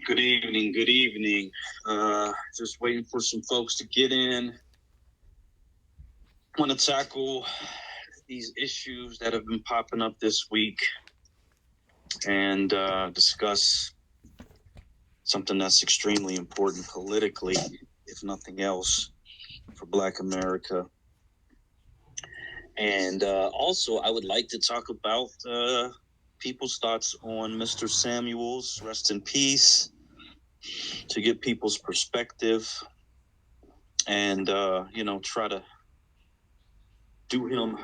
Good evening. Good evening. Just waiting for some folks to get in. I want to tackle these issues that have been popping up this week and discuss something that's extremely important politically, if nothing else, for Black America. And also, I would like to talk about people's thoughts on Mr. Samuels, rest in peace, to get people's perspective and, try to do him,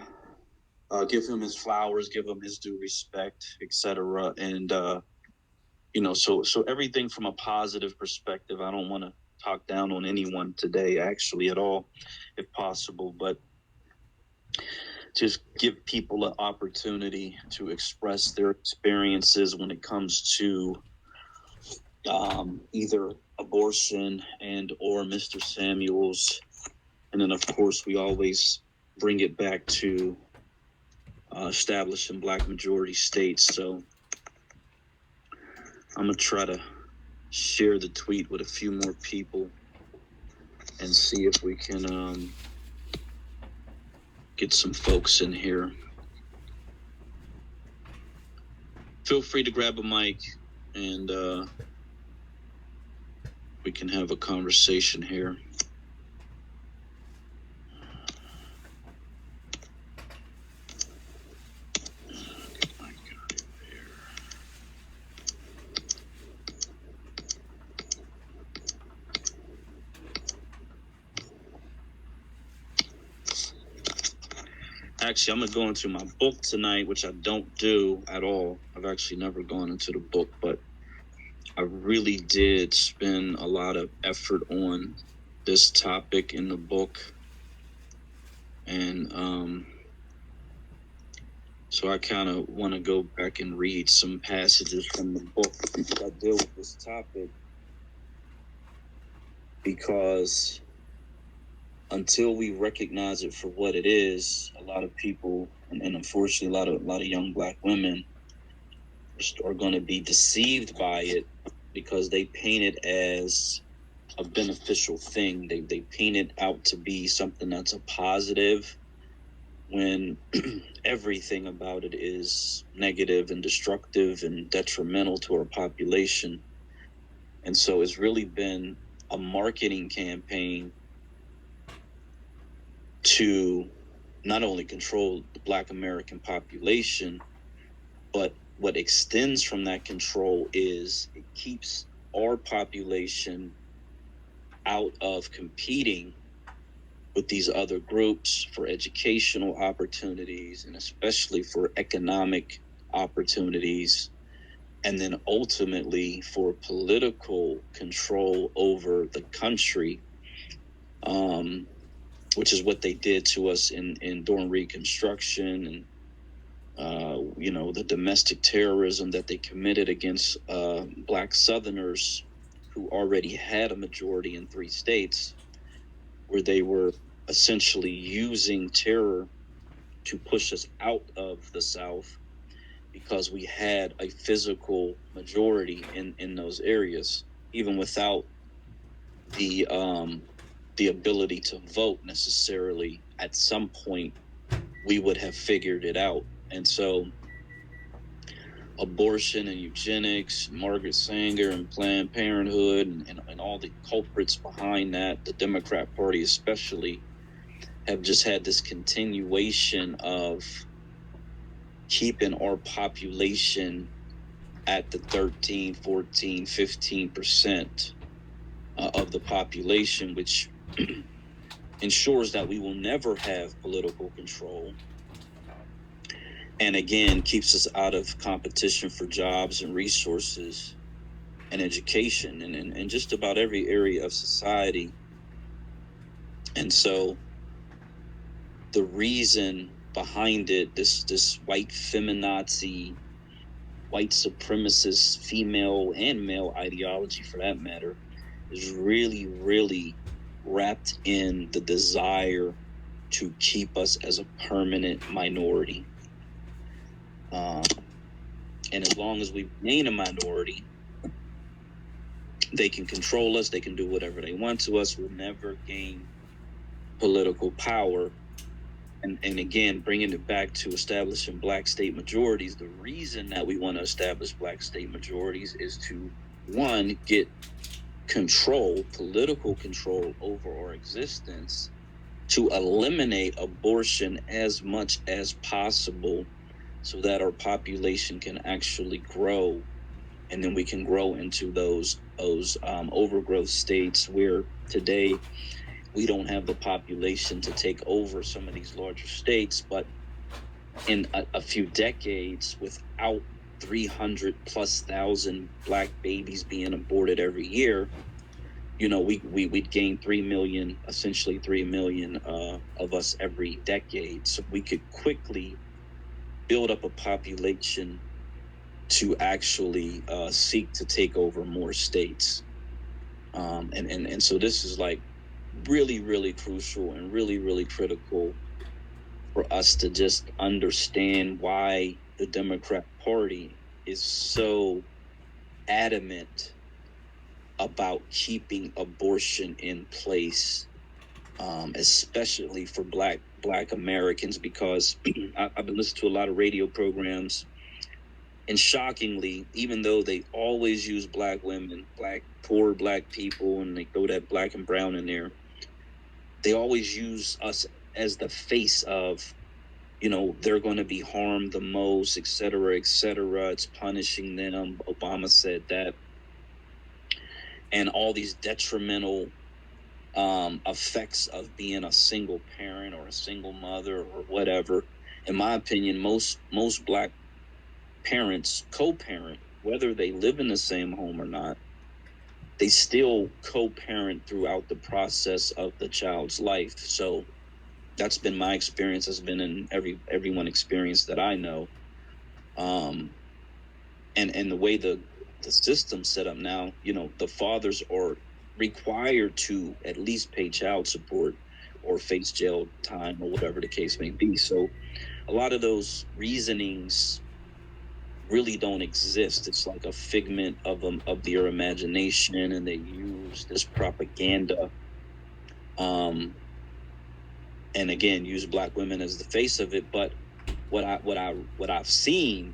give him his flowers, give him his due respect, etc. And, so everything from a positive perspective. I don't want to talk down on anyone today, actually, at all, if possible, but just give people an opportunity to express their experiences when it comes to either abortion and or Mr. Samuels. And then, of course, we always bring it back to establishing Black majority states. So I'm going to try to share the tweet with a few more people and see if we can get some folks in here. Feel free to grab a mic and we can have a conversation here. Actually, I'm going to go into my book tonight, which I don't do at all. I've actually never gone into the book, but I really did spend a lot of effort on this topic in the book. And so I kind of want to go back and read some passages from the book because I deal with this topic, because until we recognize it for what it is, a lot of people, and unfortunately a lot of young Black women are going to be deceived by it because they paint it as a beneficial thing. They paint it out to be something that's a positive when everything about it is negative and destructive and detrimental to our population. And so it's really been a marketing campaign to not only control the Black American population, but what extends from that control is it keeps our population out of competing with these other groups for educational opportunities and especially for economic opportunities, and then ultimately for political control over the country, which is what they did to us during Reconstruction and the domestic terrorism that they committed against Black Southerners who already had a majority in 3 states, where they were essentially using terror to push us out of the South because we had a physical majority in those areas, even without the ability to vote necessarily. At some point, we would have figured it out. And so abortion and eugenics, Margaret Sanger and Planned Parenthood and all the culprits behind that, the Democrat Party especially, have just had this continuation of keeping our population at the 13, 14, 15% of the population, which ensures that we will never have political control. And again, keeps us out of competition for jobs and resources and education and just about every area of society. And so the reason behind it, this white feminazi, white supremacist female and male ideology for that matter, is really, really wrapped in the desire to keep us as a permanent minority. And as long as we remain a minority, They can control us. They can do whatever they want to us. We'll never gain political power. And again, bringing it back to establishing black state majorities, the reason that we want to establish black state majorities is to, one, get control, political control over our existence, to eliminate abortion as much as possible so that our population can actually grow, and then we can grow into those overgrowth states where today we don't have the population to take over some of these larger states, but in a few decades, without 300 plus thousand black babies being aborted every year, we'd gain 3 million, essentially 3 million of us every decade. So we could quickly build up a population to actually seek to take over more states. And so this is like really, really crucial and really, really critical for us to just understand why the Democrat Party is so adamant about keeping abortion in place, especially for black Americans, because I've been listening to a lot of radio programs, and shockingly, even though they always use black women, poor black people, and they throw that black and brown in there, they always use us as the face of, they're going to be harmed the most, et cetera, et cetera. It's punishing them. Obama said that. And all these detrimental effects of being a single parent or a single mother or whatever. In my opinion, most black parents co-parent, whether they live in the same home or not. They still co-parent throughout the process of the child's life. So that's been my experience. Has been in everyone experience that I know. And the way the system's set up now, the fathers are required to at least pay child support or face jail time or whatever the case may be. So a lot of those reasonings really don't exist. It's like a figment of their imagination, and they use this propaganda, and again use black women as the face of it. But what I've seen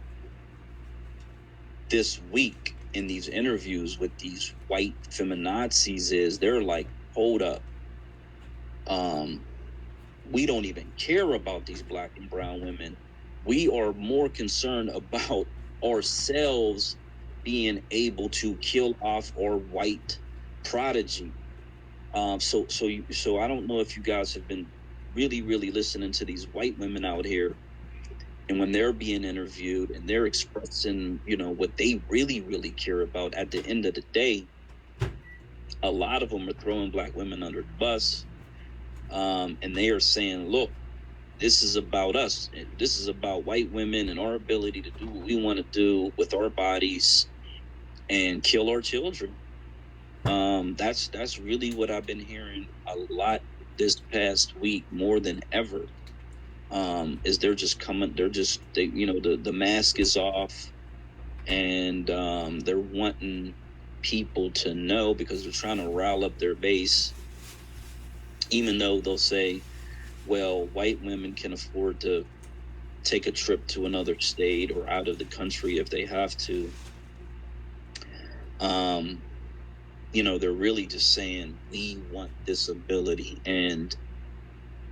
this week in these interviews with these white feminazis is they're like, hold up, we don't even care about these black and brown women. We are more concerned about ourselves being able to kill off our white prodigy. So I don't know if you guys have been really, really listening to these white women out here, and when they're being interviewed and they're expressing, what they really, really care about. At the end of the day, a lot of them are throwing black women under the bus, and they are saying, look, this is about us. This is about white women and our ability to do what we want to do with our bodies and kill our children. That's really what I've been hearing a lot this past week, more than ever. Is they're just coming, the mask is off, and they're wanting people to know, because they're trying to rile up their base, even though they'll say, well, white women can afford to take a trip to another state or out of the country if they have to. They're really just saying, we want this ability, and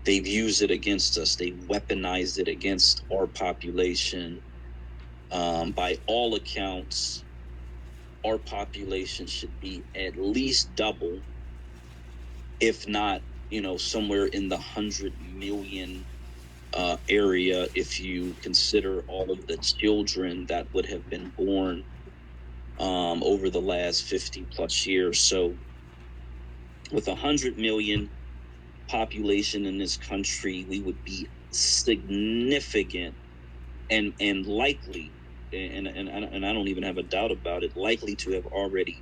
they've used it against us. They've weaponized it against our population. By all accounts, our population should be at least double, if not, somewhere in the 100 million area, if you consider all of the children that would have been born over the last 50 plus years. So with 100 million population in this country, we would be significant and likely, and I don't even have a doubt about it, likely to have already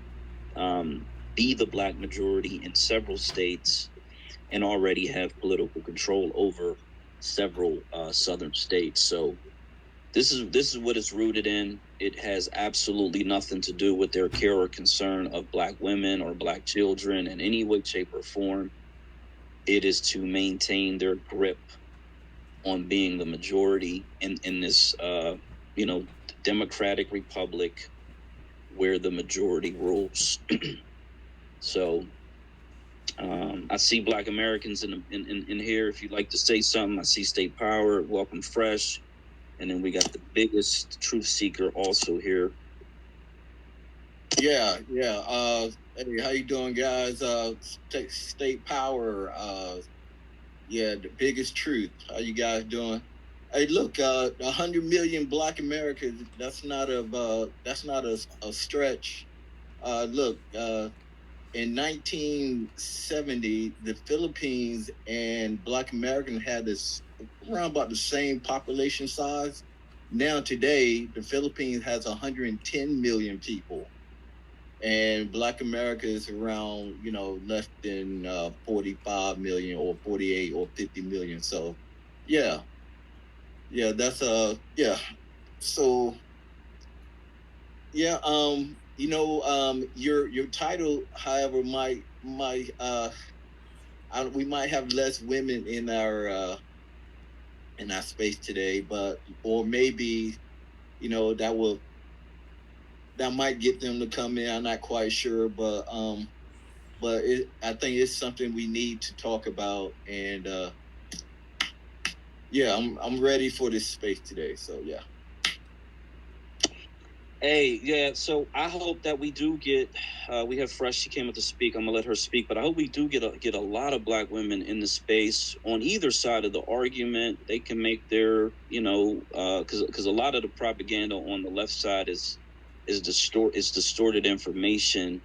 be the black majority in several states, and already have political control over several southern states. So This is what it's rooted in. It has absolutely nothing to do with their care or concern of Black women or Black children in any way, shape, or form. It is to maintain their grip on being the majority in this democratic republic where the majority rules. So I see Black Americans in here. If you'd like to say something, I see State Power, Welcome Fresh, and then we got the biggest truth seeker also here. Yeah. Hey, how you doing, guys? State Power. Yeah, the biggest truth. How you guys doing? Hey, look, 100 million Black Americans. That's not a stretch. Look, in 1970, the Philippines and Black Americans had this around about the same population size. Now today, the Philippines has 110 million people, and Black America is around less than 45 million or 48 or 50 million. So, yeah, that's yeah. So yeah, your title, however, might we might have less women in our space today, but or maybe that might get them to come in. I'm not quite sure, but I think it's something we need to talk about, and yeah, I'm ready for this space today. So yeah. Hey, yeah. So I hope that we do get. We have Fresh. She came up to speak. I'm gonna let her speak, but I hope we do get a lot of Black women in the space on either side of the argument. They can make their, because a lot of the propaganda on the left side is distorted information,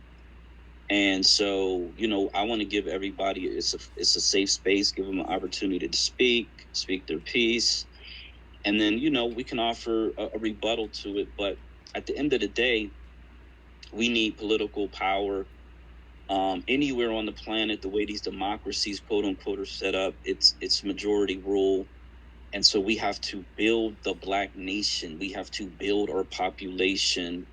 and so I want to give everybody it's a safe space, give them an opportunity to speak their piece, and then we can offer a rebuttal to it, but at the end of the day, we need political power anywhere on the planet. The way these democracies, quote unquote, are set up, it's majority rule, and so we have to build the Black nation. We have to build our population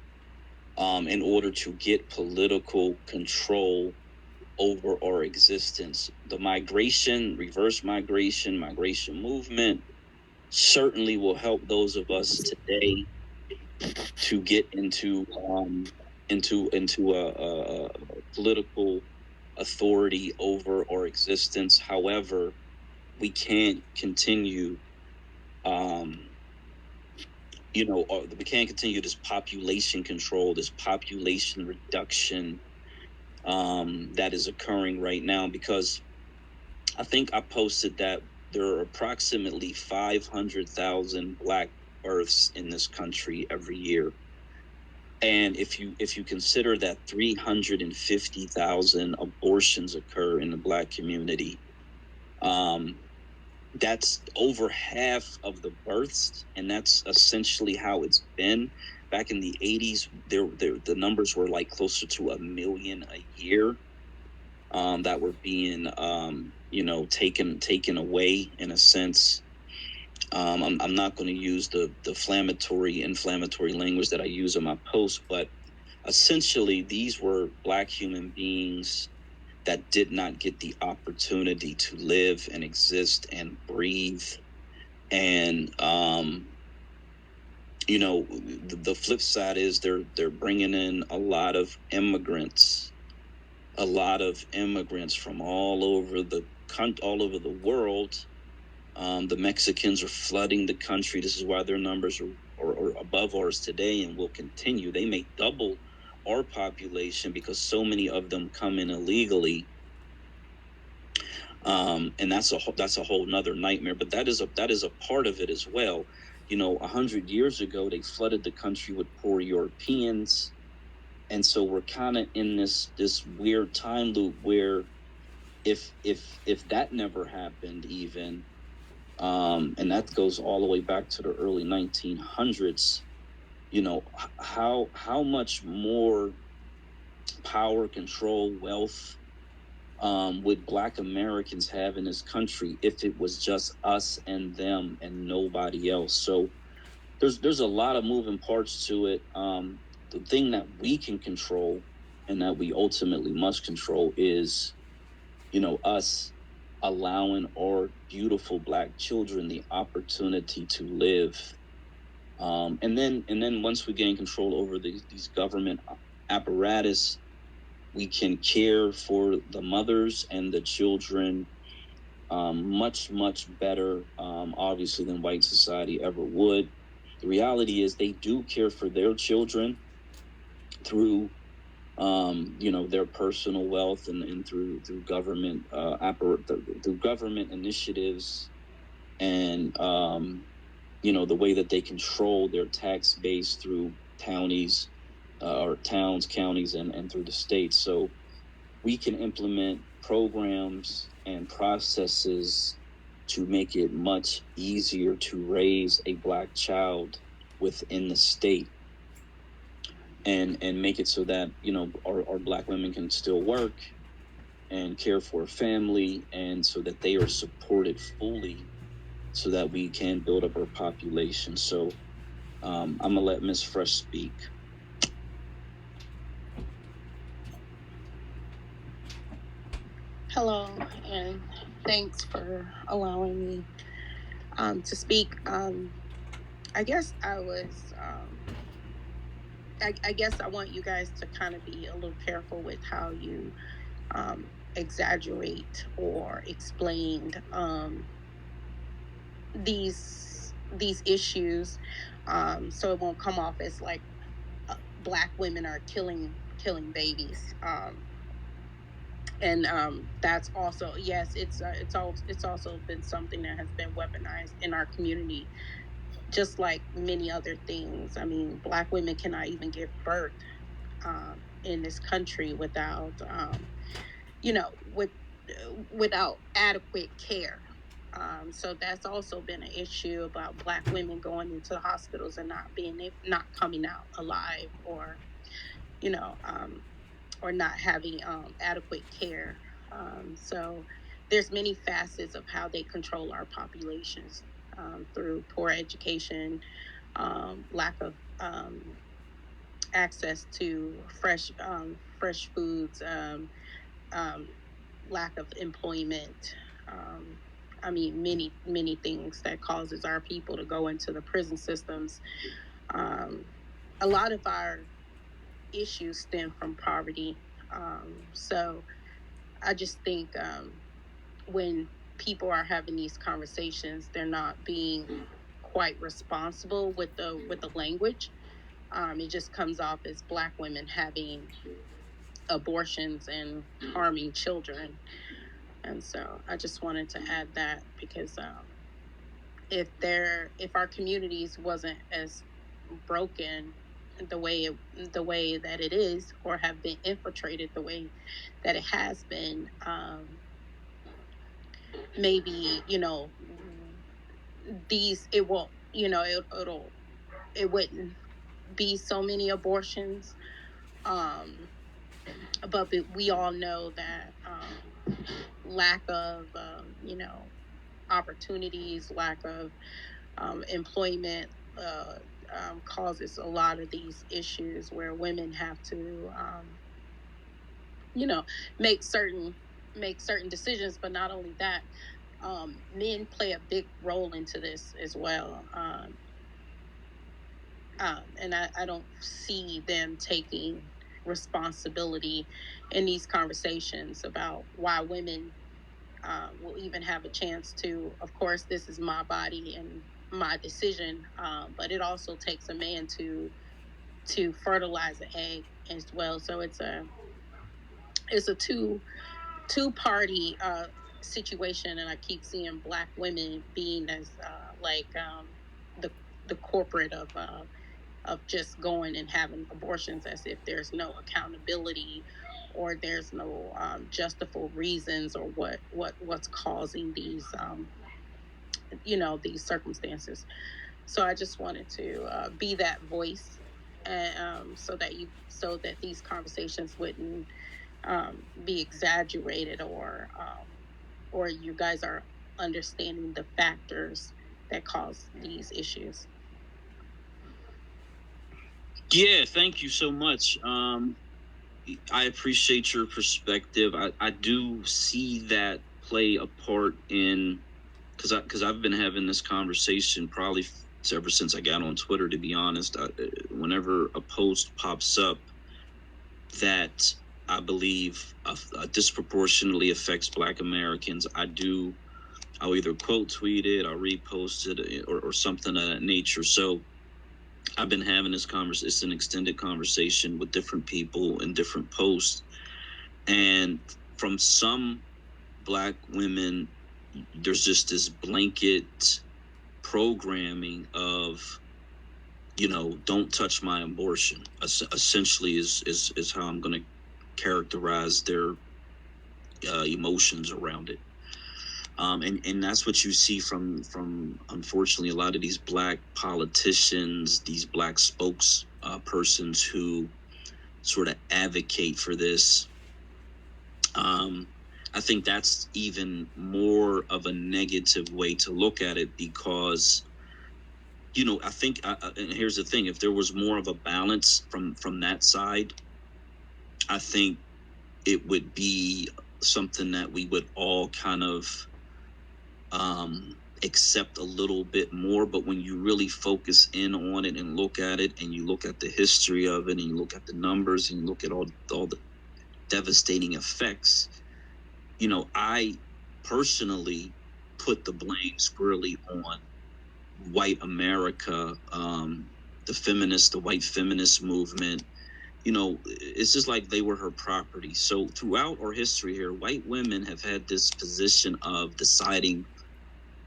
in order to get political control over our existence. The reverse migration movement certainly will help those of us today to get into a political authority over our existence. However, we can't continue, we can't continue this population control, this population reduction that is occurring right now, because I think I posted that there are approximately 500,000 Black births in this country every year. And if you consider that 350,000 abortions occur in the Black community, that's over half of the births, and that's essentially how it's been. Back in the 80s, the numbers were like closer to 1 million a year that were being taken away in a sense. I'm not going to use the inflammatory language that I use in my post, but essentially these were Black human beings that did not get the opportunity to live and exist and breathe. And the flip side is they're bringing in a lot of immigrants from all over the world. The Mexicans are flooding the country. This is why their numbers are above ours today and will continue. They may double our population because so many of them come in illegally. And that's a whole nother nightmare. But that is a part of it as well. 100 years ago, they flooded the country with poor Europeans, and so we're kind of in this weird time loop where if that never happened, even and that goes all the way back to the early 1900s, how much more power, control, wealth would Black Americans have in this country if it was just us and them and nobody else? So there's a lot of moving parts to it. The thing that we can control and that we ultimately must control is, us allowing our beautiful Black children the opportunity to live. And then once we gain control over these government apparatus, we can care for the mothers and the children much, much better, obviously, than white society ever would. The reality is they do care for their children through, their personal wealth and through government through government initiatives and the way that they control their tax base through counties or towns, counties, and through the states. So we can implement programs and processes to make it much easier to raise a Black child within the state and make it so that our Black women can still work and care for a family, and so that they are supported fully so that we can build up our population. So I'm gonna let Miss Fresh speak. Hello, and thanks for allowing me to speak. I guess I was. I guess I want you guys to kind of be a little careful with how you exaggerate or explain these issues, so it won't come off as like Black women are killing babies. And that's also, yes, it's also been something that has been weaponized in our community, just like many other things. I mean, Black women cannot even give birth in this country without you know with without adequate care. So that's also been an issue about Black women going into the hospitals and not coming out alive, or you know um, or not having adequate care. So there's many facets of how they control our populations, through poor education, lack of access to fresh foods, um, lack of employment. I mean, many things that causes our people to go into the prison systems. Um, a lot of our issues stem from poverty. So I just think when people are having these conversations, they're not being quite responsible with the language. It just comes off as Black women having abortions and harming children. And so I just wanted to add that, because if our communities wasn't as broken the way that it is, or have been infiltrated the way that it has been, maybe these it won't it wouldn't be so many abortions. um but we all know that lack of opportunities, lack of employment, causes a lot of these issues where women have to you know make certain make certain decisions. But not only that, men play a big role into this as well. And I don't see them taking responsibility in these conversations about why women will even have a chance to. Of course, this is my body and my decision, but it also takes a man to fertilize an egg as well. So it's a two party situation, and I keep seeing Black women being as the the corporate of just going and having abortions, as if there's no accountability, or there's no justifiable reasons, or what's causing these circumstances. So I just wanted to be that voice, and so that these conversations wouldn't be exaggerated, or you guys are understanding the factors that cause these issues. Yeah, thank you so much. I appreciate your perspective. I do see that play a part in, because I've been having this conversation probably ever since I got on Twitter. To be honest, whenever a post pops up that I believe disproportionately affects Black Americans, I'll either quote tweet it, I'll repost it, or something of that nature. So I've been having this conversation. It's an extended conversation with different people in different posts, and from some Black women, there's just this blanket programming of, don't touch my abortion. Essentially, is how I'm going to characterize their emotions around it. And that's what you see from unfortunately a lot of these Black politicians, these Black spokespersons who sort of advocate for this. I think that's even more of a negative way to look at it, because I think, and here's the thing: if there was more of a balance from that side, I think it would be something that we would all kind of accept a little bit more. But when you really focus in on it and look at it, and you look at the history of it, and you look at the numbers, and you look at all the devastating effects, I personally put the blame squarely on white America, the white feminist movement. It's just like they were her property. So throughout our history here, white women have had this position of deciding,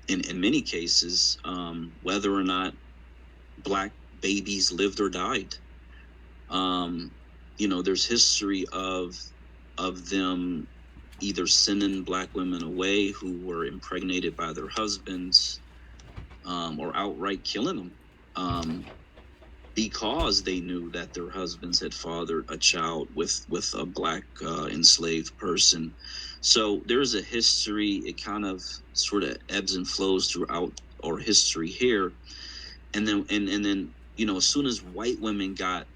in many cases, whether or not Black babies lived or died. There's history of them either sending Black women away who were impregnated by their husbands, or outright killing them, because they knew that their husbands had fathered a child with a Black enslaved person. So there's a history. It kind of sort of ebbs and flows throughout our history here. And then as soon as white women got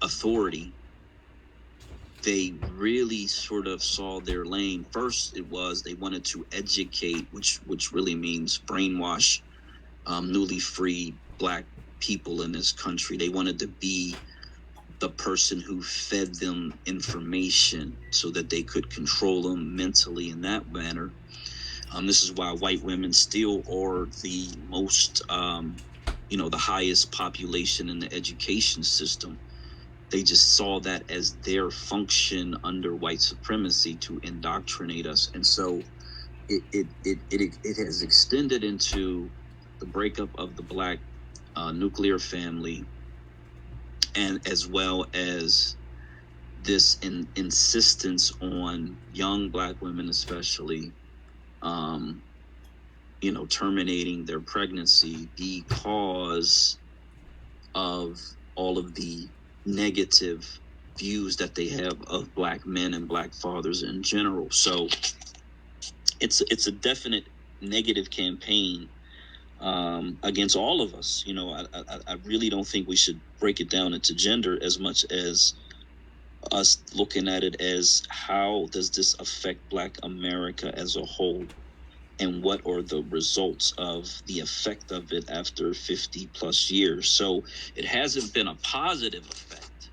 authority, they really sort of saw their lane. First, it was they wanted to educate, which really means brainwash newly freed Black people in this country. They wanted to be the person who fed them information so that they could control them mentally in that manner. This is why white women still are the most, the highest population in the education system. They just saw that as their function under white supremacy to indoctrinate us. And so it has extended into the breakup of the Black nuclear family, and as well as this insistence on young Black women, especially, terminating their pregnancy because of all of the negative views that they have of Black men and Black fathers in general. So it's a definite negative campaign against all of us. I really don't think we should break it down into gender as much as us looking at it as how does this affect Black America as a whole, and what are the results of the effect of it after 50 plus years. So it hasn't been a positive effect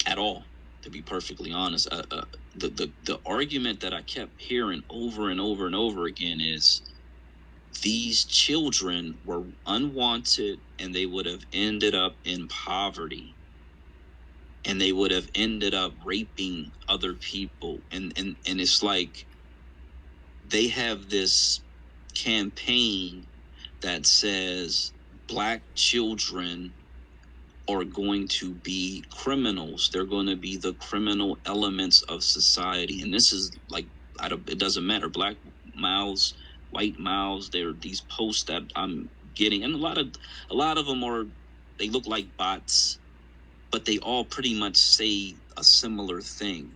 at all, to be perfectly honest. The argument that I kept hearing over and over and over again is these children were unwanted, and they would have ended up in poverty, and they would have ended up raping other people. And it's like they have this campaign that says Black children are going to be criminals. They're going to be the criminal elements of society. And this is like, it doesn't matter. Black mouths, white mouths, they're these posts that I'm getting. And a lot of them they look like bots, but they all pretty much say a similar thing,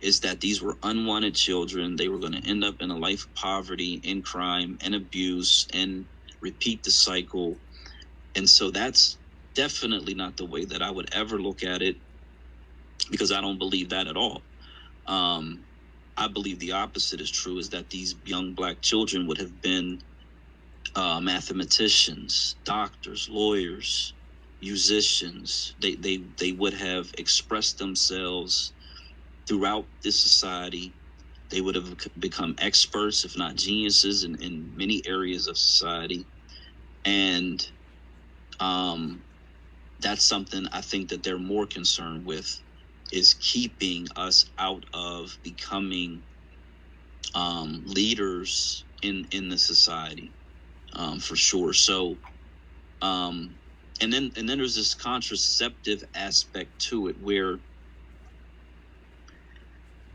is that these were unwanted children. They were going to end up in a life of poverty, in crime, and abuse, and repeat the cycle. And so that's definitely not the way that I would ever look at it, because I don't believe that at all. I believe the opposite is true, is that these young black children would have been mathematicians, doctors, lawyers, musicians. They would have expressed themselves throughout this society. They would have become experts, if not geniuses, in many areas of society. And that's something I think that they're more concerned with, is keeping us out of becoming leaders in the society, for sure. So and then there's this contraceptive aspect to it, where,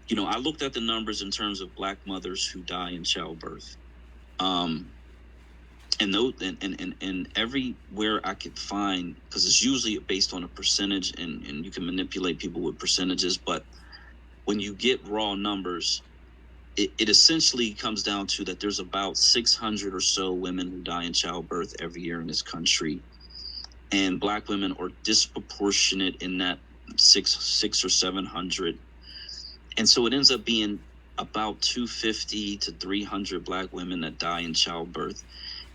you know, I looked at the numbers in terms of black mothers who die in childbirth, and those and everywhere I could find, because it's usually based on a percentage, and you can manipulate people with percentages, but when you get raw numbers, it essentially comes down to that there's about 600 or so women who die in childbirth every year in this country, and black women are disproportionate in that six or 700, and so it ends up being about 250 to 300 black women that die in childbirth.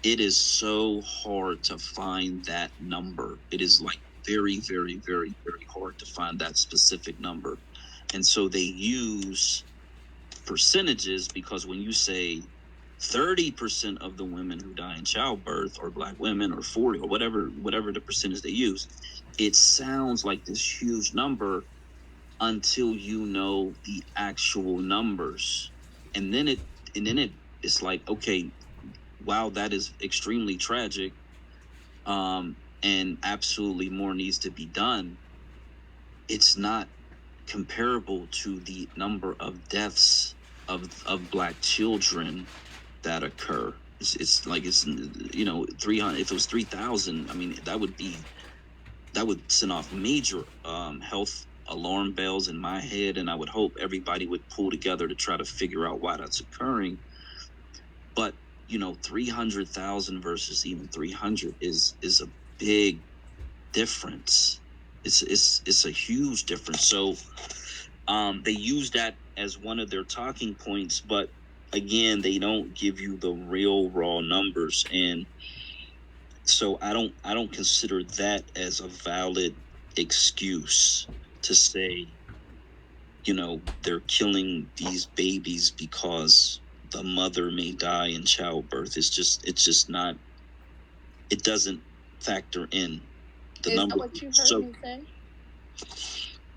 It is so hard to find that number. It is like very, very, very, very hard to find that specific number. And so they use percentages, because when you say 30% of the women who die in childbirth are black women, or 40, or whatever the percentage they use, it sounds like this huge number until you know the actual numbers. And then it's like, okay, wow, that is extremely tragic, and absolutely more needs to be done. It's not comparable to the number of deaths of black children that occur. It's like, it's, you know, 300. If it was 3,000, I mean, that would send off major health alarm bells in my head, and I would hope everybody would pull together to try to figure out why that's occurring. But, you know, 300,000 versus even 300 is a big difference. It's a huge difference. So they use that as one of their talking points, but again, they don't give you the real raw numbers. And so I don't consider that as a valid excuse to say, you know, they're killing these babies because the mother may die in childbirth. It's just not, it doesn't factor in the Is number. that what you heard me say?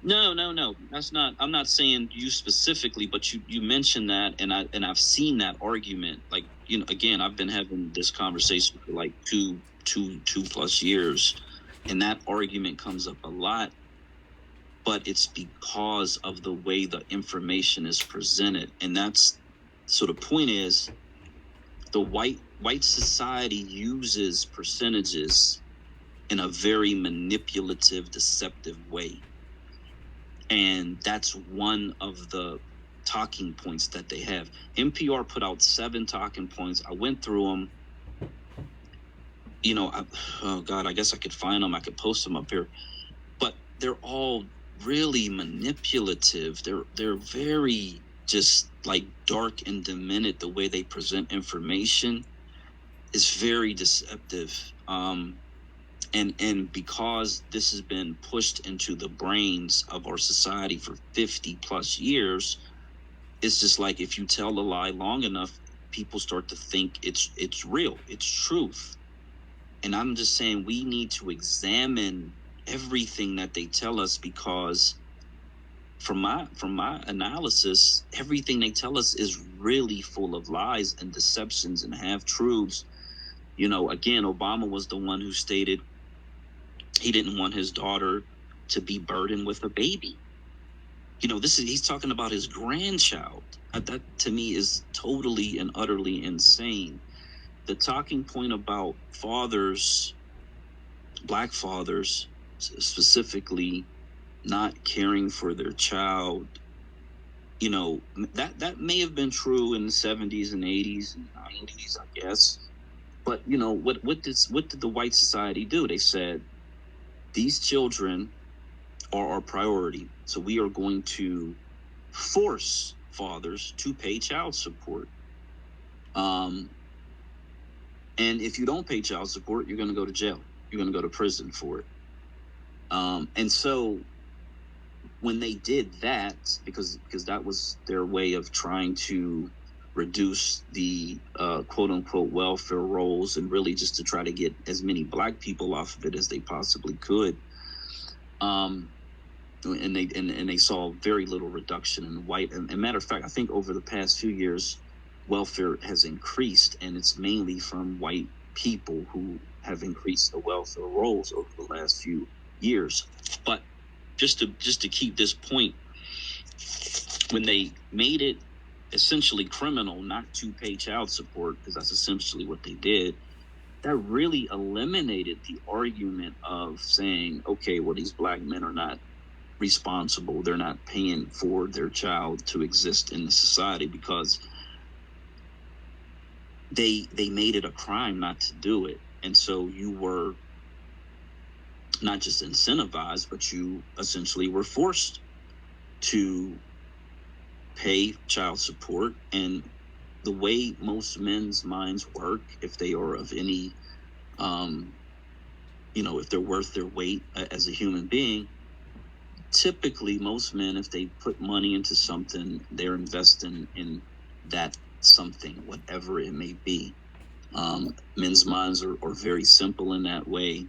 No. That's not. I'm not saying you specifically, but you mentioned that, and I've seen that argument. Like, you know, again, I've been having this conversation for like two plus years, and that argument comes up a lot. But it's because of the way the information is presented, and that's, so the point is, the white society uses percentages in a very manipulative, deceptive way. And that's one of the talking points that they have. NPR put out 7 talking points. I went through them. You know, oh God, I guess I could find them. I could post them up here. But they're all really manipulative. They're very just like dark and demented. The way they present information is very deceptive. And because this has been pushed into the brains of our society for 50 plus years, it's just like, if you tell a lie long enough, people start to think it's real, it's truth. And I'm just saying, we need to examine everything that they tell us, because from my analysis, everything they tell us is really full of lies and deceptions and half truths. You know, again, Obama was the one who stated he didn't want his daughter to be burdened with a baby. You know, he's talking about his grandchild. That to me is totally and utterly insane. The talking point about fathers, black fathers specifically, not caring for their child, you know, that may have been true in the 70s and 80s and 90s, I guess. But what did the white society do? They said these children are our priority, so we are going to force fathers to pay child support. And if you don't pay child support, you're going to go to jail. You're going to go to prison for it. And so when they did that, because that was their way of trying to reduce the quote unquote welfare rolls, and really just to try to get as many black people off of it as they possibly could. And they saw very little reduction in white. And matter of fact, I think over the past few years, welfare has increased, and it's mainly from white people who have increased the welfare rolls over the last few years. But just to keep this point, when they made it essentially criminal not to pay child support, because that's essentially what they did, that really eliminated the argument of saying, okay, well, these black men are not responsible, they're not paying for their child to exist in the society, because they made it a crime not to do it. And so you were not just incentivized, but you essentially were forced to pay child support. And the way most men's minds work, if they are of any if they're worth their weight as a human being, typically most men, if they put money into something, they're investing in that something, whatever it may be. Men's minds are very simple in that way.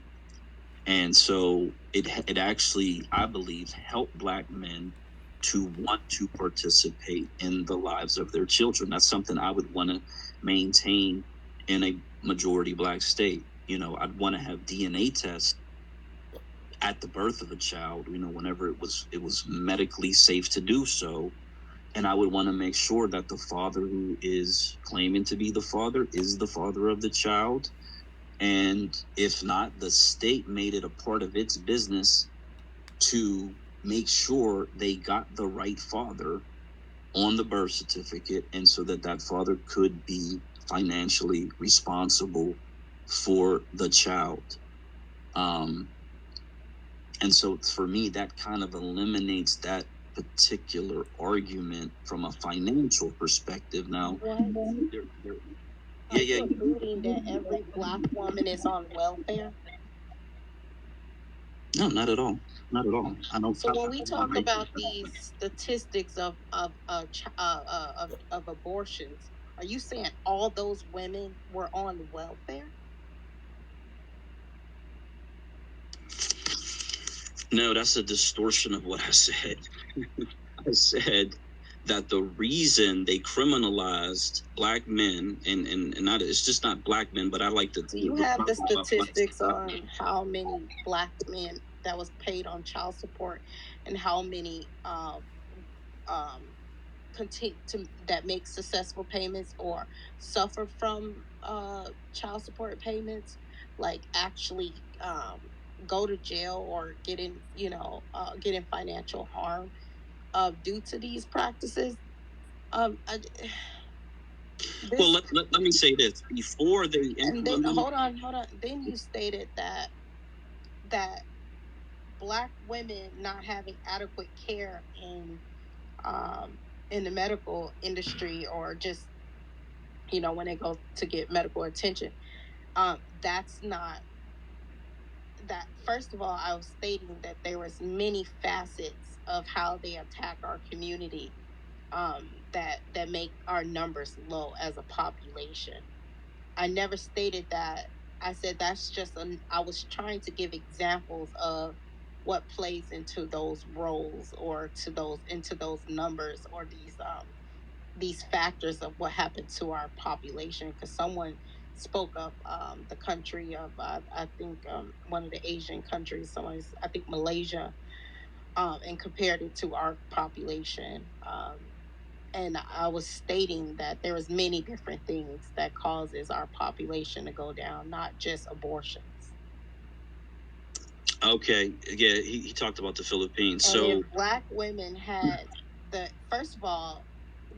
And so it actually, I believe, helped black men to want to participate in the lives of their children. That's something I would want to maintain in a majority black state. I'd want to have DNA tests at the birth of a child, whenever it was medically safe to do so. And I would want to make sure that the father who is claiming to be the father is the father of the child. And if not, the state made it a part of its business to make sure they got the right father on the birth certificate, and so that father could be financially responsible for the child. And so for me, that kind of eliminates that particular argument from a financial perspective. Now, Are you alluding that every black woman is on welfare? No, not at all. Not at all. I don't. So when we talk about these statistics of abortions, are you saying all those women were on welfare? No, that's a distortion of what I said. I said that the reason they criminalized black men, and not, it's just not black men, but I like to. Do you have the statistics on how many black men that was paid on child support, and how many continue that make successful payments or suffer from child support payments, like actually go to jail or get in financial harm due to these practices? Well, let me say this before they implemented. Hold on. Then you stated that black women not having adequate care in the medical industry, or just when they go to get medical attention, that's not that. First of all, I was stating that there was many facets of how they attack our community, that make our numbers low as a population. I never stated that. I said that's just I was trying to give examples of what plays into those roles, or into those numbers, or these factors of what happened to our population. Because someone spoke of the country of I think one of the Asian countries, I think Malaysia, and compared it to our population. And I was stating that there is many different things that causes our population to go down, not just abortions. Okay, yeah, he talked about the Philippines. And so if black women had first of all,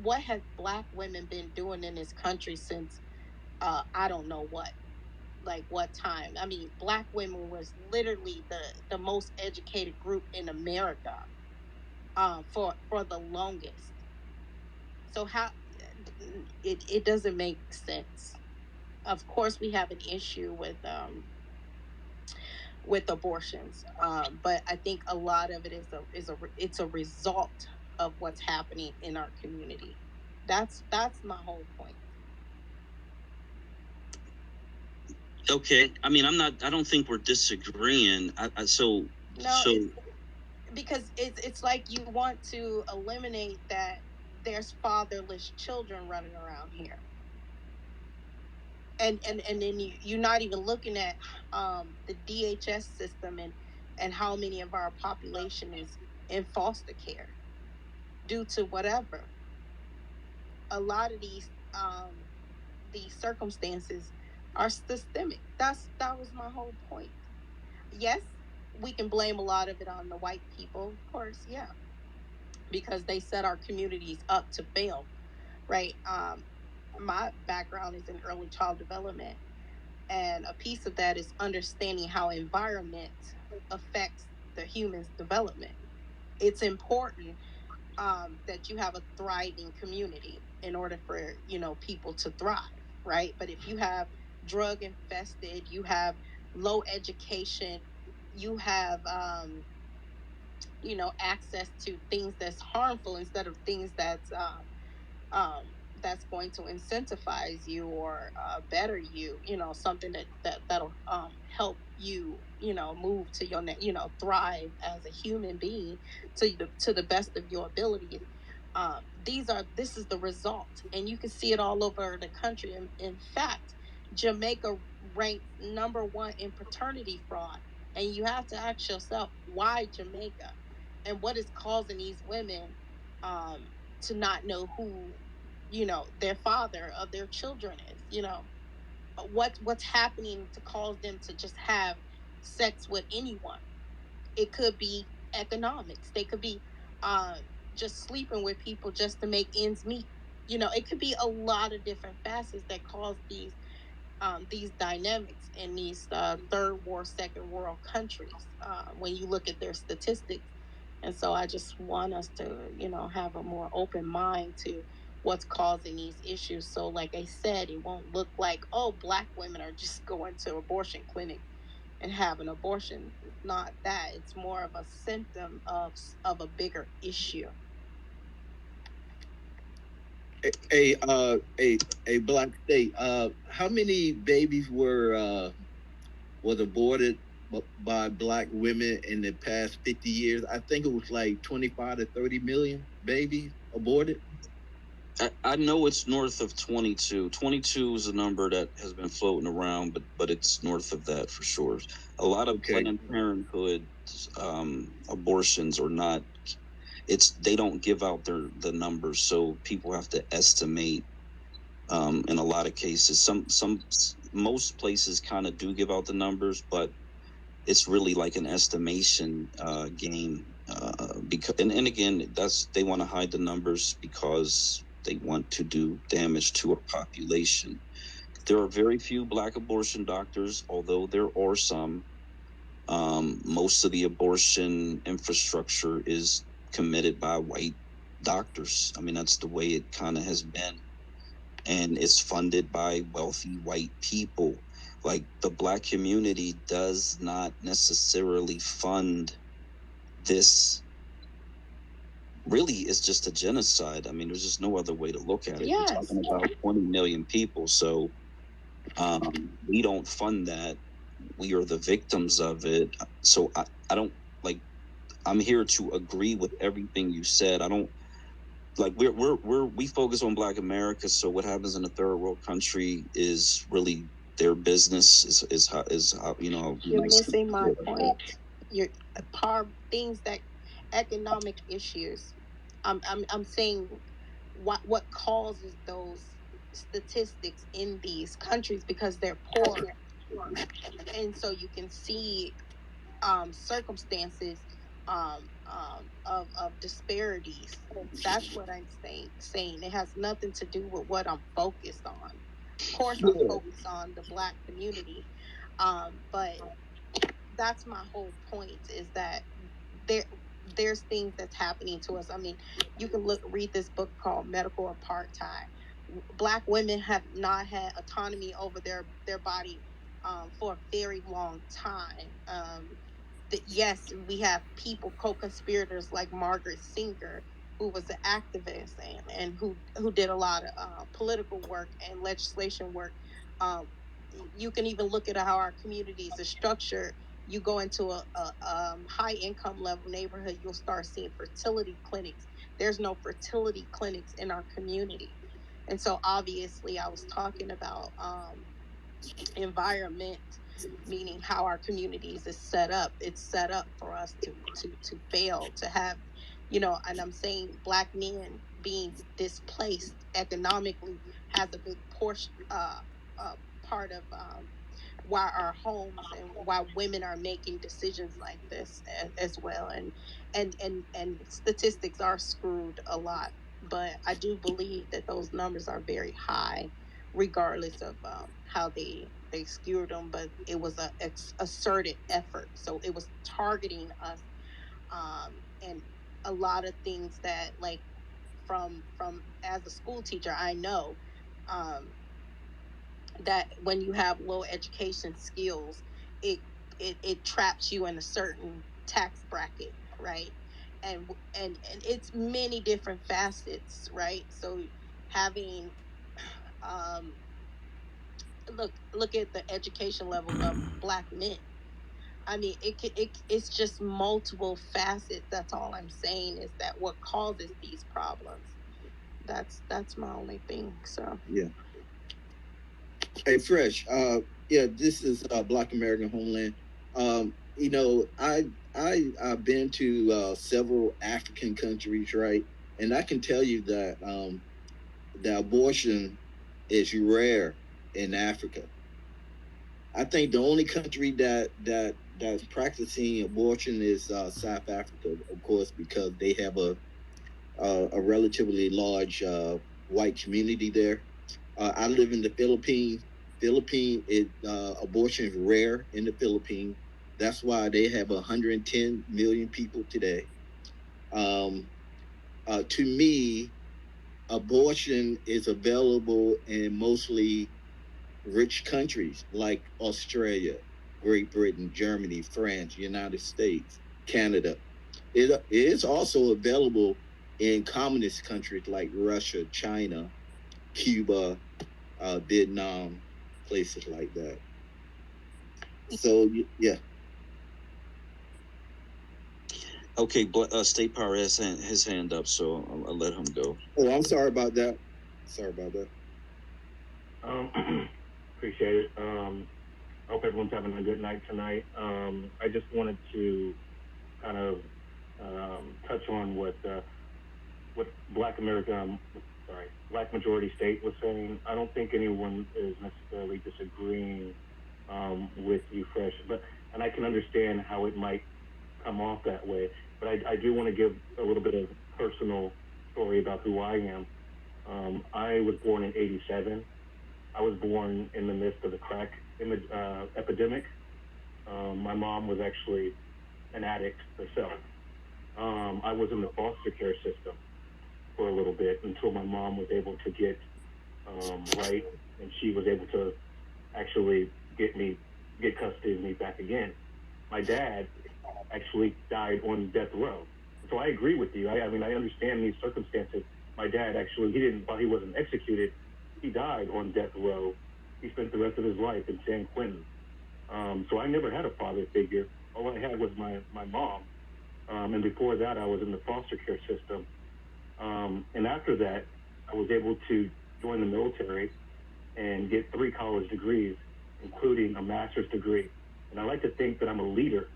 what have black women been doing in this country since I don't know what? like what time. I mean, Black women was literally the most educated group in America, for the longest. So how it doesn't make sense. Of course, we have an issue with abortions, but I think a lot of it it's a result of what's happening in our community. That's my whole point. Okay, I mean, I don't think we're disagreeing. No, because it's like you want to eliminate that there's fatherless children running around here, and then you're not even looking at the DHS system and how many of our population is in foster care due to whatever. A lot of these circumstances are systemic. That was my whole point. Yes, we can blame a lot of it on the white people, of course, yeah, because they set our communities up to fail, right? My background is in early child development, and a piece of that is understanding how environment affects the human's development. It's important that you have a thriving community in order for people to thrive, right? But if you have drug infested, you have low education, you have access to things that's harmful instead of things um, that's going to incentivize you or better you, something that'll help you, move to your thrive as a human being to the best of your ability. This is the result, and you can see it all over the country. In fact, Jamaica ranked number one in paternity fraud, and you have to ask yourself why Jamaica, and what is causing these women um, to not know who their father of their children is. What's happening to cause them to just have sex with anyone. It could be economics. They could be um, just sleeping with people just to make ends meet. It could be a lot of different facets that cause these dynamics in these third world, second world countries when you look at their statistics. And so I just want us to, have a more open mind to what's causing these issues. So, like I said, it won't look like, oh, Black women are just going to abortion clinic and have an abortion. It's not that. It's more of a symptom of a bigger issue. A Black state. How many babies was aborted by Black women in the past 50 years? I think it was like 25 to 30 million babies aborted. I know it's north of 22. 22 is a number that has been floating around, but it's north of that for sure. A lot of Planned Parenthood abortions are not. They don't give out the numbers, so people have to estimate. In a lot of cases, most places kind of do give out the numbers, but it's really like an estimation game. Because and again, they want to hide the numbers because they want to do damage to a population. There are very few Black abortion doctors, although there are some. Most of the abortion infrastructure is committed by white doctors. I mean, that's the way it kind of has been, and it's funded by wealthy white people. Like the Black community does not necessarily fund this. Really, it's just a genocide. I mean, there's just no other way to look at it. Yes. We're talking about 20 million people, so we don't fund that. We are the victims of it. So I don't like. I'm here to agree with everything you said. I don't like we focus on Black America. So what happens in a third world country is really their business. Is how You're missing my point. You're part things that economic issues. I'm saying what causes those statistics in these countries because they're poor, and so you can see circumstances of disparities. That's what I'm saying. It has nothing to do with what I'm focused on. Of course, I'm focused on the Black community, but that's my whole point, is that there there's things that's happening to us. I mean, you can read this book called Medical Apartheid. Black women have not had autonomy over their body for a very long time. Yes, we have people, co-conspirators like Margaret Singer, who was an activist and who did a lot of political work and legislation work. Um, you can even look at how our communities are structured. You go into a high income level neighborhood, you'll start seeing fertility clinics. There's no fertility clinics in our community. And so obviously I was talking about environment, meaning how our communities is set up. It's set up for us to fail, to have, and I'm saying Black men being displaced economically has a big portion part of why our homes and why women are making decisions like this as well. And statistics are screwed a lot, but I do believe that those numbers are very high, regardless of how they skewed them. But it was a asserted effort, so it was targeting us, and a lot of things that, like, from as a school teacher, I know um, that when you have low education skills, it it traps you in a certain tax bracket, right? And it's many different facets, right? So having um look at the education level of Black men. I mean, it's just multiple facets. That's all I'm saying, is that what causes these problems. That's my only thing. So Yeah. Hey, Fresh. Yeah, this is Black American Homeland. I've been to several African countries, right? And I can tell you that the abortion is rare in Africa. I think the only country that's practicing abortion is South Africa, of course, because they have a relatively large white community there. I live in the Philippines. Abortion is rare in the Philippines. That's why they have 110 million people today. To me, abortion is available in mostly rich countries like Australia, Great Britain, Germany, France, United States, Canada. It is also available in communist countries like Russia, China, Cuba, Vietnam, places like that. So yeah. Okay, State Power has his hand up, so I'll let him go. Oh, I'm sorry about that. Sorry about that. Appreciate it. I hope everyone's having a good night tonight. I just wanted to kind of touch on what Black majority state was saying. I don't think anyone is necessarily disagreeing with you, Fresh, and I can understand how it might come off that way. But I do want to give a little bit of personal story about who I am. I was born in '87. I was born in the midst of the crack epidemic. My mom was actually an addict herself. I was in the foster care system for a little bit until my mom was able to get right, and she was able to actually get custody of me back again. My dad actually died on death row. So I agree with you. I mean, I understand these circumstances. My dad actually, while he wasn't executed, he died on death row. He spent the rest of his life in San Quentin. So I never had a father figure. All I had was my mom. And before that, I was in the foster care system. And after that, I was able to join the military and get 3 college degrees, including a master's degree. And I like to think that I'm a leader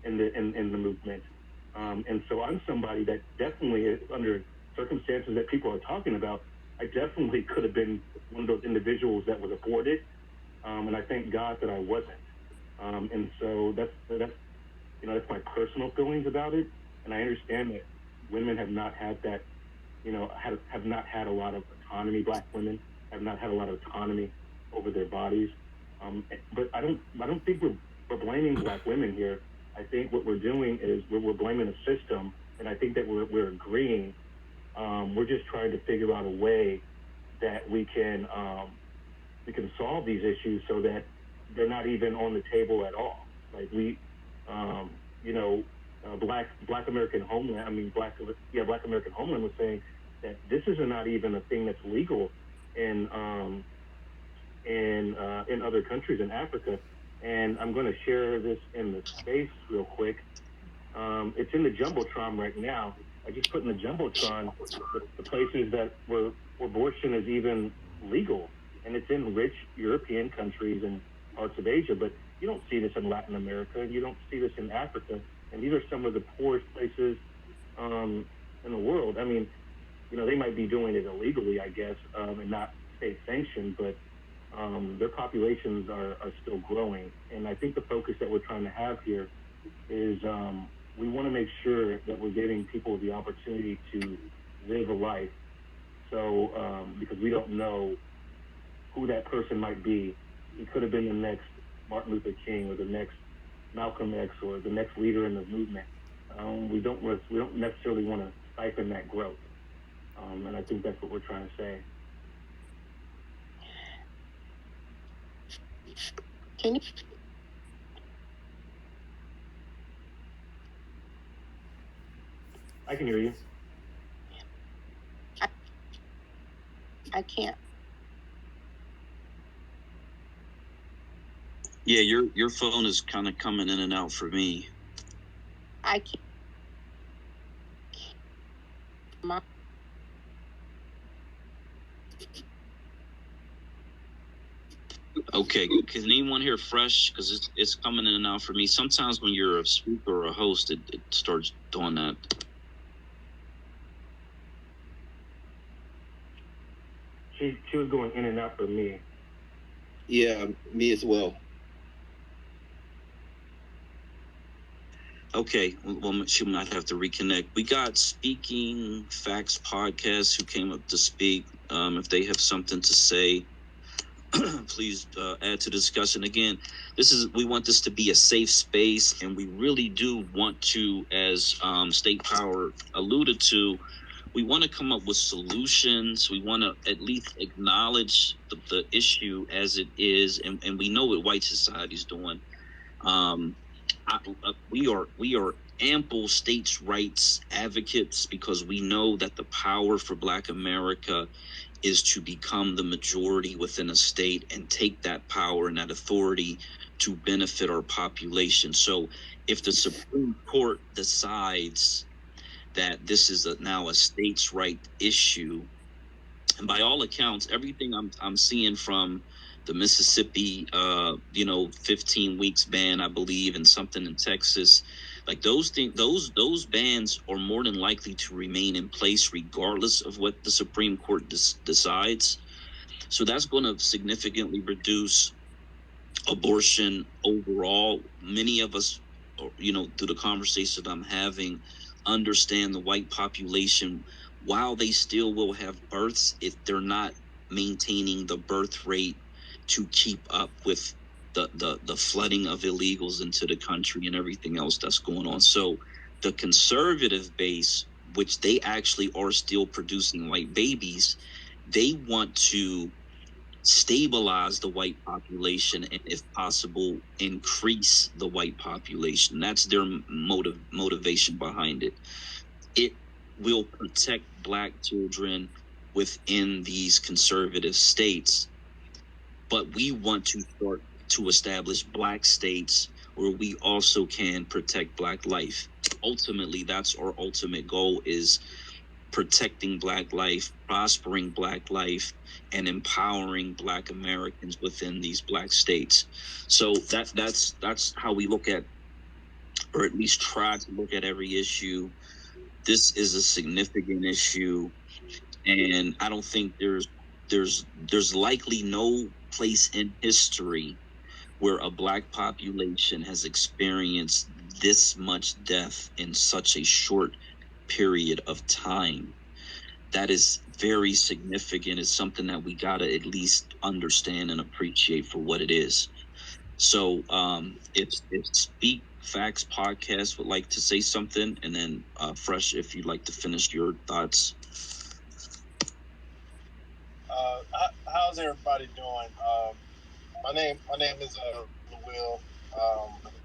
in the movement. And so I'm somebody that definitely, under circumstances that people are talking about, I definitely could have been one of those individuals that was aborted. And I thank God that I wasn't. And so that's my personal feelings about it. And I understand that women have not had that, have not had a lot of autonomy. Black women have not had a lot of autonomy over their bodies. But I don't think we're blaming black women here. I think what we're doing is we're blaming a system, and I think that we're agreeing. We're just trying to figure out a way that we can solve these issues so that they're not even on the table at all. Like Black American Homeland. I mean, Black American Homeland was saying that this is not even a thing that's legal in other countries in Africa. And I'm going to share this in the space real quick. It's in the jumbotron right now. I just put in the jumbotron the places that where abortion is even legal, and it's in rich European countries and parts of Asia. But you don't see this in Latin America, and you don't see this in Africa. And these are some of the poorest places in the world. I mean, they might be doing it illegally, I guess, and not state sanctioned, but their populations are still growing. And I think the focus that we're trying to have here is we want to make sure that we're giving people the opportunity to live a life. So, because we don't know who that person might be. He could have been the next Martin Luther King or the next Malcolm X or the next leader in the movement. We don't necessarily want to stifle that growth. And I think that's what we're trying to say. Can you? I can hear you. I can't. Yeah, your phone is kind of coming in and out for me. I can't. Okay, can anyone hear fresh? Because it's coming in and out for me. Sometimes when you're a speaker or a host, it starts doing that. She was going in and out for me. Yeah, me as well. Okay, well, she might have to reconnect. We got Speaking Facts Podcast who came up to speak. If they have something to say, please add to the discussion. Again, we want this to be a safe space, and we really do want to, as State Power alluded to, we want to come up with solutions. We want to at least acknowledge the issue as it is, and we know what white society is doing. We are ample states' rights advocates because we know that the power for Black America is to become the majority within a state and take that power and that authority to benefit our population. So if the Supreme Court decides that this is now a states' right issue, and by all accounts, everything I'm seeing from the Mississippi 15 weeks ban, I believe, and something in Texas, like those bans are more than likely to remain in place regardless of what the Supreme Court decides. So that's going to significantly reduce abortion overall. Many of us, through the conversation I'm having, understand the white population, while they still will have births, if they're not maintaining the birth rate to keep up with the flooding of illegals into the country and everything else that's going on. So the conservative base, which they actually are still producing white babies, they want to stabilize the white population and, if possible, increase the white population. That's their motivation behind it. It will protect Black children within these conservative states, but we want to start to establish Black states where we also can protect Black life. Ultimately, that's our ultimate goal, is protecting Black life, prospering Black life, and empowering Black Americans within these Black states. So that's how we look at, or at least try to look at, every issue. This is a significant issue, and I don't think there's likely no place in history where a Black population has experienced this much death in such a short period of time. that is very significant. It's something that we gotta at least understand and appreciate for what it is. So if Speak Facts Podcast would like to say something, and then Fresh, if you'd like to finish your thoughts. How's everybody doing? My name is Will.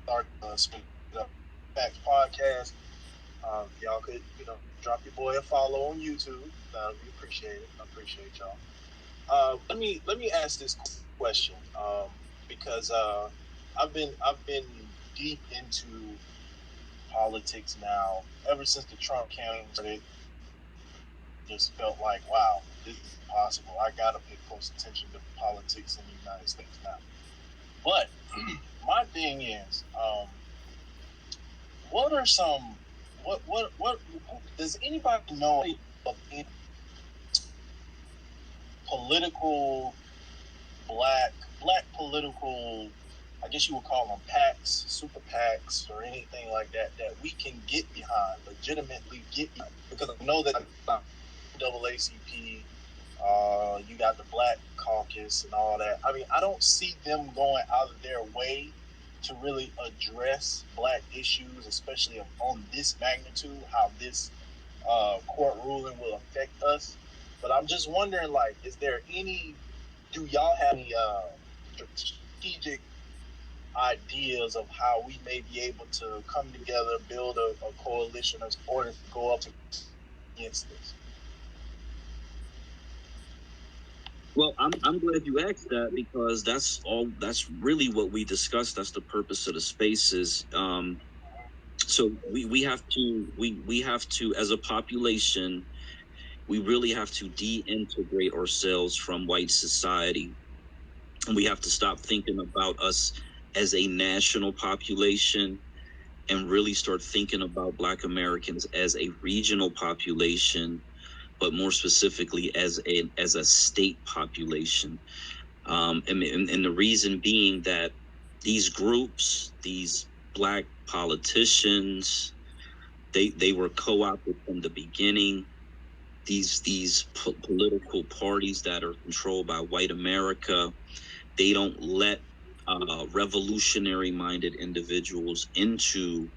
Start Speak Facts Podcast. Y'all could drop your boy a follow on YouTube. That'd be appreciated. I appreciate y'all. Let me ask this question because I've been deep into politics now ever since the Trump campaign started. Just felt like, wow, this is possible. I gotta pay close attention to politics in the United States now. But my thing is, what are some what does anybody know of any political black political, I guess you would call them PACs, super PACs, or anything like that we can get behind, legitimately get behind? Because I know that NAACP, you got the Black Caucus and all that. I mean, I don't see them going out of their way to really address black issues, especially on this magnitude, how this court ruling will affect us. But I'm just wondering, like, do y'all have any strategic ideas of how we may be able to come together, build a coalition in order to go up against this? Well, I'm glad you asked that, because that's really what we discussed. That's the purpose of the spaces. So we have to, as a population, we really have to de-integrate ourselves from white society. And we have to stop thinking about us as a national population and really start thinking about Black Americans as a regional population, but more specifically as a state population. And the reason being that these groups, these Black politicians, they were co-opted from the beginning. These political parties that are controlled by white America, they don't let revolutionary-minded individuals into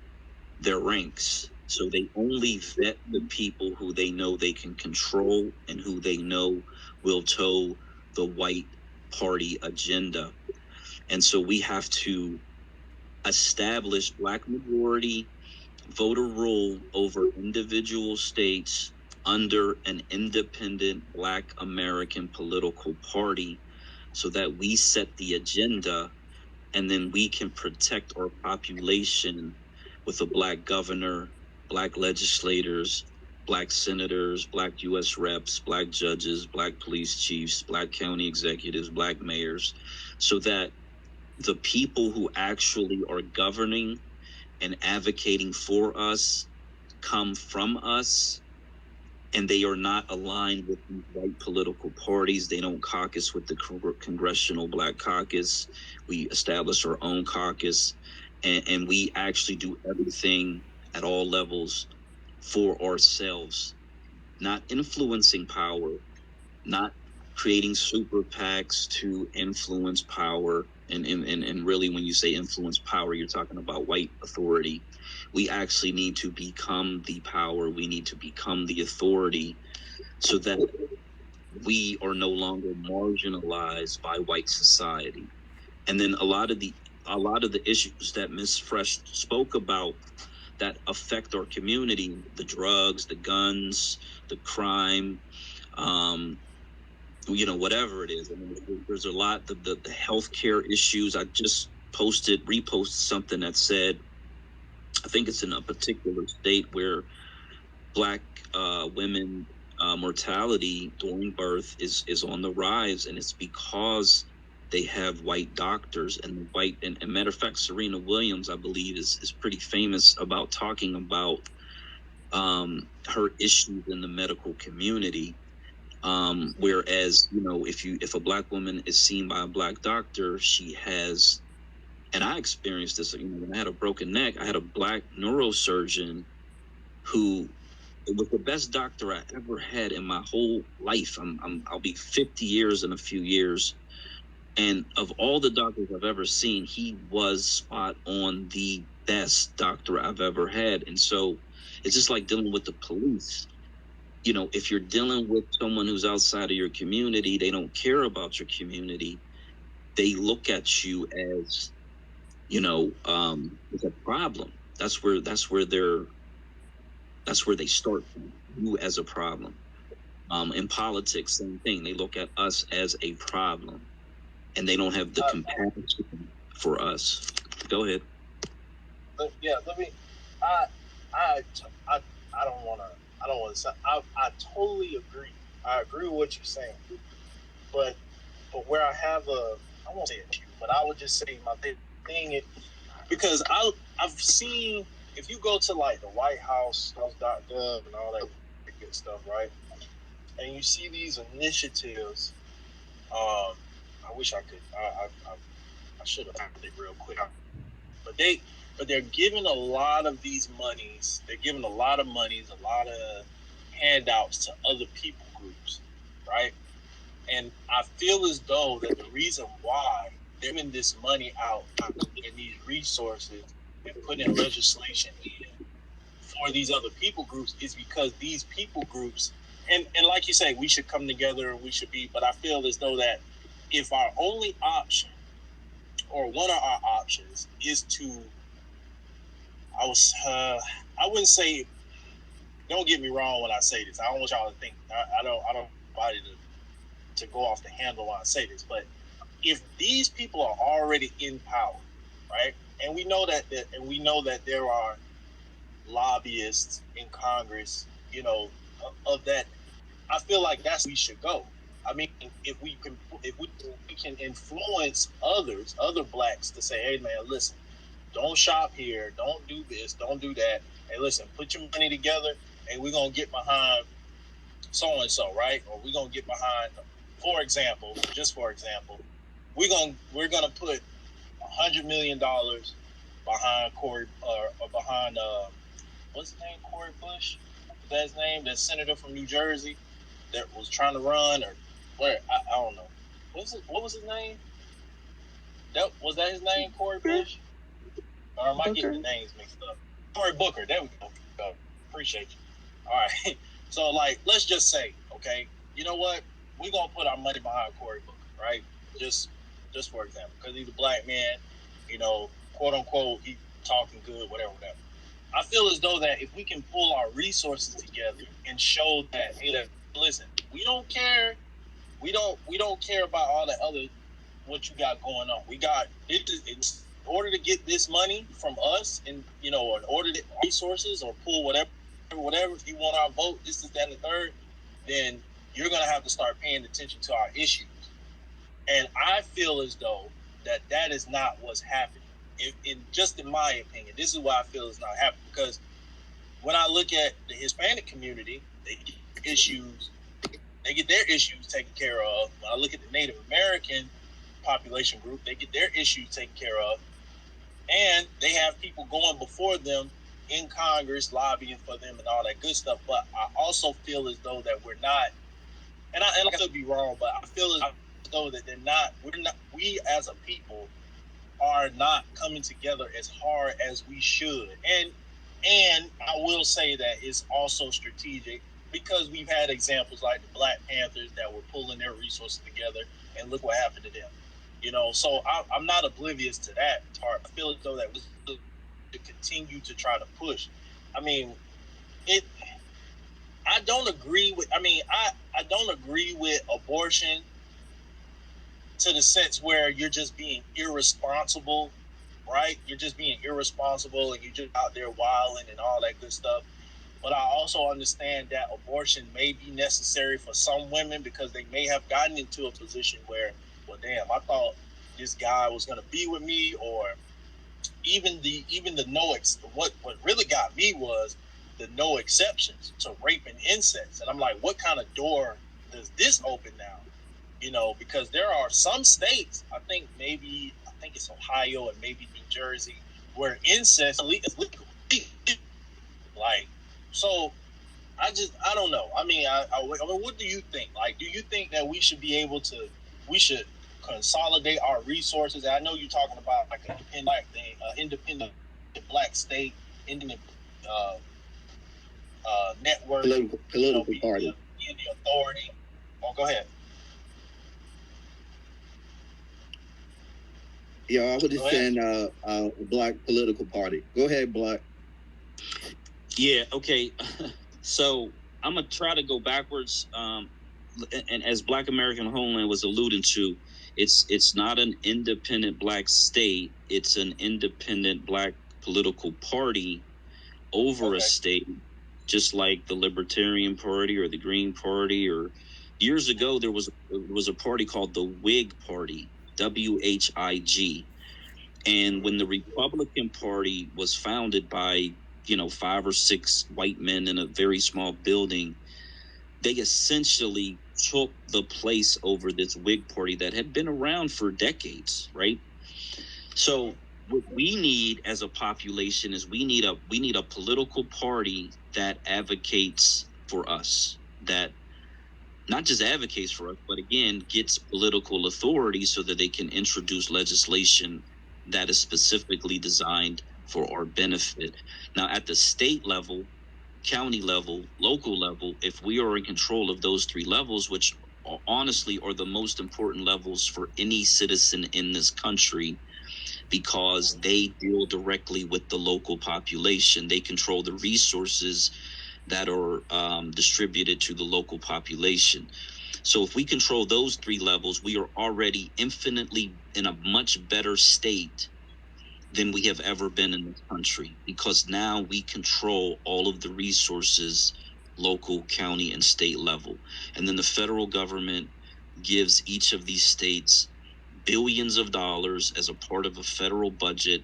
their ranks. So they only vet the people who they know they can control and who they know will toe the white party agenda. And so we have to establish Black majority voter rule over individual states under an independent Black American political party, so that we set the agenda, and then we can protect our population with a Black governor, Black legislators, Black senators, Black U.S. reps, Black judges, Black police chiefs, Black county executives, Black mayors, so that the people who actually are governing and advocating for us come from us, and they are not aligned with these white political parties. They don't caucus with the Congressional Black Caucus. We establish our own caucus, and we actually do everything at all levels for ourselves, not influencing power, not creating super PACs to influence power. And really, when you say influence power, you're talking about white authority. We actually need to become the power. We need to become the authority, so that we are no longer marginalized by white society. And then a lot of the issues that Ms. Fresh spoke about that affect our community, the drugs, the guns, the crime, whatever it is. I mean, there's a lot, the healthcare issues. I just reposted something that said, I think it's in a particular state where Black women mortality during birth is on the rise, and it's because they have white doctors, and matter of fact, Serena Williams, I believe, is pretty famous about talking about her issues in the medical community. Whereas, if a Black woman is seen by a Black doctor, she has, and I experienced this, when I had a broken neck, I had a Black neurosurgeon who It was the best doctor I ever had in my whole life. I'll be 50 years in a few years. And of all the doctors I've ever seen, he was spot on the best doctor I've ever had. And so it's just like dealing with the police. You know, if you're dealing with someone who's outside of your community, they don't care about your community. They look at you as, you know, as a problem. That's where they start from, you as a problem. In politics, same thing. They look at us as a problem, and they don't have the compassion for us. Go ahead. But yeah, let me. I I I don't want to. I don't want to say. I totally agree. I agree with what you're saying. But where I have I won't say issue, but I would just say my thing is because I've seen, if you go to like the White House, House.gov and all that good stuff, right? And you see these initiatives. I wish I could. I should have found it real quick. But they're giving a lot of these monies. They're giving a lot of monies, a lot of handouts to other people groups, right? And I feel as though that the reason why they're giving this money out and these resources and putting legislation in for these other people groups is because these people groups, and like you say, we should come together and we should be, but I feel as though that if our only option or one of our options is to, I wouldn't say, don't get me wrong when I say this. I don't want y'all to think, I don't want anybody to go off the handle when I say this, but if these people are already in power, right, and we know that there are lobbyists in Congress, you know, of that, I feel like that's where we should go. I mean, if we can influence other blacks to say, hey man, listen, don't shop here, don't do this, don't do that. Hey, listen, put your money together, and we're gonna get behind so and so, right? Or we're gonna get behind, for example, we're gonna put $100 million behind Corey or behind what's his name, Corey Bush? Is that his name? That senator from New Jersey that was trying to run, or where? I don't know. What was his name? Was that his name, Corey Bush? Or am I getting the names mixed up? Cory Booker. There we go. Appreciate you. All right. So, like, let's just say, okay, you know what? We're going to put our money behind Cory Booker, right? Just for example, because he's a black man, you know, quote unquote, he talking good, whatever. I feel as though that if we can pull our resources together and show that, hey, listen, we don't care. We don't care about all the other what you got going on. We got it. In order to get this money from us, and you know, in order to resources or pull whatever. If you want our vote, this is that and the third, then you're gonna have to start paying attention to our issues. And I feel as though that is not what's happening. In my opinion, this is why I feel it's not happening, because when I look at the Hispanic community, they get their issues taken care of. When I look at the Native American population group, they get their issues taken care of, and they have people going before them in Congress lobbying for them and all that good stuff. But I also feel as though that we're not, and I could be wrong, but I feel as though that we as a people are not coming together as hard as we should. And I will say that it's also strategic, because we've had examples like the Black Panthers that were pulling their resources together, and look what happened to them. You know, so I'm not oblivious to that part. I feel as though that we should continue to try to push. I mean, I don't agree with. I don't agree with abortion to the sense where you're just being irresponsible, right? You're just being irresponsible and you're just out there wilding and all that good stuff. But I also understand that abortion may be necessary for some women, because they may have gotten into a position where, well, damn, I thought this guy was going to be with me, or even the what really got me was the no exceptions to rape and incest. And I'm like, what kind of door does this open now? You know, because there are some states, I think it's Ohio and maybe New Jersey, where incest is legal. Like, so I don't know. I mean, what do you think? Like, do you think that we should consolidate our resources? I know you're talking about like an independent black state, independent network, political party. Being the authority. Oh, go ahead. Yeah, I would just send a black political party. Go ahead, Black. Yeah, okay. So I'm going to try to go backwards. And as Black American Homeland was alluding to, it's not an independent black state. It's an independent black political party over a state, just like the Libertarian Party or the Green Party. Or years ago, there was a party called the Whig Party, WHIG. And when the Republican Party was founded by 5 or 6 white men in a very small building, they essentially took the place over this Whig Party that had been around for decades, right? So what we need as a population is we need a political party that advocates for us, that not just advocates for us, but again gets political authority so that they can introduce legislation that is specifically designed for our benefit. Now, at the state level, county level, local level, if we are in control of those 3 levels, which honestly are the most important levels for any citizen in this country, because they deal directly with the local population. They control the resources that are distributed to the local population. So if we control those 3 levels, we are already infinitely in a much better state than we have ever been in this country, because now we control all of the resources, local, county, and state level. And then the federal government gives each of these states billions of dollars as a part of a federal budget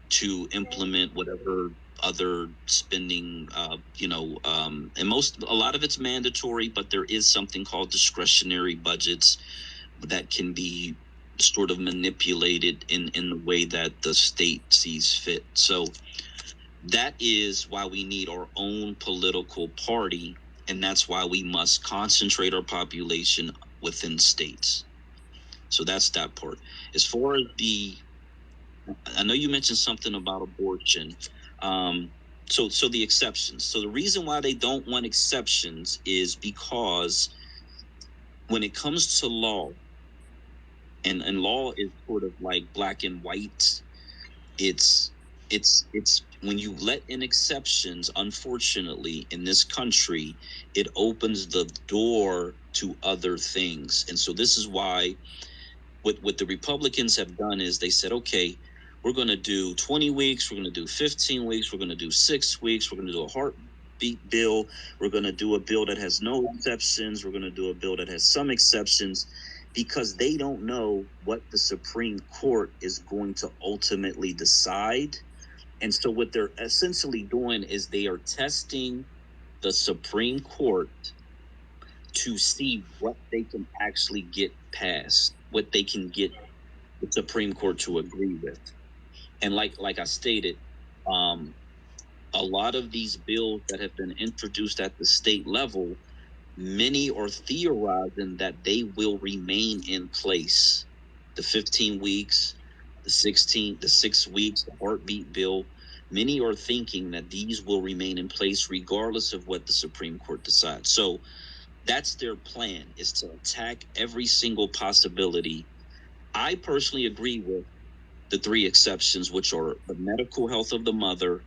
to implement whatever other spending, and a lot of it's mandatory, but there is something called discretionary budgets that can be sort of manipulated in the way that the state sees fit. So that is why we need our own political party, and that's why we must concentrate our population within states. So that's that part. As far as I know you mentioned something about abortion. So the exceptions. So the reason why they don't want exceptions is because when it comes to law, and law is sort of like black and white, it's when you let in exceptions, unfortunately, in this country, it opens the door to other things. And so this is why what the Republicans have done is they said, okay, we're going to do 20 weeks, we're going to do 15 weeks, we're going to do 6 weeks, we're going to do a heartbeat bill, we're going to do a bill that has no exceptions, we're going to do a bill that has some exceptions, because they don't know what the Supreme Court is going to ultimately decide. And so what they're essentially doing is they are testing the Supreme Court to see what they can actually get passed, what they can get the Supreme Court to agree with. And like I stated, a lot of these bills that have been introduced at the state level, many are theorizing that they will remain in place. The 15 weeks, the 6 weeks, the heartbeat bill, many are thinking that these will remain in place regardless of what the Supreme Court decides. So that's their plan, is to attack every single possibility. I personally agree with the 3 exceptions, which are the medical health of the mother,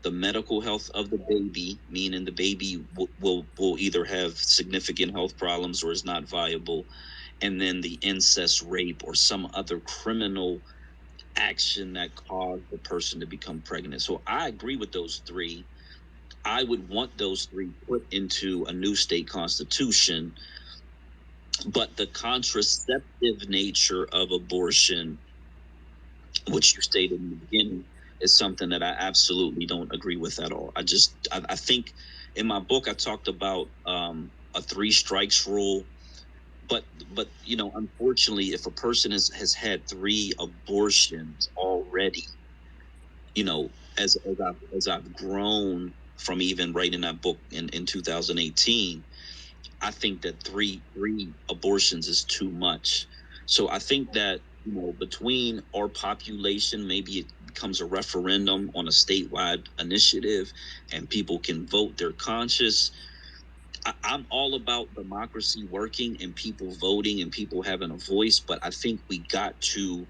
the medical health of the baby, meaning the baby will either have significant health problems or is not viable, and then the incest, rape, or some other criminal action that caused the person to become pregnant. So I agree with those 3. I would want those 3 put into a new state constitution. But the contraceptive nature of abortion, which you stated in the beginning, is something that I absolutely don't agree with at all. I think in my book I talked about a 3 strikes rule, but unfortunately, if a person has had 3 abortions already, as I've grown from even writing that book in 2018, I think that three abortions is too much. So I think that, between our population, maybe it becomes a referendum on a statewide initiative and people can vote their conscience. I'm all about democracy working and people voting and people having a voice, but I think we got to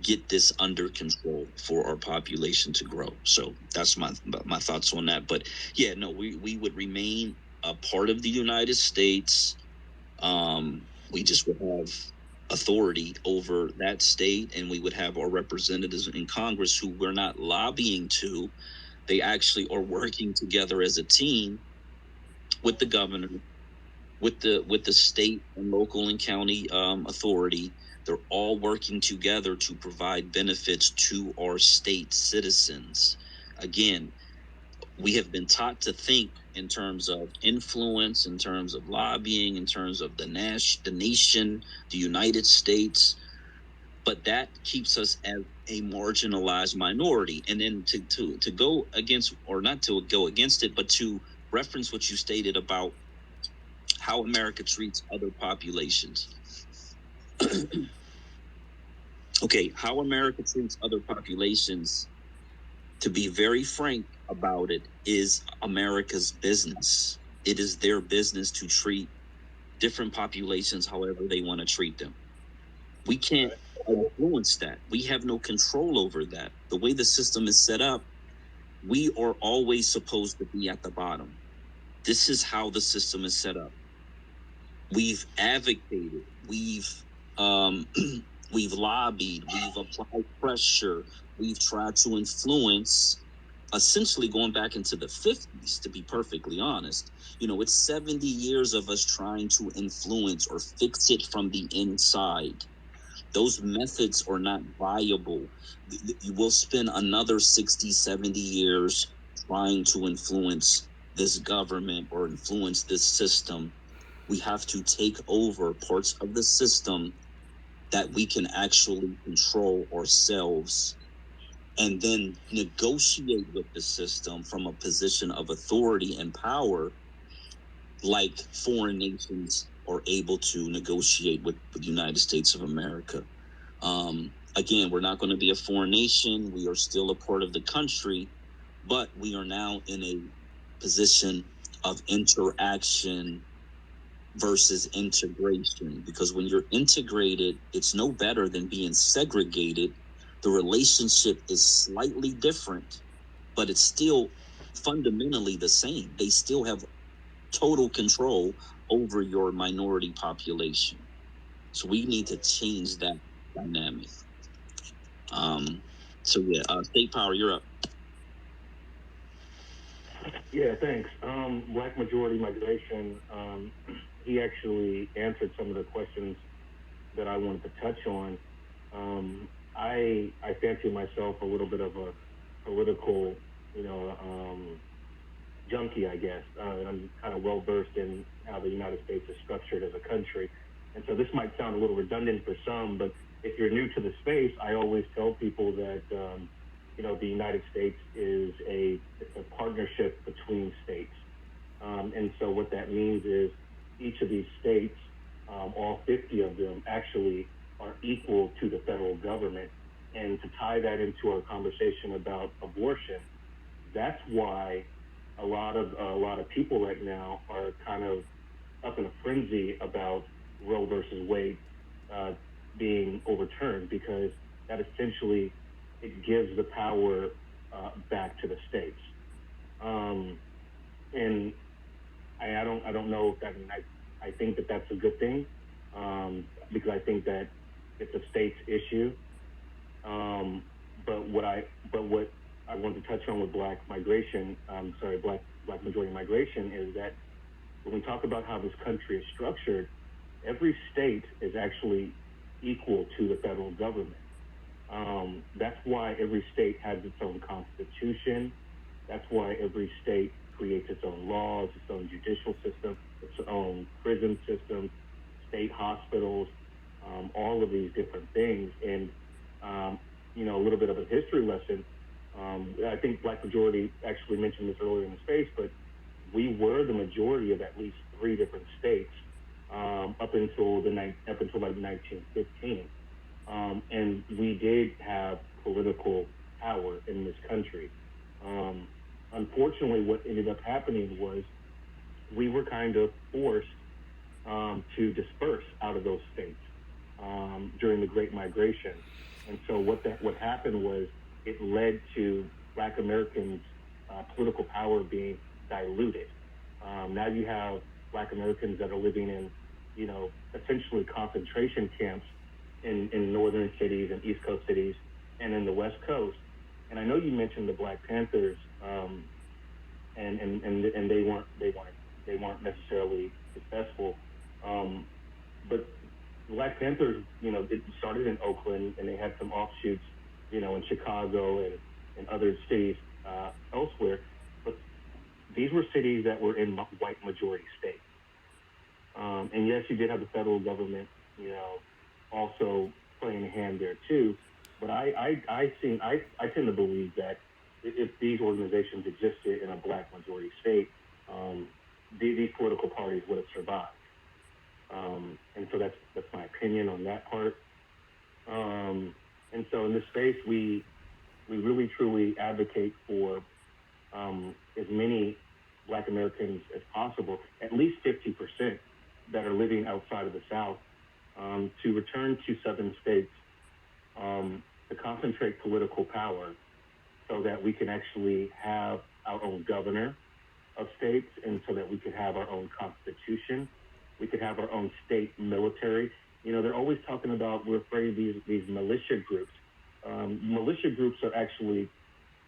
get this under control for our population to grow. So that's my thoughts on that. But yeah, no, we would remain a part of the United States. We just would have authority over that state, and we would have our representatives in Congress who we're not lobbying to. They actually are working together as a team with the governor, with the state and local and county authority. They're all working together to provide benefits to our state citizens. Again, we have been taught to think in terms of influence, in terms of lobbying, in terms of the nation, the United States, but that keeps us as a marginalized minority. And then to go against, or not to go against it, but to reference what you stated about how America treats other populations. Okay, how America treats other populations, to be very frank about it, is America's business. It is their business to treat different populations however they want to treat them. We can't influence that. We have no control over that. The way the system is set up, we are always supposed to be at the bottom. This is how the system is set up. We've advocated, we've we've lobbied, we've applied pressure, we've tried to influence, essentially going back into the 50s, to be perfectly honest. It's 70 years of us trying to influence or fix it from the inside. Those methods are not viable. You will spend another 60, 70 years trying to influence this government or influence this system. We have to take over parts of the system that we can actually control ourselves, and then negotiate with the system from a position of authority and power, like foreign nations are able to negotiate with the United States of America. Again, we're not going to be a foreign nation. We are still a part of the country, but we are now in a position of interaction versus integration, because when you're integrated, it's no better than being segregated. The relationship is slightly different, but it's still fundamentally the same. They still have total control over your minority population. So we need to change that dynamic. So yeah, State Power, you're up. Yeah, thanks. Black majority migration. He actually answered some of the questions that I wanted to touch on. I fancy myself a little bit of a political, junkie, I guess. I'm kind of well versed in how the United States is structured as a country, and so this might sound a little redundant for some, but if you're new to the space, I always tell people that the United States is a partnership between states, and so what that means is each of these states, all 50 of them, actually are equal to the federal government. And to tie that into our conversation about abortion, that's why a lot of people right now are kind of up in a frenzy about Roe versus Wade being overturned, because that essentially, it gives the power back to the states. And I don't know if I think that that's a good thing, because I think that it's a state's issue. But what I want to touch on with black migration, black majority migration, is that when we talk about how this country is structured, every state is actually equal to the federal government. That's why every state has its own constitution. That's why every state creates its own laws, its own judicial system, its own prison system, state hospitals, all of these different things. And, a little bit of a history lesson, I think Black majority actually mentioned this earlier in the space, but we were the majority of at least 3 different states up until like 1915, and we did have political power in this country. Unfortunately, what ended up happening was we were kind of forced to disperse out of those states during the Great Migration, and so what happened was it led to Black Americans' political power being diluted. Now you have Black Americans that are living in, essentially concentration camps in northern cities and East Coast cities and in the West Coast. And I know you mentioned the Black Panthers, and they weren't necessarily successful, but Black Panthers, it started in Oakland, and they had some offshoots, in Chicago and other cities elsewhere. But these were cities that were in white majority states. And yes, you did have the federal government, also playing a hand there too. But I tend to believe that if these organizations existed in a Black majority state, these political parties would have survived. And so that's my opinion on that part. And so in this space, we really truly advocate for as many Black Americans as possible, at least 50% that are living outside of the South, to return to Southern states, to concentrate political power so that we can actually have our own governor of states, and so that we could have our own constitution. We could have our own state military. They're always talking about, we're afraid of these militia groups. Militia groups are actually,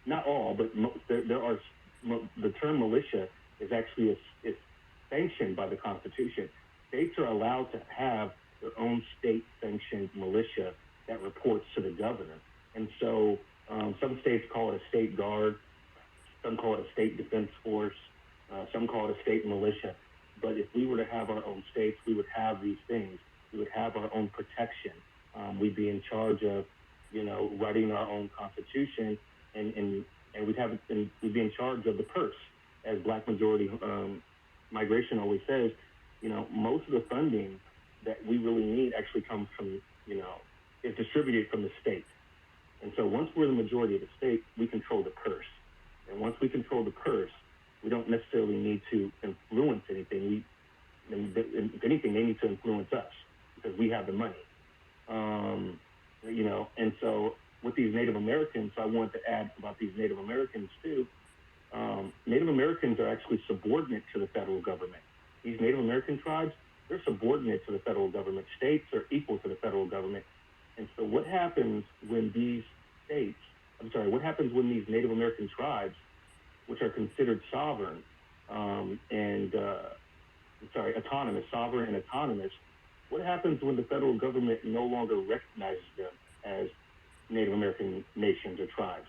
not all, but there are, the term militia is actually is sanctioned by the Constitution. States are allowed to have their own state-sanctioned militia that reports to the governor. And so some states call it a state guard, some call it a state defense force, some call it a state militia. But if we were to have our own states, we would have these things. We would have our own protection. We'd be in charge of, writing our own constitution, and we'd be in charge of the purse, as Black majority migration always says. Most of the funding that we really need actually comes from, is distributed from the state. And so once we're the majority of the state, we control the purse. And once we control the purse, we don't necessarily need to influence anything. If anything, they need to influence us because we have the money. And so with these Native Americans, I wanted to add about these Native Americans too. Native Americans are actually subordinate to the federal government. These Native American tribes, they're subordinate to the federal government. States are equal to the federal government. And so what happens when these Native American tribes, which are considered sovereign, sovereign and autonomous, what happens when the federal government no longer recognizes them as Native American nations or tribes?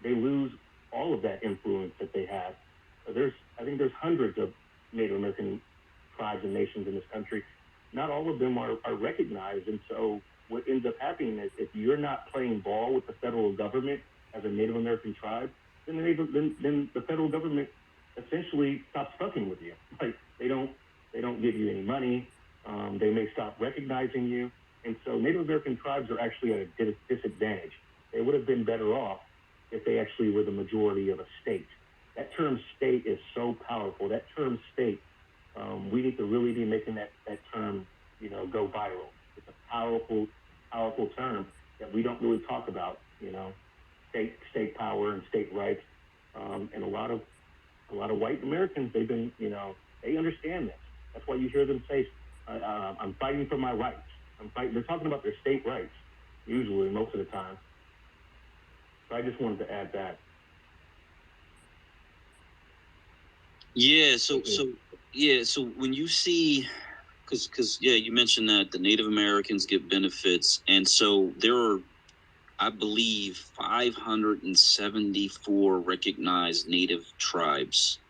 They lose all of that influence that they have. I think there's hundreds of Native American tribes and nations in this country. Not all of them are recognized, and so what ends up happening is if you're not playing ball with the federal government as a Native American tribe, then the federal government essentially stops fucking with you. Like they don't give you any money. They may stop recognizing you, and so Native American tribes are actually at a disadvantage. They would have been better off if they actually were the majority of a state. That term state is so powerful. That term state, we need to really be making that term, go viral. It's a powerful term that we don't really talk about, state power and state rights. And a lot of white Americans, they've been, they understand this. That's why you hear them say, I'm fighting for my rights. They're talking about their state rights, usually, most of the time. So I just wanted to add that. Yeah. So when you see, because you mentioned that the Native Americans get benefits, and so there are, I believe, 574 recognized Native tribes.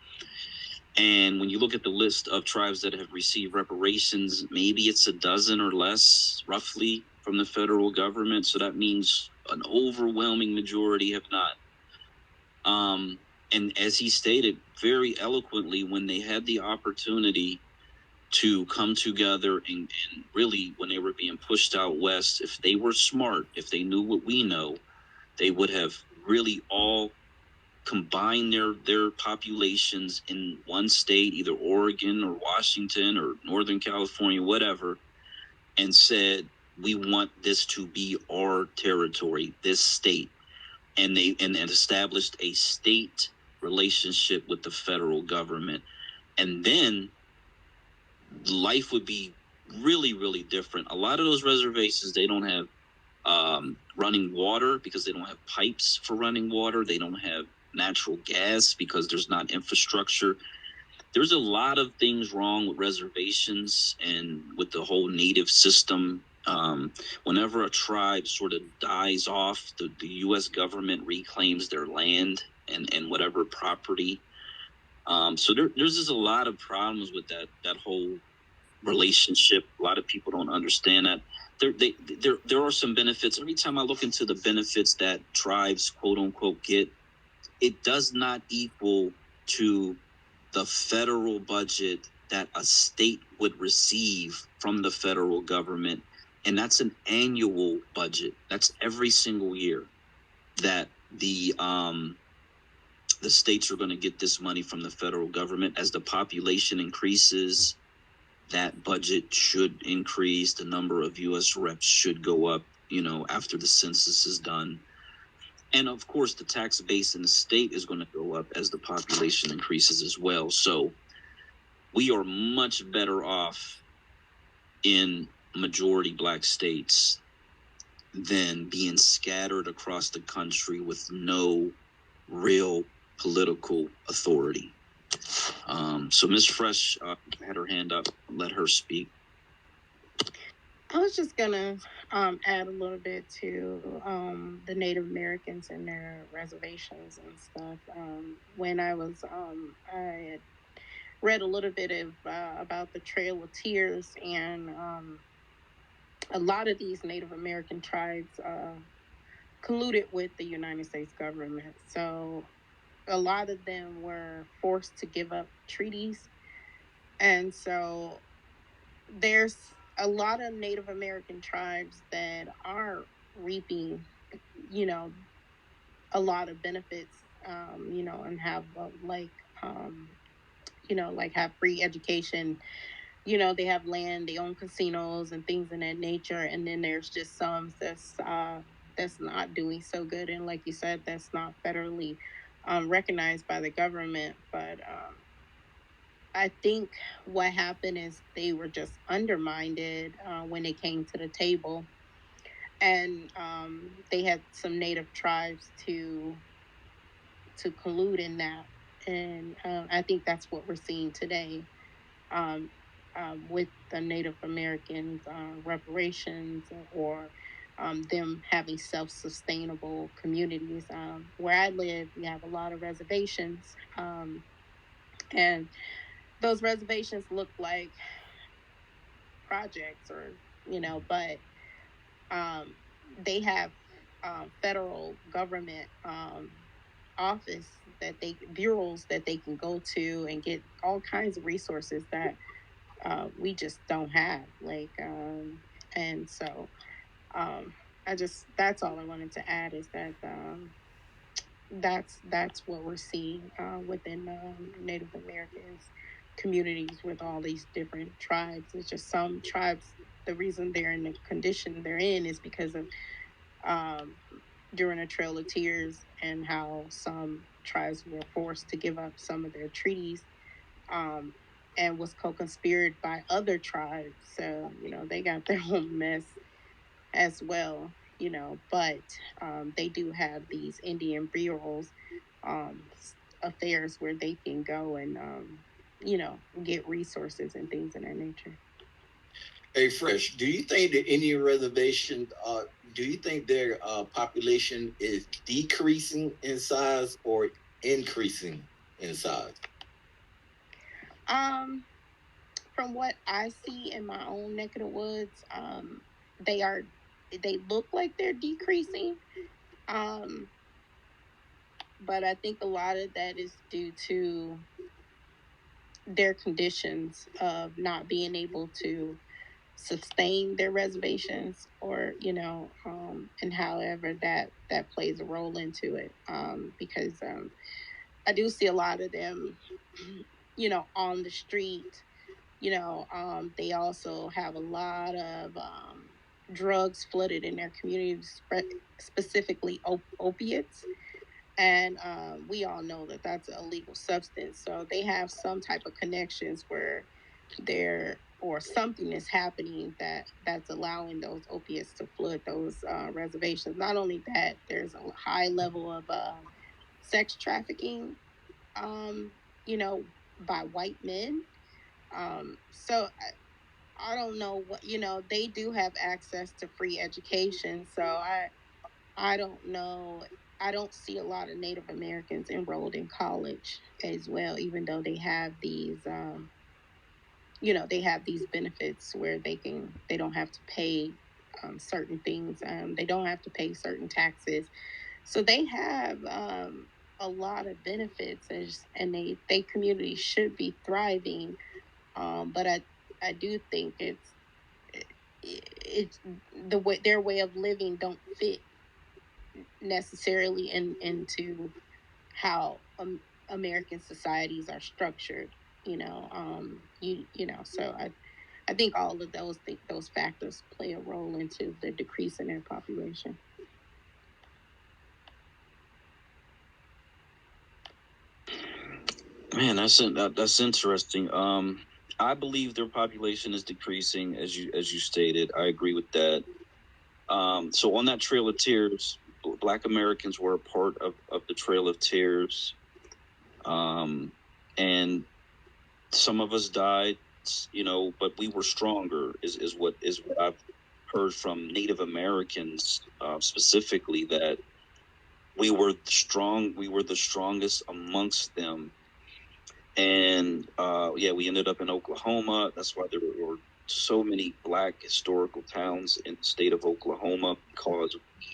And when you look at the list of tribes that have received reparations, maybe it's a dozen or less, roughly, from the federal government. So that means an overwhelming majority have not. And as he stated very eloquently, when they had the opportunity to come together and really, when they were being pushed out west, if they were smart, if they knew what we know, they would have really all combined their populations in one state, either Oregon or Washington or Northern California, whatever, and said, we want this to be our territory, this state. And they established a state relationship with the federal government. And then life would be really, really different. A lot of those reservations, they don't have running water because they don't have pipes for running water. They don't have natural gas because there's not infrastructure. There's a lot of things wrong with reservations and with the whole native system. Whenever a tribe sort of dies off, the U.S. government reclaims their land and whatever property. So there's just a lot of problems with that whole relationship. A lot of people don't understand that. There are some benefits. Every time I look into the benefits that tribes, quote unquote, get, it does not equal to the federal budget that a state would receive from the federal government. And that's an annual budget. That's every single year that the states are going to get this money from the federal government. As the population increases, that budget should increase. The number of U.S. reps should go up, after the census is done. And of course, the tax base in the state is going to go up as the population increases as well. So we are much better off in majority black states than being scattered across the country with no real political authority. So Ms. Fresh had her hand up. Let her speak. I was just gonna add a little bit to the Native Americans and their reservations and stuff. When I had read a little bit about the Trail of Tears, and a lot of these Native American tribes colluded with the United States government. So a lot of them were forced to give up treaties, and so there's a lot of Native American tribes that are reaping, a lot of benefits, and have have free education. They have land, they own casinos and things of that nature. And then there's just some that's not doing so good, and like you said, that's not federally recognized by the government. But I think what happened is they were just undermined when they came to the table, and they had some native tribes to collude in that, and I think that's what we're seeing today, with the Native Americans reparations, or them having self-sustainable communities. Where I live, we have a lot of reservations, and those reservations look like projects, or but they have federal government office bureaus that they can go to and get all kinds of resources that we just don't have. And so that's all I wanted to add, is that that's what we're seeing within Native Americans communities with all these different tribes. It's just some tribes, the reason they're in the condition they're in is because of during a Trail of Tears, and how some tribes were forced to give up some of their treaties, and was co-conspired by other tribes. So they got their own mess as well. But they do have these Indian bureaus, affairs where they can go and get resources and things of that nature. Hey, Fresh, do you think the Indian reservation, do you think their population is decreasing in size or increasing in size? From what I see in my own neck of the woods, they look like they're decreasing. but I think a lot of that is due to their conditions of not being able to sustain their reservations, or and however that plays a role into it, because I do see a lot of them on the street. They also have a lot of drugs flooded in their communities, specifically opiates. And we all know that that's an illegal substance. So they have some type of connections where or something is happening that's allowing those opiates to flood those reservations. Not only that, there's a high level of sex trafficking, um, you know, by white men. So I don't know what, they do have access to free education. So I don't know. I don't see a lot of Native Americans enrolled in college as well, even though they have these, they have these benefits where they don't have to pay certain things. They don't have to pay certain taxes. So they have a lot of benefits, and they communities should be thriving. But I do think it's their way of living don't fit necessarily into how American societies are structured. So I think all of those factors play a role into the decrease in their population. Man, that's interesting. I believe their population is decreasing, as you stated. I agree with that. So on that Trail of Tears, Black Americans were a part of the Trail of Tears, and some of us died, but we were stronger. Is what I've heard from Native Americans, specifically, that we were strong. We were the strongest amongst them. And we ended up in Oklahoma. That's why there were so many Black historical towns in the state of Oklahoma, because we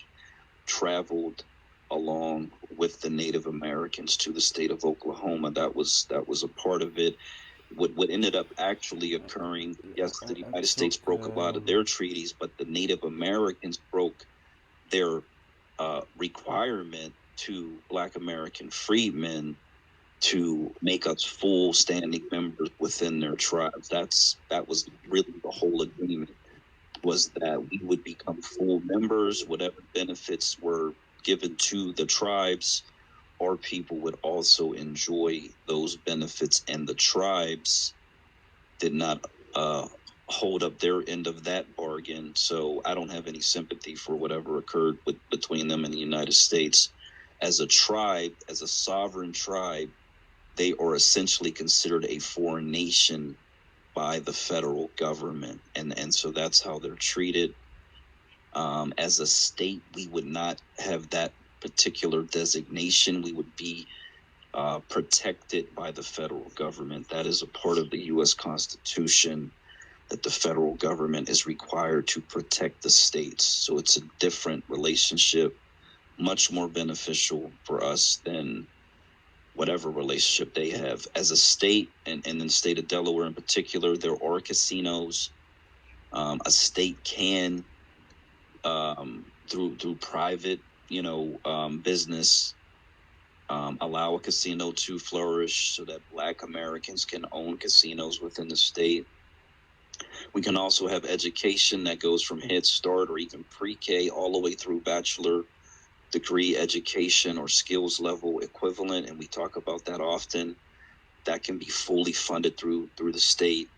traveled along with the Native Americans to the state of Oklahoma. That was a part of it. What ended up actually occurring, yes, the United States broke a lot of their treaties, but the Native Americans broke their requirement to Black American freedmen to make us full standing members within their tribes. That was really the whole agreement, was that we would become full members. Whatever benefits were given to the tribes, our people would also enjoy those benefits, and the tribes did not hold up their end of that bargain. So I don't have any sympathy for whatever occurred between them and the United States. As a tribe, as a sovereign tribe, they are essentially considered a foreign nation by the federal government, and so that's how they're treated. As a state, we would not have that particular designation. We would be protected by the federal government. That is a part of the U.S. Constitution, that the federal government is required to protect the states. So it's a different relationship, much more beneficial for us than whatever relationship they have. As a state, and in the state of Delaware in particular, there are casinos. A state can, through private, business, allow a casino to flourish so that Black Americans can own casinos within the state. We can also have education that goes from Head Start or even pre-K all the way through bachelor degree education or skills level equivalent, and we talk about that often. That can be fully funded through the state.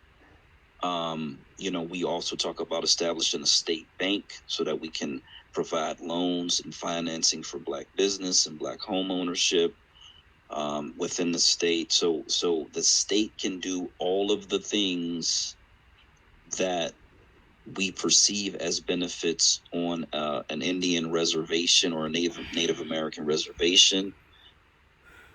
We also talk about establishing a state bank so that we can provide loans and financing for Black business and Black home ownership within the state. So the state can do all of the things that we perceive as benefits on an Indian reservation or a Native American reservation.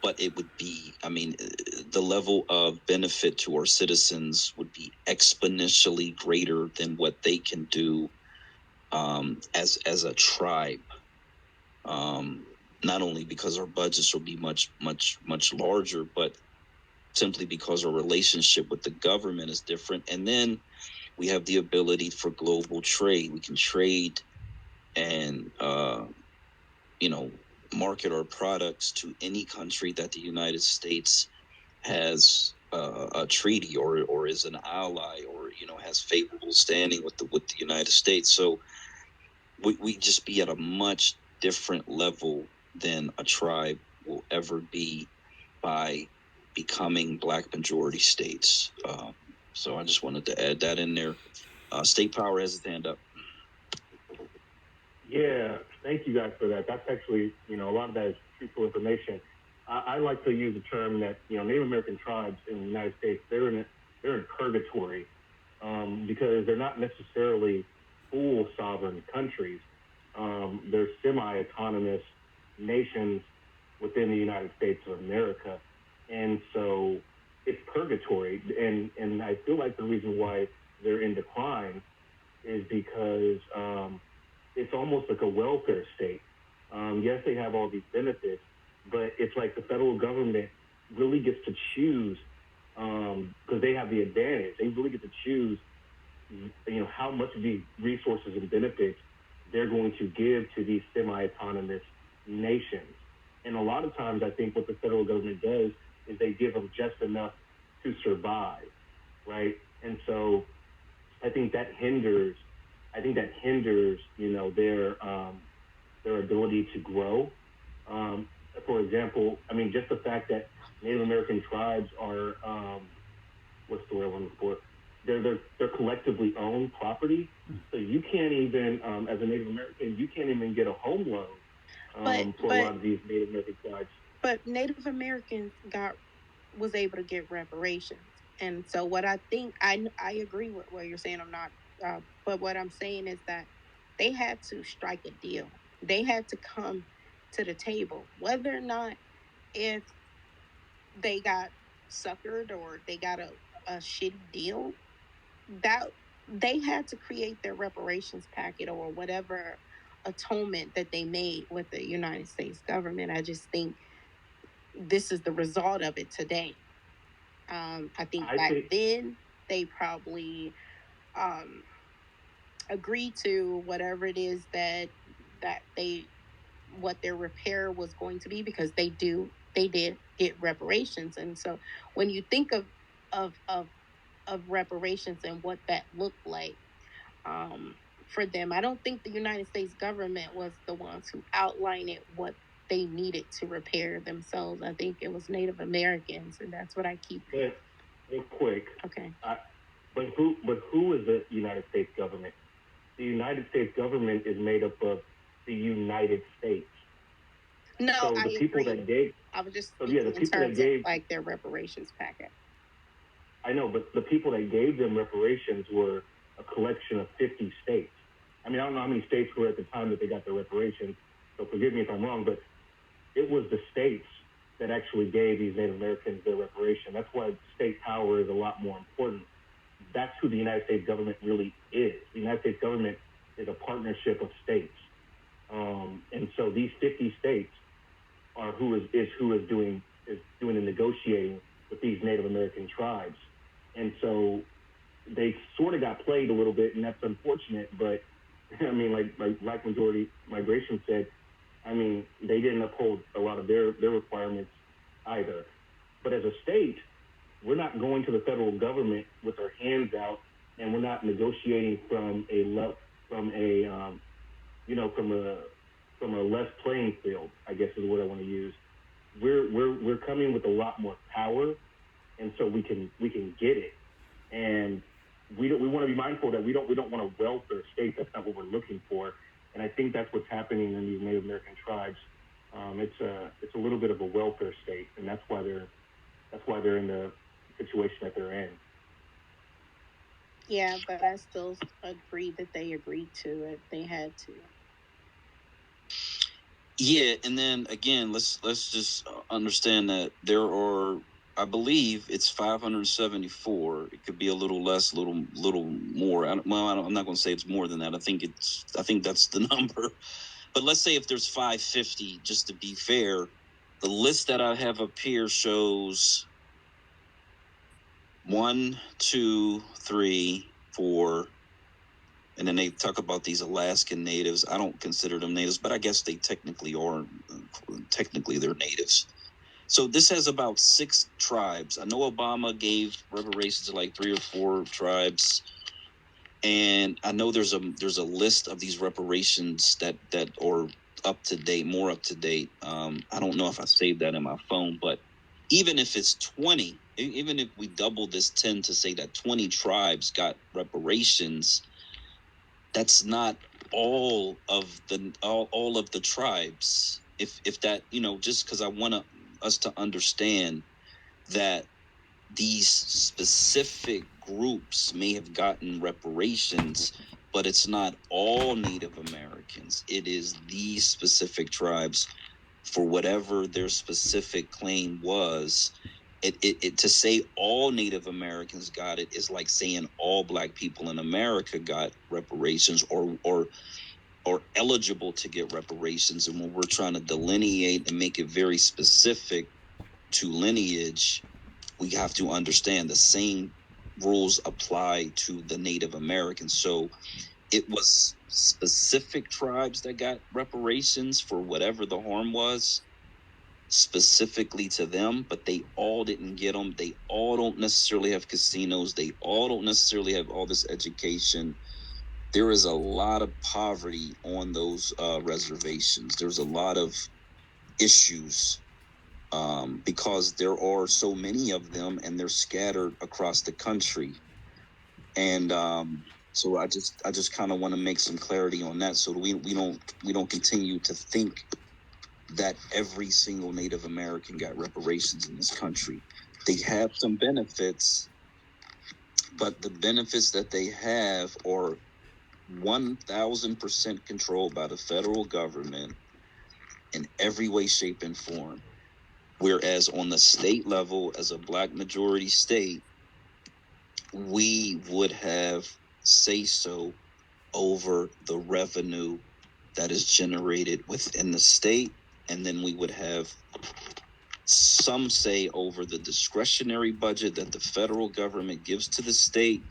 But it would be, the level of benefit to our citizens would be exponentially greater than what they can do as a tribe. not only because our budgets will be much larger, but simply because our relationship with the government is different. And then we have the ability for global trade. We can trade and market our products to any country that the United States has a treaty or is an ally, or has favorable standing with the United States. So we just be at a much different level than a tribe will ever be by becoming black majority states. So I just wanted to add that in there. State Power has his hand up. Yeah, thank you guys for that. That's actually, a lot of that is truthful information. I like to use the term that, Native American tribes in the United States, they're in purgatory, because they're not necessarily full sovereign countries. They're semi-autonomous nations within the United States of America. And so it's purgatory. And I feel like the reason why they're in decline is because it's almost like a welfare state. Yes, they have all these benefits, but it's like the federal government really gets to choose, because they have the advantage. They really get to choose, how much of these resources and benefits they're going to give to these semi-autonomous nations. And a lot of times, I think what the federal government does is they give them just enough to survive, right? And so I think that hinders, their ability to grow. For example, just the fact that Native American tribes are, what's the word I'm looking for? They're collectively owned property. So you can't even, as a Native American, you can't even get a home loan for a lot of these Native American tribes. But Native Americans was able to get reparations. And so what I think, I agree with what you're saying. I'm not, but what I'm saying is that they had to strike a deal. They had to come to the table, whether or not if they got suckered or they got a shitty deal, that they had to create their reparations packet or whatever atonement that they made with the United States government. I just think this is the result of it today. I think back then they probably agreed to whatever it is that what their repair was going to be, because they did get reparations. And so when you think of reparations and what that looked like for them, I don't think the United States government was the ones who outlined it, what they needed to repair themselves. I think it was Native Americans, and that's what I keep. Real quick. Okay. But who is the United States government? The United States government is made up of the United States. No, so the I people agree. that gave. I was just so yeah, the people that gave like their reparations packet. I know, but the people that gave them reparations were a collection of 50 states. I don't know how many states were at the time that they got their reparations, so forgive me if I'm wrong, but it was the states that actually gave these Native Americans their reparation. That's why state power is a lot more important. That's who the United States government really is. The United States government is a partnership of states. And so these 50 states are who is doing the negotiating with these Native American tribes. And so they sort of got played a little bit, and that's unfortunate. But like Black Majority Migration said, they didn't uphold a lot of their requirements either. But as a state, we're not going to the federal government with our hands out, and we're not negotiating from a less playing field, I guess is what I want to use. We're coming with a lot more power, and so we can get it. And we want to be mindful that we don't want a welfare state. That's not what we're looking for. And I think that's what's happening in these Native American tribes. It's a little bit of a welfare state, and that's why they're in the situation that they're in. Yeah, but I still agree that they agreed to it. They had to. Yeah, and then again, let's just understand that there are, I believe it's 574. It could be a little less, little more. I'm not going to say it's more than that. I think that's the number but let's say if there's 550, just to be fair, the list that I have up here shows 1, 2, 3, 4, and then they talk about these Alaskan natives. I don't consider them natives, but I guess they technically are. Technically, they're natives. So this has about 6 tribes. I know Obama gave reparations to like 3 or 4 tribes, and I know there's a list of these reparations that are up to date, more up to date. I don't know if I saved that in my phone, but even if it's 20, even if we double this 10 to say that 20 tribes got reparations, that's not all of the tribes. If that, just because I want us to understand that these specific groups may have gotten reparations, but it's not all Native Americans. It is these specific tribes for whatever their specific claim was. It to say all Native Americans got it is like saying all Black people in America got reparations or eligible to get reparations. And when we're trying to delineate and make it very specific to lineage, we have to understand the same rules apply to the Native Americans. So it was specific tribes that got reparations for whatever the harm was, specifically to them, but they all didn't get them. They all don't necessarily have casinos. They all don't necessarily have all this education. There is a lot of poverty on those reservations. There's a lot of issues because there are so many of them and they're scattered across the country. And so I just kind of want to make some clarity on that, so we don't continue to think that every single Native American got reparations in this country. They have some benefits, but the benefits that they have are 1,000% controlled by the federal government in every way, shape, and form. Whereas on the state level, as a Black majority state, we would have say-so over the revenue that is generated within the state, and then we would have some say over the discretionary budget that the federal government gives to the state.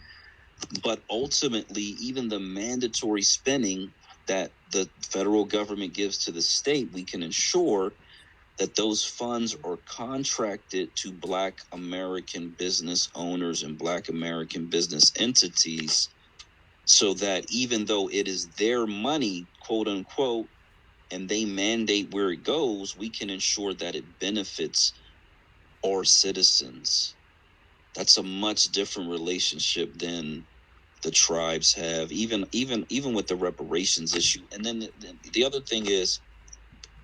But ultimately, even the mandatory spending that the federal government gives to the state, we can ensure that those funds are contracted to Black American business owners and Black American business entities, so that even though it is their money, quote unquote, and they mandate where it goes, we can ensure that it benefits our citizens. That's a much different relationship than the tribes have, even with the reparations issue. And then the other thing is,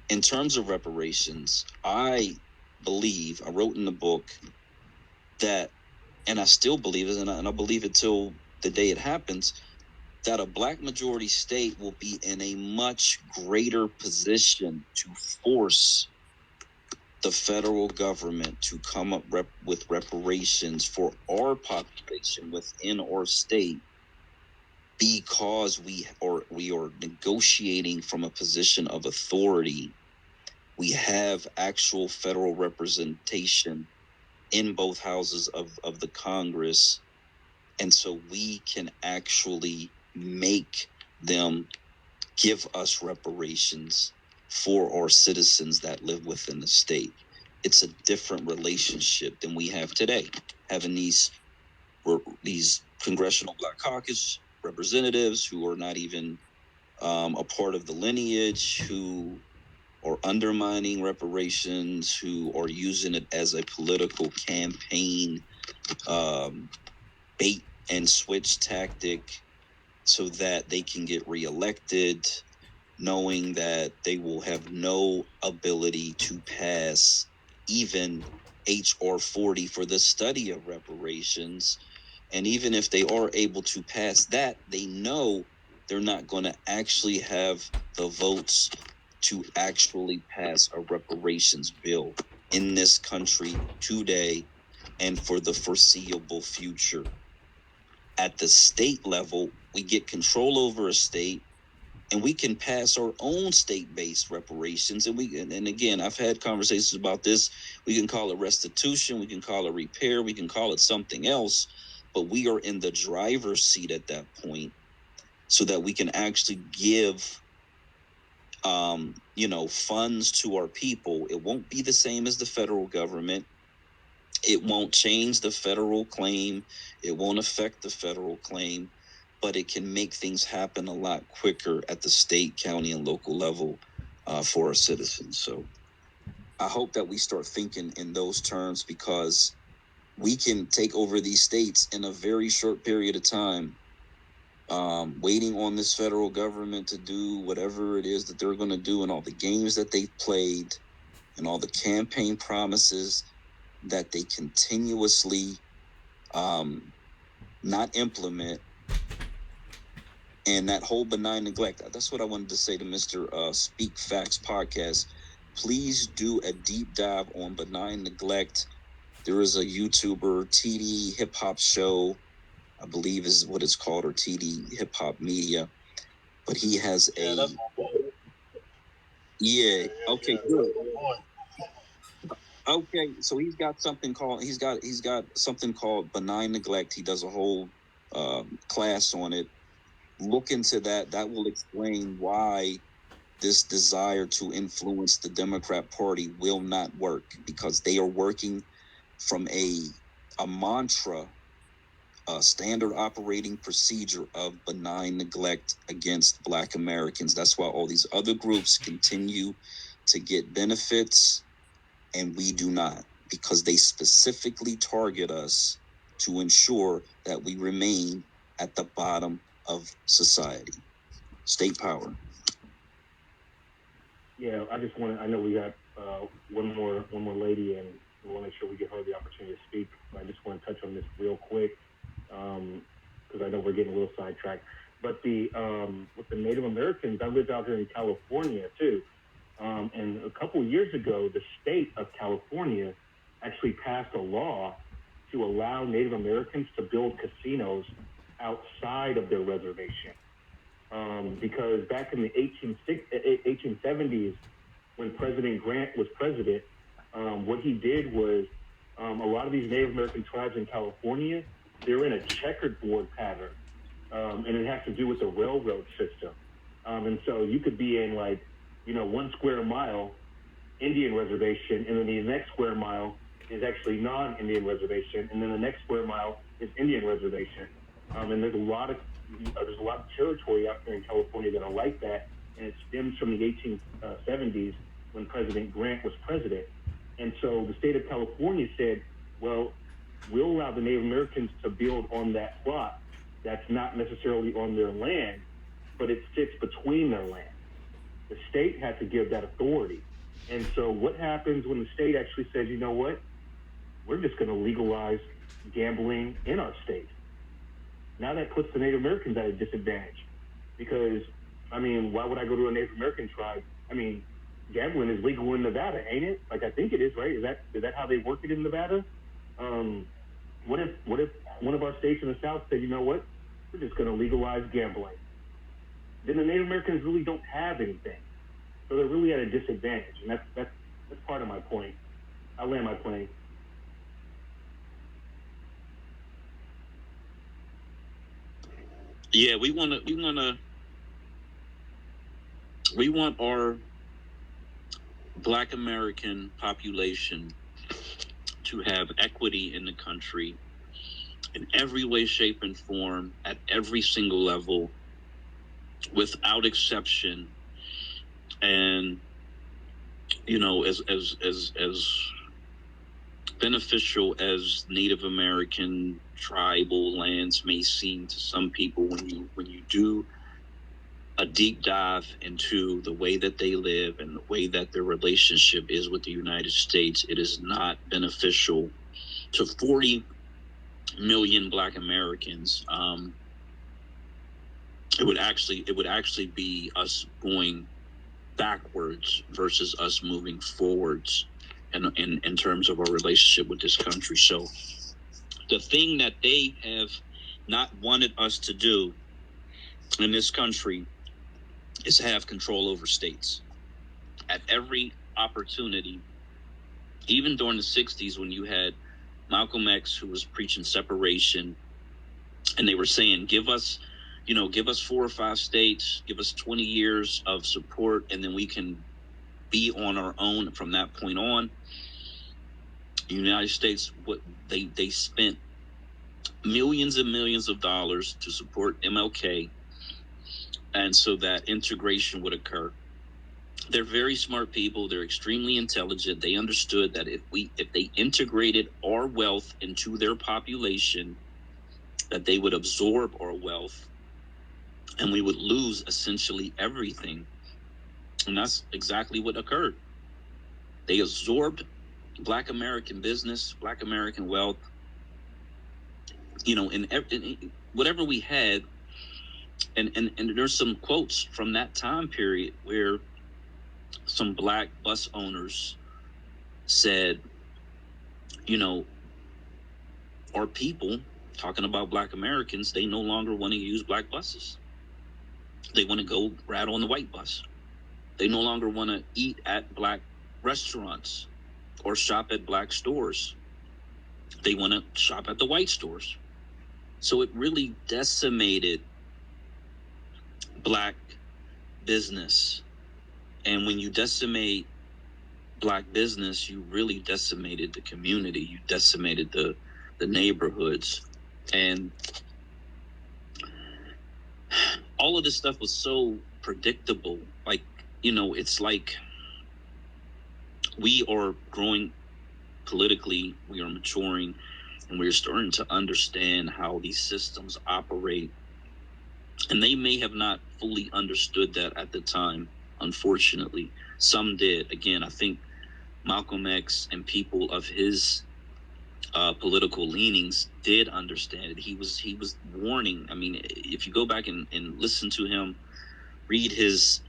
in terms of reparations, I wrote in the book that, and I still believe it, and I believe it till the day it happens, that a Black majority state will be in a much greater position to force the federal government to come up with reparations for our population within our state, because we are negotiating from a position of authority. We have actual federal representation in both houses of the Congress, and so we can actually make them give us reparations for our citizens that live within the state. It's a different relationship than we have today, having these congressional Black caucus representatives who are not even a part of the lineage, who are undermining reparations, who are using it as a political campaign bait and switch tactic so that they can get reelected, knowing that they will have no ability to pass even H.R. 40 for the study of reparations. And even if they are able to pass that, they know they're not going to actually have the votes to actually pass a reparations bill in this country today and for the foreseeable future. At the state level, we get control over a state, and we can pass our own state-based reparations. And again, I've had conversations about this. We can call it restitution, we can call it repair, we can call it something else, but we are in the driver's seat at that point, so that we can actually give funds to our people. It won't be the same as the federal government. It won't change the federal claim. It won't affect the federal claim, but it can make things happen a lot quicker at the state, county, and local level for our citizens. So I hope that we start thinking in those terms, because we can take over these states in a very short period of time. Waiting on this federal government to do whatever it is that they're going to do, and all the games that they've played, and all the campaign promises that they continuously not implement, and that whole benign neglect. That's what I wanted to say to Mr. Speak Facts podcast. Please do a deep dive on benign neglect. There is a YouTuber, TD Hip Hop Show, I believe is what it's called, or TD Hip Hop Media. But he has okay, good. Okay, so he's got something called benign neglect. He does a whole class on it. Look into that. That will explain why this desire to influence the Democrat Party will not work, because they are working from a mantra, a standard operating procedure of benign neglect against Black Americans. That's why all these other groups continue to get benefits and we do not, because they specifically target us to ensure that we remain at the bottom of society. State power. Yeah, I know we got one more lady, and we want to make sure we give her the opportunity to speak. I just want to touch on this real quick, because I know we're getting a little sidetracked. But with the Native Americans, I lived out here in California too. And a couple of years ago, the state of California actually passed a law to allow Native Americans to build casinos outside of their reservation. Because back in the 1870s, when President Grant was president, what he did was a lot of these Native American tribes in California, they're in a checkerboard pattern, and it has to do with the railroad system. And so you could be in 1 square mile Indian reservation, and then the next square mile is actually non-Indian reservation, and then the next square mile is Indian reservation. And there's a lot of territory out there in California that are like that, and it stems from the 1870s when President Grant was president. And so the state of California said, well, we'll allow the Native Americans to build on that plot that's not necessarily on their land, but it sits between their land. The state had to give that authority. And so what happens when the state actually says, you know what, we're just going to legalize gambling in our state? Now that puts the Native Americans at a disadvantage, because, why would I go to a Native American tribe? Gambling is legal in Nevada, ain't it? I think it is, right? Is that how they work it in Nevada? What if one of our states in the South said, you know what, we're just going to legalize gambling? Then the Native Americans really don't have anything, so they're really at a disadvantage, and that's part of my point. I'll land my plane. Yeah, we want our Black American population to have equity in the country in every way, shape, and form, at every single level, without exception. And as beneficial as Native American tribal lands may seem to some people, when you do a deep dive into the way that they live and the way that their relationship is with the United States, it is not beneficial to 40 million Black Americans. It would actually be us going backwards versus us moving forwards in terms of our relationship with this country. So the thing that they have not wanted us to do in this country is have control over states. At every opportunity, even during the 60s when you had Malcolm X, who was preaching separation, and they were saying, give us 4 or 5 states, give us 20 years of support, and then we can be on our own from that point on. The United States, they spent millions and millions of dollars to support MLK, and so that integration would occur. They're very smart people. They're extremely intelligent. They understood that if they integrated our wealth into their population, that they would absorb our wealth and we would lose essentially everything. And that's exactly what occurred. They absorbed Black American business, Black American wealth, in whatever we had. And there's some quotes from that time period where some Black bus owners said, our people, talking about Black Americans, they no longer want to use Black buses. They want to go ride on the white bus. They no longer want to eat at Black restaurants or shop at Black stores. They want to shop at the white stores. So it really decimated Black business. And when you decimate Black business, you really decimated the community. You decimated the neighborhoods. And all of this stuff was so predictable. Like, it's like we are growing politically, we are maturing, and we're starting to understand how these systems operate. And they may have not fully understood that at the time, unfortunately. Some did. Again, I think Malcolm X and people of his political leanings did understand it. He was warning. I mean, if you go back and listen to him, read his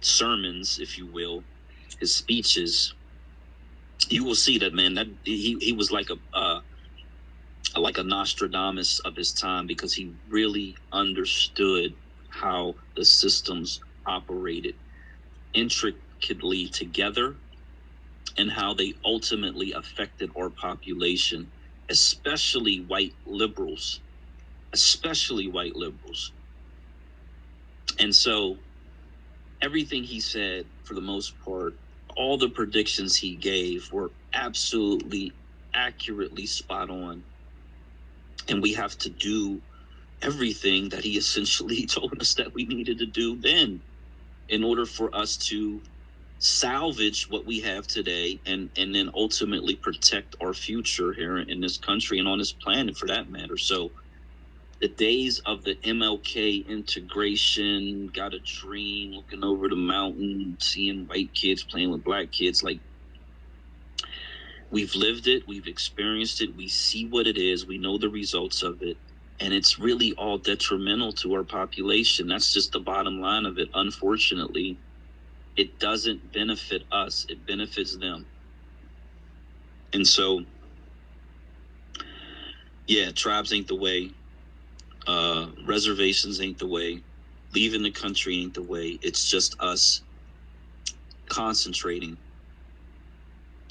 sermons, if you will, his speeches, you will see that, man, that he was like a Nostradamus of his time, because he really understood how the systems operated intricately together and how they ultimately affected our population, especially white liberals. And so everything he said, for the most part, all the predictions he gave were absolutely accurately spot on. And we have to do everything that he essentially told us that we needed to do then in order for us to salvage what we have today and then ultimately protect our future here in this country and on this planet, for that matter. So the days of the MLK integration, got a dream, looking over the mountain, seeing white kids playing with Black kids, like, we've lived it, we've experienced it, we see what it is, we know the results of it, and it's really all detrimental to our population. That's just the bottom line of it. Unfortunately, it doesn't benefit us, it benefits them. And so, yeah, tribes ain't the way. Reservations ain't the way. Leaving the country ain't the way. It's just us concentrating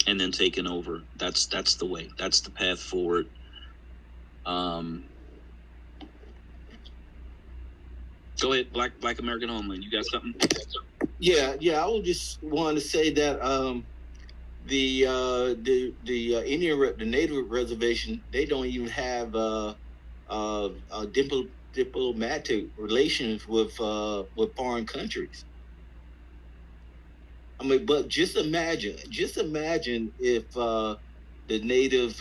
and then taking over. That's the way. That's the path forward. Go ahead, Black American Homeland. You got something? Yeah. I would just want to say that the Indian, the Native reservation, they don't even have diplomatic relations with foreign countries. I mean, but just imagine if the Native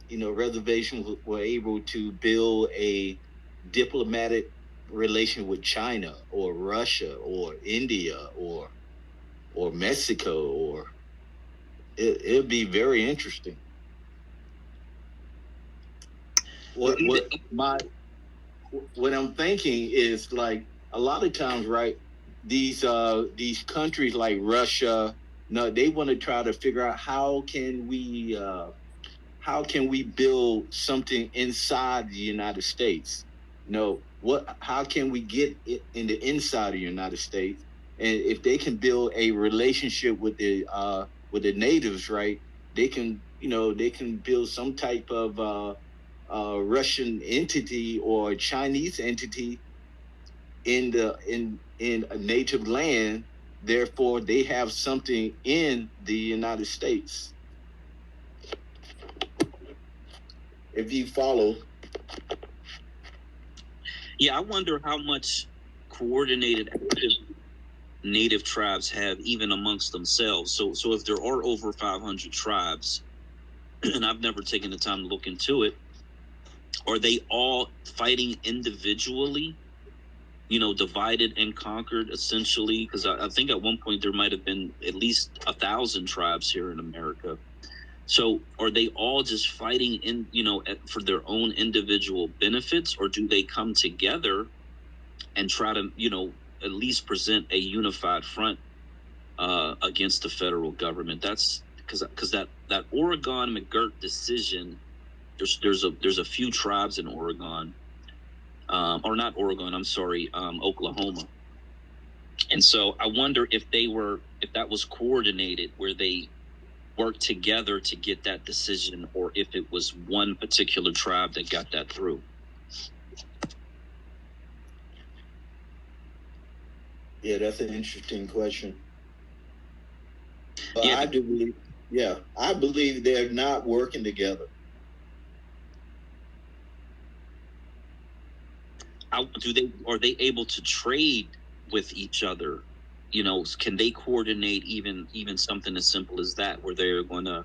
reservation were able to build a diplomatic relation with China or Russia or India or Mexico, or it'd be very interesting. What I'm thinking is, like, a lot of times, right, these countries like Russia, they want to try to figure out how can we build something inside the United States. how can we get it in the inside of the United States? And if they can build a relationship with the natives, right, they can, they can build some type of Russian entity or Chinese entity in a native land. Therefore, they have something in the United States. If you follow. Yeah, I wonder how much coordinated activity native tribes have even amongst themselves. So if there are over 500 tribes, and I've never taken the time to look into it, are they all fighting individually, divided and conquered essentially? Because I think at one point there might have been at least 1,000 tribes here in America. So are they all just fighting for their own individual benefits, or do they come together and try to, at least present a unified front against the federal government? That's because that Oregon McGirt decision. There's a few tribes in Oregon, or not Oregon. I'm sorry, Oklahoma. And so I wonder if that was coordinated, where they worked together to get that decision, or if it was one particular tribe that got that through. Yeah, that's an interesting question. But Yeah, I believe they're not working together. Are they able to trade with each other? Can they coordinate even something as simple as that, where they're going to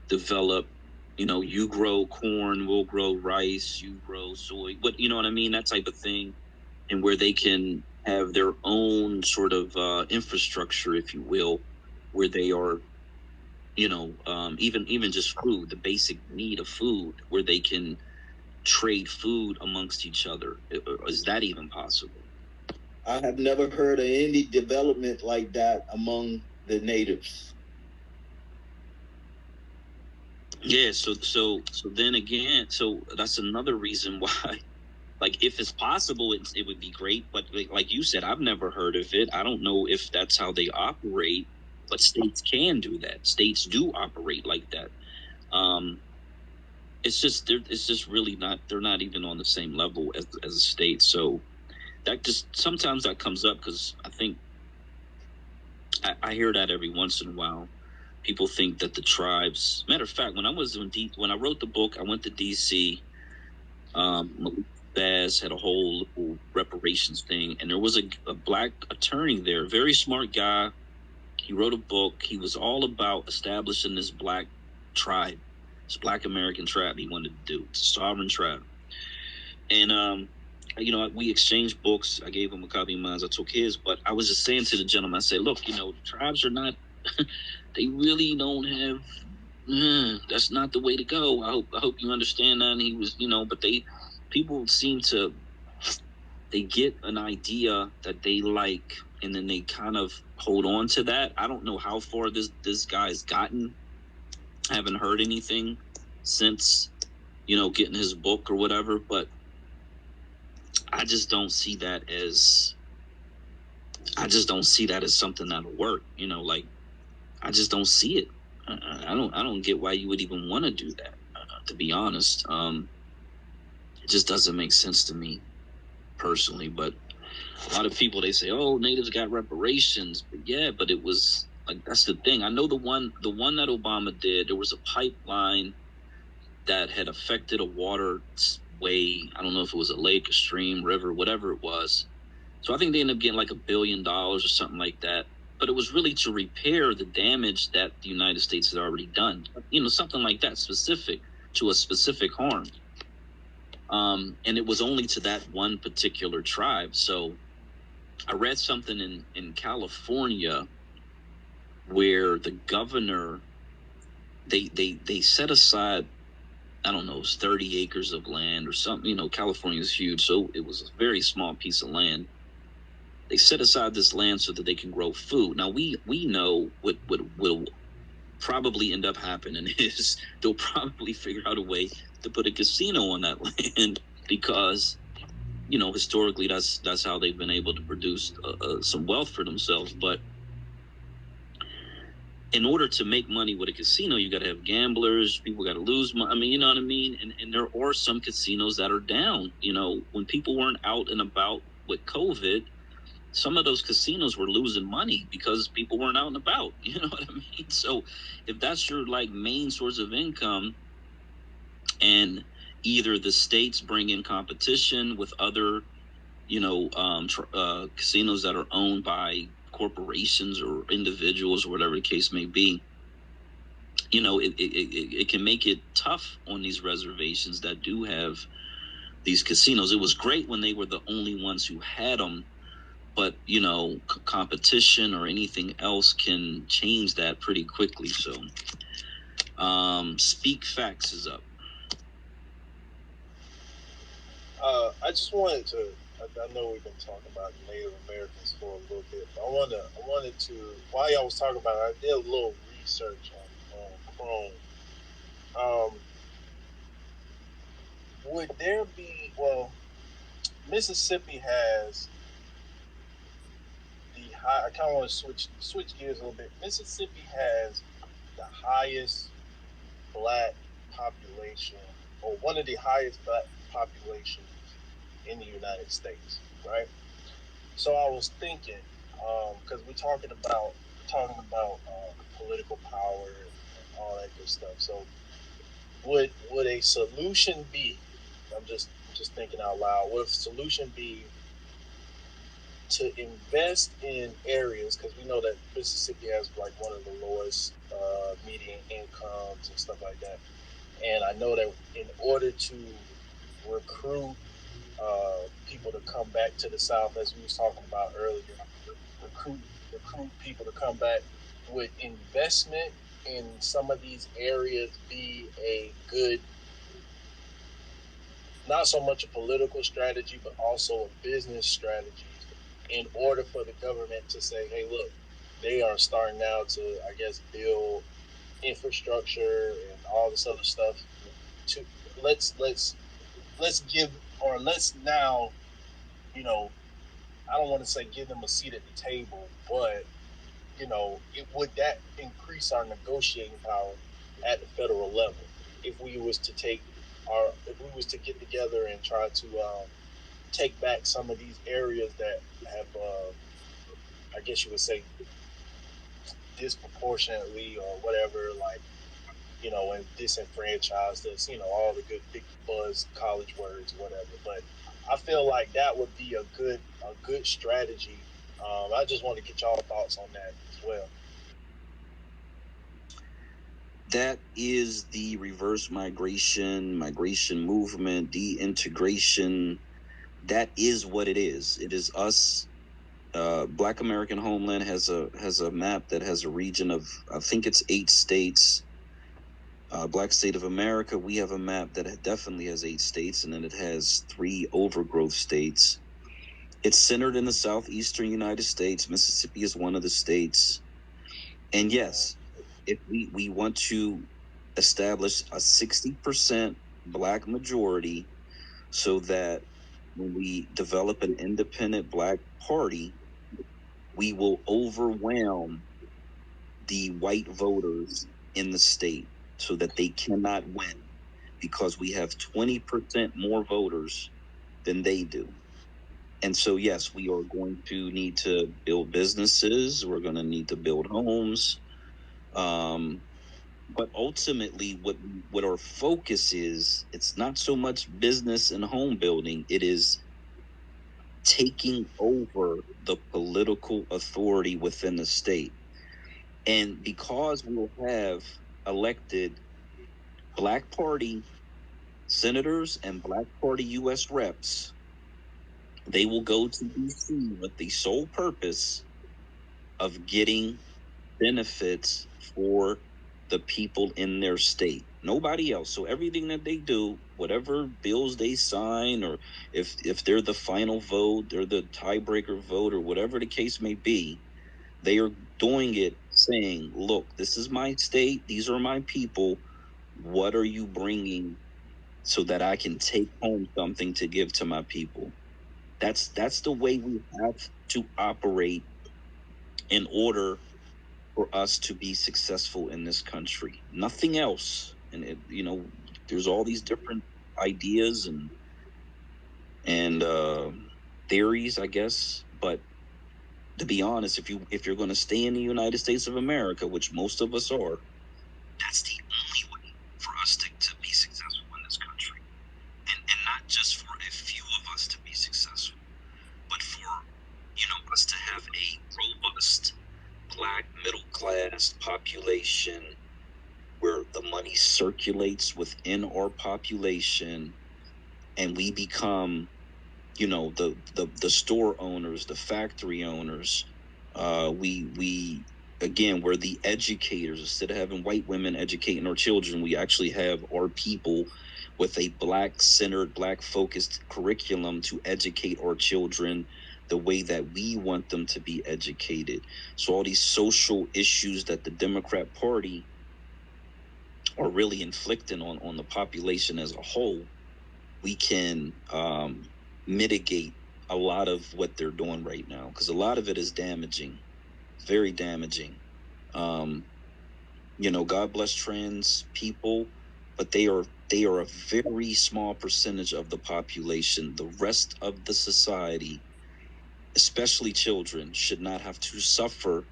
develop, you grow corn, we'll grow rice, you grow soy, but you know what I mean, that type of thing, and where they can have their own sort of infrastructure, if you will, where they are, even just food, the basic need of food, where they can trade food amongst each other. Is that even possible? I have never heard of any development like that among the natives. Yeah, so then again, so that's another reason why, like, if it's possible, it would be great. But like you said, I've never heard of it. I don't know if that's how they operate, but states can do that. States do operate like that. It's just really not. They're not even on the same level as a state. So that just sometimes that comes up, because I think I hear that every once in a while. People think that the tribes. Matter of fact, when I wrote the book, I went to DC. Baz had a whole little reparations thing, and there was a black attorney there, very smart guy. He wrote a book. He was all about establishing this black tribe, this black American tribe he wanted to do. It's a sovereign tribe. And we exchanged books. I gave him a copy of mine. I took his, but I was just saying to the gentleman, I said, look, the tribes are not, they really don't have, that's not the way to go. I hope you understand that. And he was, but people seem to, they get an idea that they like, and then they kind of hold on to that. I don't know how far this guy's gotten. I haven't heard anything since, getting his book or whatever, but I just don't see that as something that'll work. Like, I just don't see it. I don't get why you would even want to do that. To be honest, it just doesn't make sense to me personally. But a lot of people, they say, "Oh, natives got reparations," but it was like, that's the thing. I know the one that Obama did. There was a pipeline that had affected a waterway. I don't know if it was a lake, a stream, river, whatever it was. So I think they ended up getting like $1 billion or something like that. But it was really to repair the damage that the United States had already done. Something like that, specific to a specific harm. And it was only to that one particular tribe. So I read something in California where the governor, they set aside, I don't know, it was 30 acres of land or something. California is huge, so it was a very small piece of land. They set aside this land so that they can grow food. Now, we know what will probably end up happening is they'll probably figure out a way to put a casino on that land, because historically, that's how they've been able to produce some wealth for themselves. But in order to make money with a casino, you got to have gamblers. People got to lose money. I mean, you know what I mean? And there are some casinos that are down. When people weren't out and about with COVID, some of those casinos were losing money because people weren't out and about. You know what I mean? So if that's your main source of income, and either the states bring in competition with other casinos that are owned by corporations or individuals or whatever the case may be, it can make it tough on these reservations that do have these casinos. It was great when they were the only ones who had them, but competition or anything else can change that pretty quickly. So Speak Facts is up. I just wanted to. I know we've been talking about Native Americans for a little bit, but I wanted to. While y'all was talking about it, I did a little research on Chrome. Would there be? Well, Mississippi has the high. I kind of want to switch gears a little bit. Mississippi has the highest black population, or one of the highest black populations in the United States, right? So I was thinking, because we're talking about political power and all that good stuff. So would a solution be? I'm just thinking out loud. Would a solution be to invest in areas, because we know that Mississippi has one of the lowest median incomes and stuff like that, and I know that in order to recruit people to come back to the South, as we was talking about earlier, recruit people to come back, would investment in some of these areas be a good, not so much a political strategy, but also a business strategy, in order for the government to say, hey, look, they are starting now to, I guess, build infrastructure and all this other stuff. To let's give, or let's now, I don't want to say give them a seat at the table, but would that increase our negotiating power at the federal level if we was to get together and try to take back some of these areas that have, I guess you would say, disproportionately or whatever, and disenfranchised us, all the good big buzz college words, whatever. But I feel like that would be a good strategy. I just want to get y'all thoughts on that as well. That is the reverse migration movement, de-integration. That is what it is. It is us. Black American Homeland has a map that has a region of, I think it's 8 states. Black State of America, we have a map that definitely has 8 states, and then it has 3 overgrowth states. It's centered in the southeastern United States. Mississippi is one of the states. And yes, if we want to establish a 60% black majority, so that when we develop an independent black party, we will overwhelm the white voters in the state so that they cannot win, because we have 20% more voters than they do. And so, yes, we are going to need to build businesses. We're going to need to build homes. But ultimately, what our focus is, it's not so much business and home building. It is taking over the political authority within the state. And because we'll have elected Black Party senators and Black Party U.S. reps, they will go to D.C. with the sole purpose of getting benefits for the people in their state. Nobody else. So everything that they do, whatever bills they sign, or if they're the final vote, they're the tiebreaker vote, or whatever the case may be, they are doing it saying, look, this is my state. These are my people. What are you bringing so that I can take home something to give to my people? That's the way we have to operate in order for us to be successful in this country. Nothing else. And there's all these different ideas and theories, I guess. But to be honest, if you're going to stay in the United States of America, which most of us are, that's the only way for us to be successful in this country, and not just for a few of us to be successful, but for us to have a robust Black middle class population where the money circulates within our population, and we become the store owners, the factory owners. We again, we're the educators. Instead of having white women educating our children, we actually have our people with a Black-centered, Black-focused curriculum to educate our children the way that we want them to be educated. So all these social issues that the Democrat Party are really inflicting on the population as a whole, we can mitigate a lot of what they're doing right now, because a lot of it is damaging, very damaging. God bless trans people, but they are a very small percentage of the population. The rest of the society, especially children, should not have to suffer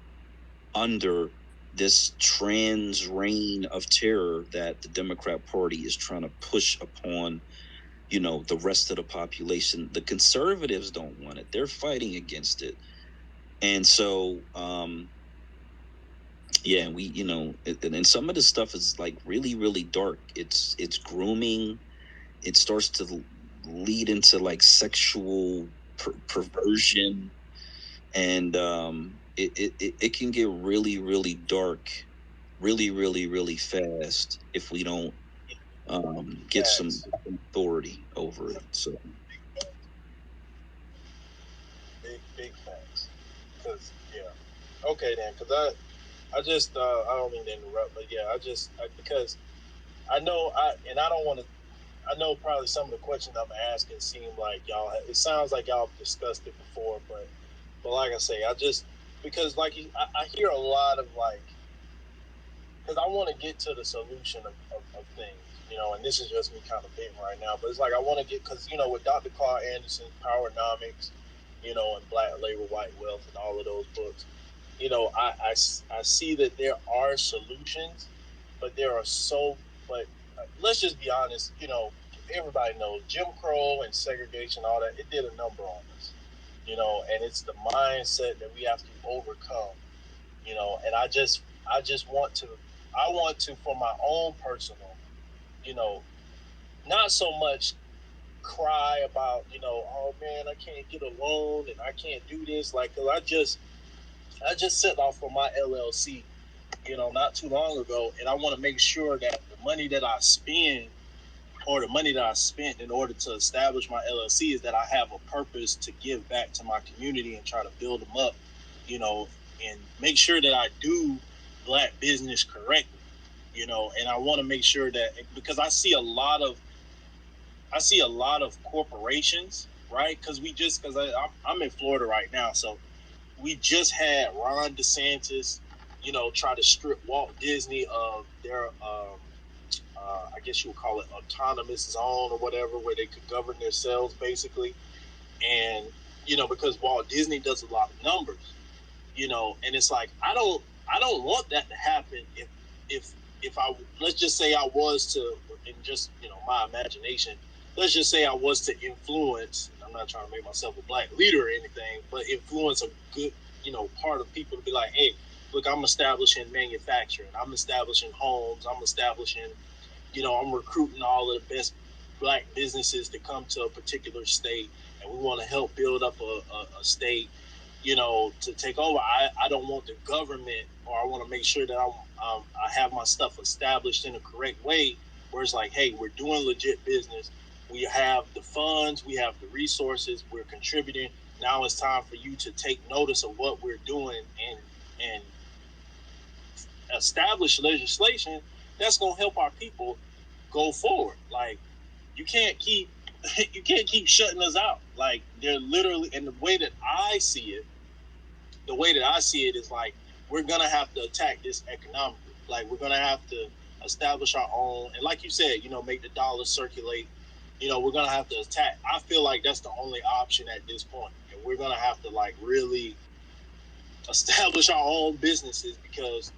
under this trans reign of terror that the Democrat Party is trying to push upon the rest of the population. The conservatives don't want it. They're fighting against it. And so and we and some of the stuff is like really, really dark. It's grooming. It starts to lead into like sexual perversion, and it can get really, really dark really, really, really fast if we don't get some authority over it. So big facts. Because okay then. Because I just I don't mean to interrupt, but because I know I don't want to. I know probably some of the questions I'm asking seem like y'all. It sounds like y'all have discussed it before, but like I say, I just because like I hear a lot of like because I want to get to the solution of things, and this is just me kind of being right now, but it's like I want to get because with Dr. Carl Anderson's Powernomics, and Black Labor, White Wealth, and all of those books, I see that there are solutions, but but let's just be honest, everybody knows Jim Crow and segregation, all that, it did a number on us, and it's the mindset that we have to overcome, and I just want to, for my own personal, you know, not so much cry about, oh man, I can't get a loan and I can't do this. Like, cause I just set off for my LLC, not too long ago, and I want to make sure that the money that I spend or the money that I spent in order to establish my LLC is that I have a purpose to give back to my community and try to build them up, and make sure that I do Black business correctly, and I want to make sure that because I see a lot of corporations, right? Because I'm in Florida right now, so we just had Ron DeSantis, try to strip Walt Disney of their, I guess you would call it autonomous zone or whatever, where they could govern themselves basically. And, because Walt Disney does a lot of numbers, and it's like, I don't want that to happen if I, let's just say I was to, in just, my imagination, let's just say I was to influence, I'm not trying to make myself a Black leader or anything, but influence a good, part of people to be like, hey, look, I'm establishing manufacturing, I'm establishing homes, I'm establishing, I'm recruiting all of the best Black businesses to come to a particular state, and we want to help build up a state, to take over. I don't want the government, or I want to make sure that I have my stuff established in a correct way, where it's like, hey, we're doing legit business. We have the funds, we have the resources, we're contributing. Now it's time for you to take notice of what we're doing and establish legislation that's going to help our people go forward. Like, you can't keep you can't keep shutting us out. Like, they're literally, and the way that I see it is like, we're gonna have to attack this economically. Like, we're gonna have to establish our own, and like you said, make the dollar circulate. We're gonna have to attack. I feel like that's the only option at this point, and we're gonna have to like really establish our own businesses, because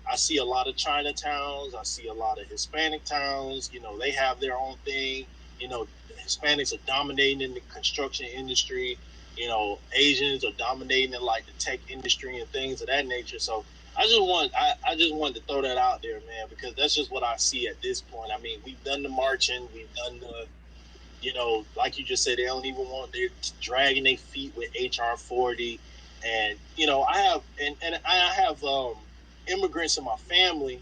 I see a lot of Chinatowns. I see a lot of Hispanic towns. They have their own thing. Hispanics are dominating in the construction industry. Asians are dominating in like the tech industry and things of that nature. So I just wanted to throw that out there, man, because that's just what I see at this point. I mean, we've done the marching, we've done the, like you just said, they don't even want, they're dragging their feet with HR 40, and I have immigrants in my family,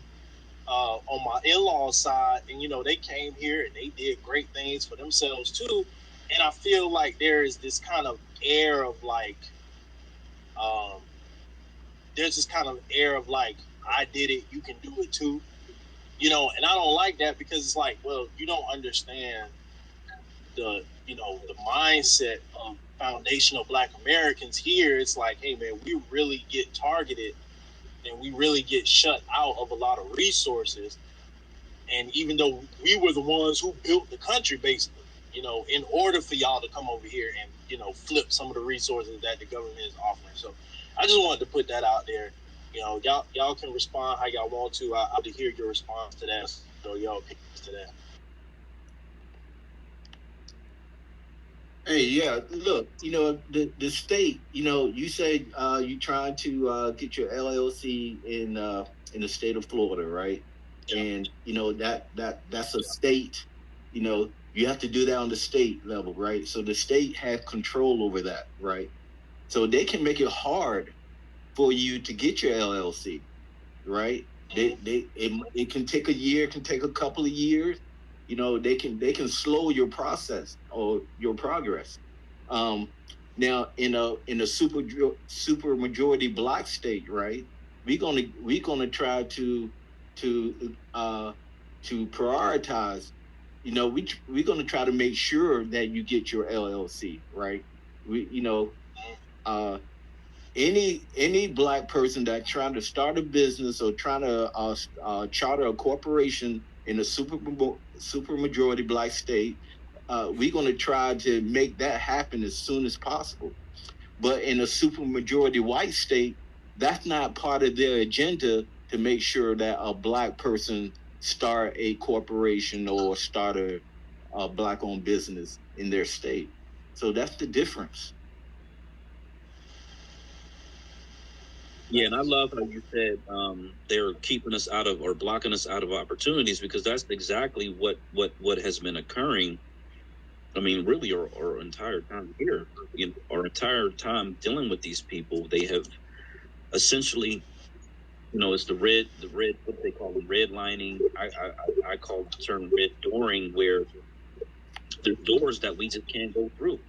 on my in-laws side, and they came here and they did great things for themselves too. And I feel like there is this kind of air of like, um, there's this kind of air of like, I did it, you can do it too, and I don't like that, because it's like, well, you don't understand the mindset of foundational Black Americans here. It's like, hey man, we really get targeted and we really get shut out of a lot of resources. And even though we were the ones who built the country, basically, in order for y'all to come over here and, flip some of the resources that the government is offering. So I just wanted to put that out there. Y'all can respond how y'all want to. I'll to hear your response to that. So y'all opinions to that. Hey, yeah, look, the state, you said you trying to get your LLC in the state of Florida, right? Yeah. And that's a state, you have to do that on the state level, right? So the state has control over that, right? So they can make it hard for you to get your LLC, right? It can take a year, it can take a couple of years. They can slow your process or your progress. Now in a super majority Black state, right? We're gonna try to uh to prioritize. We're gonna try to make sure that you get your LLC, right? We uh any Black person that trying to start a business or trying to charter a corporation in a super majority Black state, we're going to try to make that happen as soon as possible. But in a super majority white state, that's not part of their agenda to make sure that a Black person start a corporation or start a Black owned business in their state. So that's the difference. Yeah, and I love how you said they're keeping us out of or blocking us out of opportunities, because that's exactly what has been occurring. I mean, really, our entire time here, our entire time dealing with these people, they have essentially, it's the red, what they call them, redlining. I call the term red dooring, where there's doors that we just can't go through.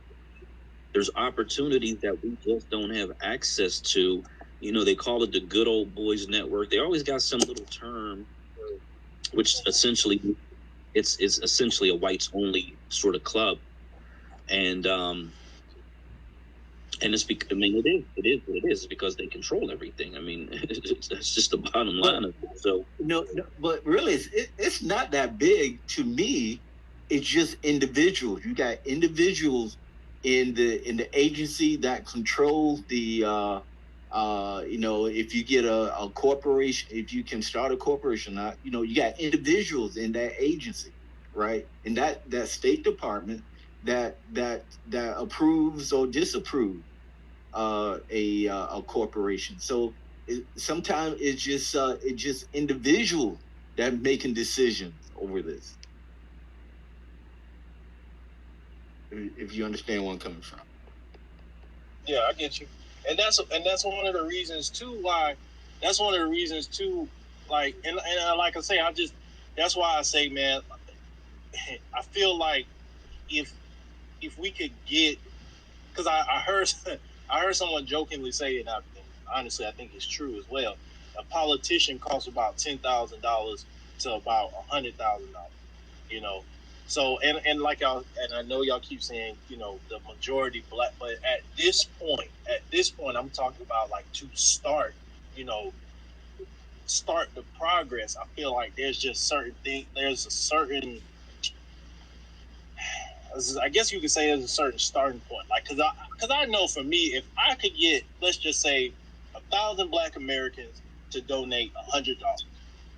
There's opportunities that we just don't have access to. They call it the good old boys network. They always got some little term, which essentially it's essentially a whites only sort of club. And it's because, I mean, it is what it is, because they control everything. I mean, that's just the bottom line of it. So no, but really, it's not that big to me. It's just individuals. You got individuals in the agency that controls the if you get a corporation, if you can start a corporation, you got individuals in that agency, right? And that State Department that approves or disapproves a corporation. So sometimes it's just individuals that making decisions over this. If you understand where I'm coming from. Yeah, I get you, and that's one of the reasons too why. That's one of the reasons too, like, and like I say, that's why I say, man, I feel like if we could get, because I heard I heard someone jokingly say it, and honestly I think it's true as well. A politician costs about $10,000 to about $100,000, you know, So and like y'all, and I know y'all keep saying, you know, the majority black, but at this point, I'm talking about like to start, you know, start the progress. I feel like there's just certain things. There's a certain, I guess you could say, there's a certain starting point. Like, cause I know for me, if I could get, let's just say, 1,000 Black Americans to donate $100,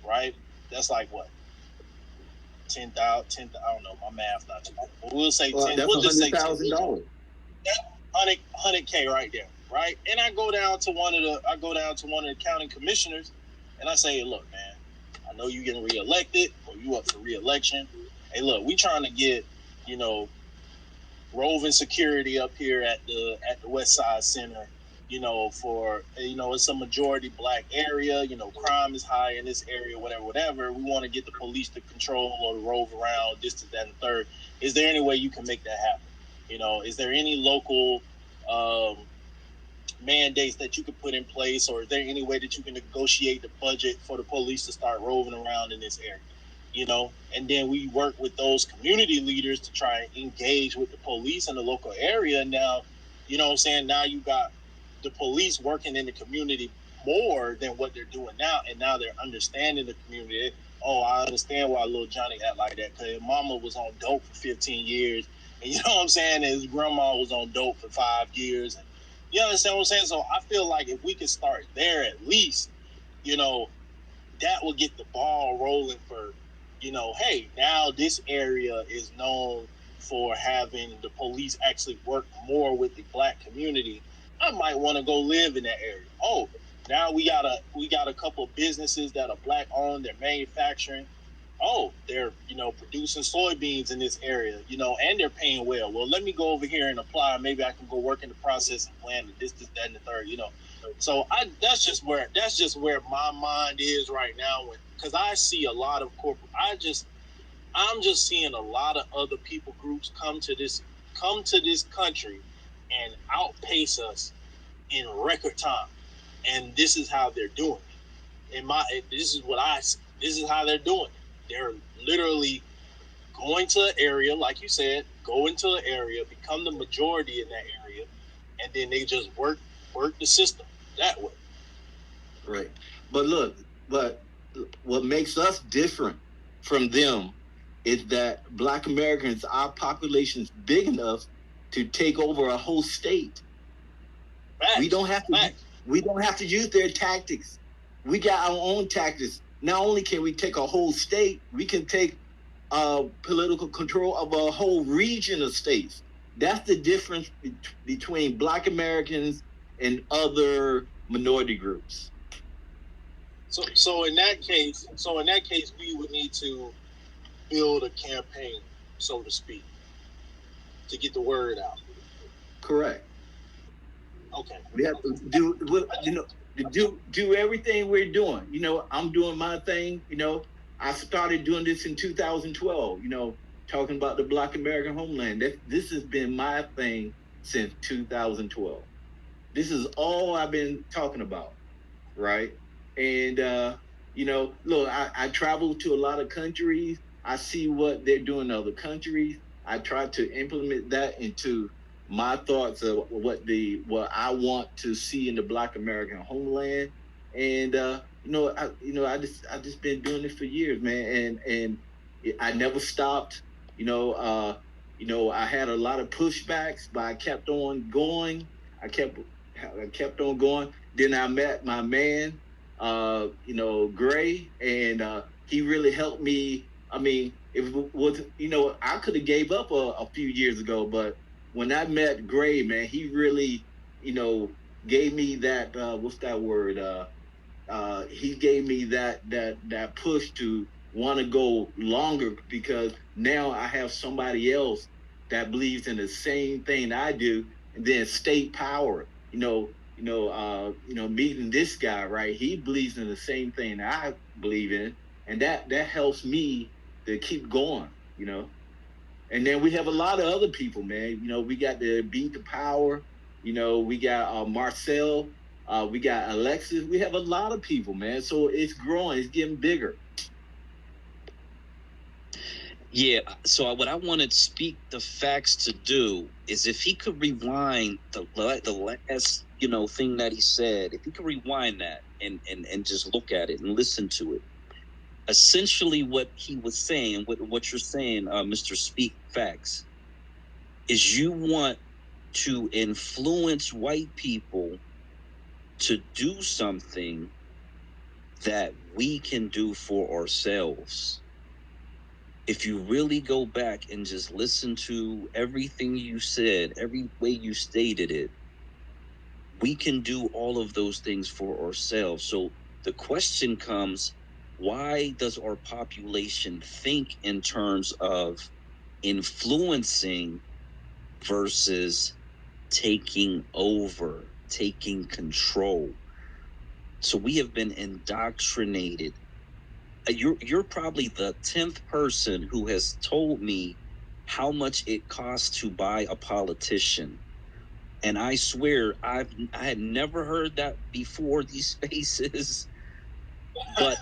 right? That's like what, 10,000. I don't know, my math not too good, but we'll say 10. That's We'll just say $100,000. 100K right there, right? And I go down to one of the county commissioners, and I say, look, man, I know you getting reelected, or you up for reelection. Hey, look, we trying to get, you know, roving security up here at the West Side Center. You know, for, you know, it's a majority black area. You know, crime is high in this area. Whatever. We want to get the police to control or to rove around this, that, and the third. Is there any way you can make that happen? You know, is there any local mandates that you could put in place, or is there any way that you can negotiate the budget for the police to start roving around in this area? You know, and then we work with those community leaders to try and engage with the police in the local area. Now, you know what I'm saying? Now you got the police working in the community more than what they're doing now, and now they're understanding the community. Oh, I understand why little Johnny act like that, because his mama was on dope for 15 years, and you know what I'm saying? And his grandma was on dope for 5 years, and you understand what I'm saying? So I feel like if we could start there at least, you know, that will get the ball rolling for, you know, hey, now this area is known for having the police actually work more with the black community. I might want to go live in that area. Oh, now we got a couple of businesses that are black owned, they're manufacturing. Oh, they're, you know, producing soybeans in this area, you know, and they're paying well. Well, let me go over here and apply. Maybe I can go work in the processing plant and this, that, and the third, you know. So that's just where my mind is right now, because I see a lot of corporate. I'm just seeing a lot of other people groups come to this country and outpace us in record time, and this is how they're doing it. This is what I see. This is how they're doing it. They're literally going to an area, like you said, go into an area, become the majority in that area, and then they just work the system that way. Right. But what makes us different from them is that Black Americans, our population is big enough to take over a whole state. Facts. We don't have to use their tactics. We got our own tactics. Not only can we take a whole state, we can take political control of a whole region of states. That's the difference between Black Americans and other minority groups. So in that case, we would need to build a campaign, so to speak, to get the word out. Correct. Okay. We have to do everything we're doing. You know, I'm doing my thing. You know, I started doing this in 2012. You know, talking about the Black American homeland. This has been my thing since 2012. This is all I've been talking about, right? And you know, look, I travel to a lot of countries. I see what they're doing in other countries. I try to implement that into my thoughts of what I want to see in the Black American homeland. And I just been doing it for years, man. And I never stopped. I had a lot of pushbacks, but I kept on going. I kept on going. Then I met my man, Gray, and he really helped me. I mean, it was, I could have gave up a few years ago, but when I met Gray, man, he really, gave me that, what's that word? He gave me that push to want to go longer, because now I have somebody else that believes in the same thing I do, and then state power, meeting this guy, right? He believes in the same thing I believe in, and that helps me to keep going, And then we have a lot of other people, man. We got the Beat the Power. We got Marcel. We got Alexis. We have a lot of people, man. So it's growing. It's getting bigger. Yeah, so what I wanted Speak the Facts to do is if he could rewind the last, thing that he said, if he could rewind that and just look at it and listen to it. Essentially what he was saying, what you're saying, Mr. Speak Facts, is you want to influence white people to do something that we can do for ourselves. If you really go back and just listen to everything you said, every way you stated it, we can do all of those things for ourselves. So the question comes, why does our population think in terms of influencing versus taking over, taking control? So we have been indoctrinated. You're probably the 10th person who has told me how much it costs to buy a politician. And I swear I had never heard that before these spaces. But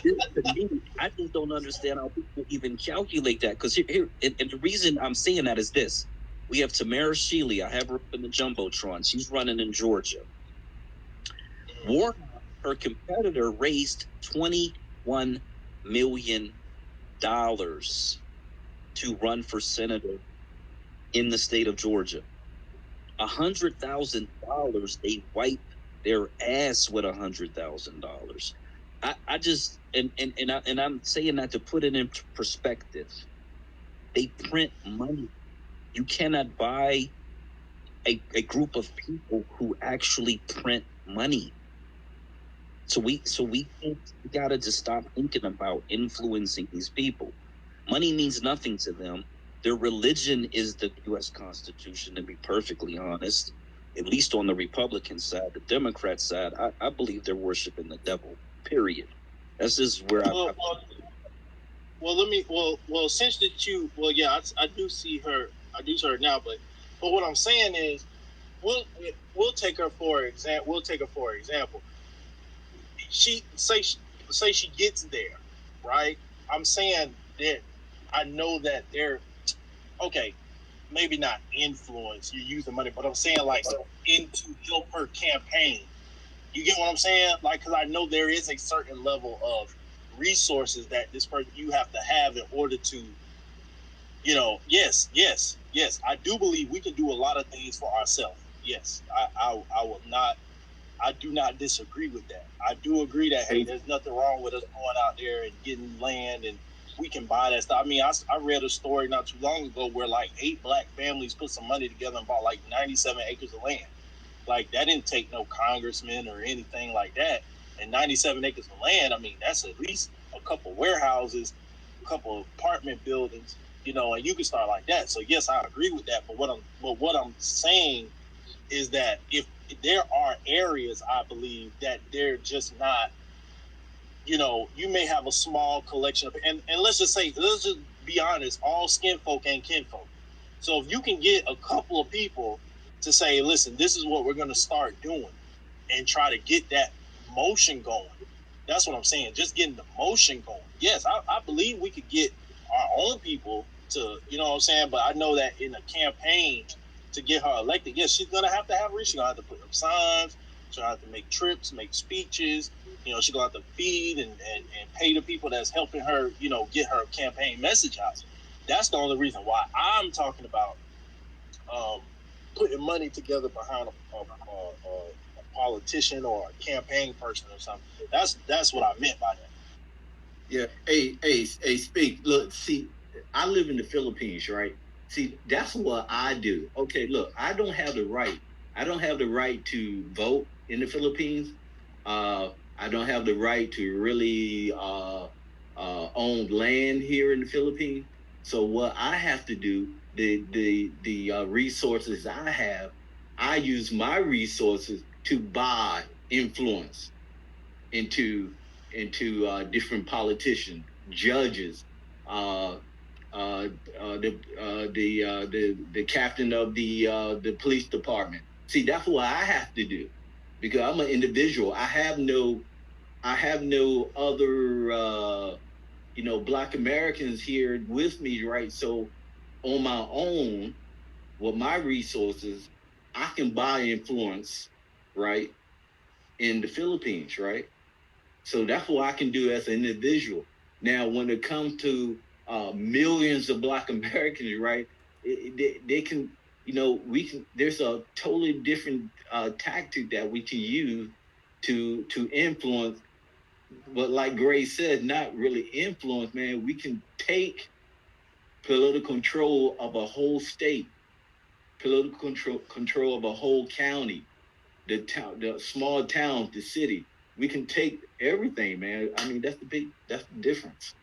to me, I just don't understand how people even calculate that. Because here and the reason I'm saying that is this: we have Tamara Shealy. I have her in the jumbotron. She's running in Georgia. Warnock, her competitor, raised $21 million to run for senator in the state of Georgia. $100,000, they wipe their ass with $100,000. I just and I'm saying that to put it in perspective. They print money. You cannot buy a group of people who actually print money. So we gotta just stop thinking about influencing these people. Money means nothing to them. Their religion is the U.S. Constitution, to be perfectly honest. At least on the Republican side. The Democrat side, I believe they're worshiping the devil. Period. That's just where since that you, I do see her now, but what I'm saying is, we'll take her for example. She she gets there, right? I'm saying that I know that they're okay. Maybe not influence. You're using money, but I'm saying like to help her campaign. You get what I'm saying? Like, because I know there is a certain level of resources that this person you have to have in order to, yes. I do believe we can do a lot of things for ourselves. Yes, I will not. I do not disagree with that. I do agree that, hey, there's nothing wrong with us going out there and getting land and we can buy that stuff. I mean, I read a story not too long ago where like 8 black families put some money together and bought like 97 acres of land. Like, that didn't take no congressman or anything like that. And 97 acres of land, I mean, that's at least a couple warehouses, a couple apartment buildings, and you can start like that. So yes, I agree with that. But what I'm saying is that if there are areas, I believe, that they're just not, you may have a small collection of, and let's just be honest, all skin folk ain't kinfolk. So if you can get a couple of people to say, listen, this is what we're going to start doing, and try to get that motion going. That's what I'm saying. Just getting the motion going. Yes, I believe we could get our own people to, you know what I'm saying? But I know that in a campaign to get her elected, yes, she's going to have reach. She's going to have to put up signs. She's going to have to make trips, make speeches. She's going to have to feed and pay the people that's helping her, get her campaign message out. That's the only reason why I'm talking about putting money together behind a politician or a campaign person or something. That's what I meant by that. Yeah. Hey, Speak. Look, see, I live in the Philippines, right? See, that's what I do. Okay, look, I don't have the right. I don't have the right to vote in the Philippines. I don't have the right to really own land here in the Philippines. So what I have to do, the resources I have, I use my resources to buy influence into different politicians, judges, the captain of the police department. See, that's what I have to do because I'm an individual. I have no other Black Americans here with me, right? So on my own, with my resources, I can buy influence, right, in the Philippines, right? So that's what I can do as an individual. Now, when it comes to millions of Black Americans, right, they can, we can. There's a totally different tactic that we can use to influence. But like Gray said, not really influence, man. We can take political control of a whole state, political control of a whole county, the town, the small towns, the city. We can take everything, man. I mean, that's the difference.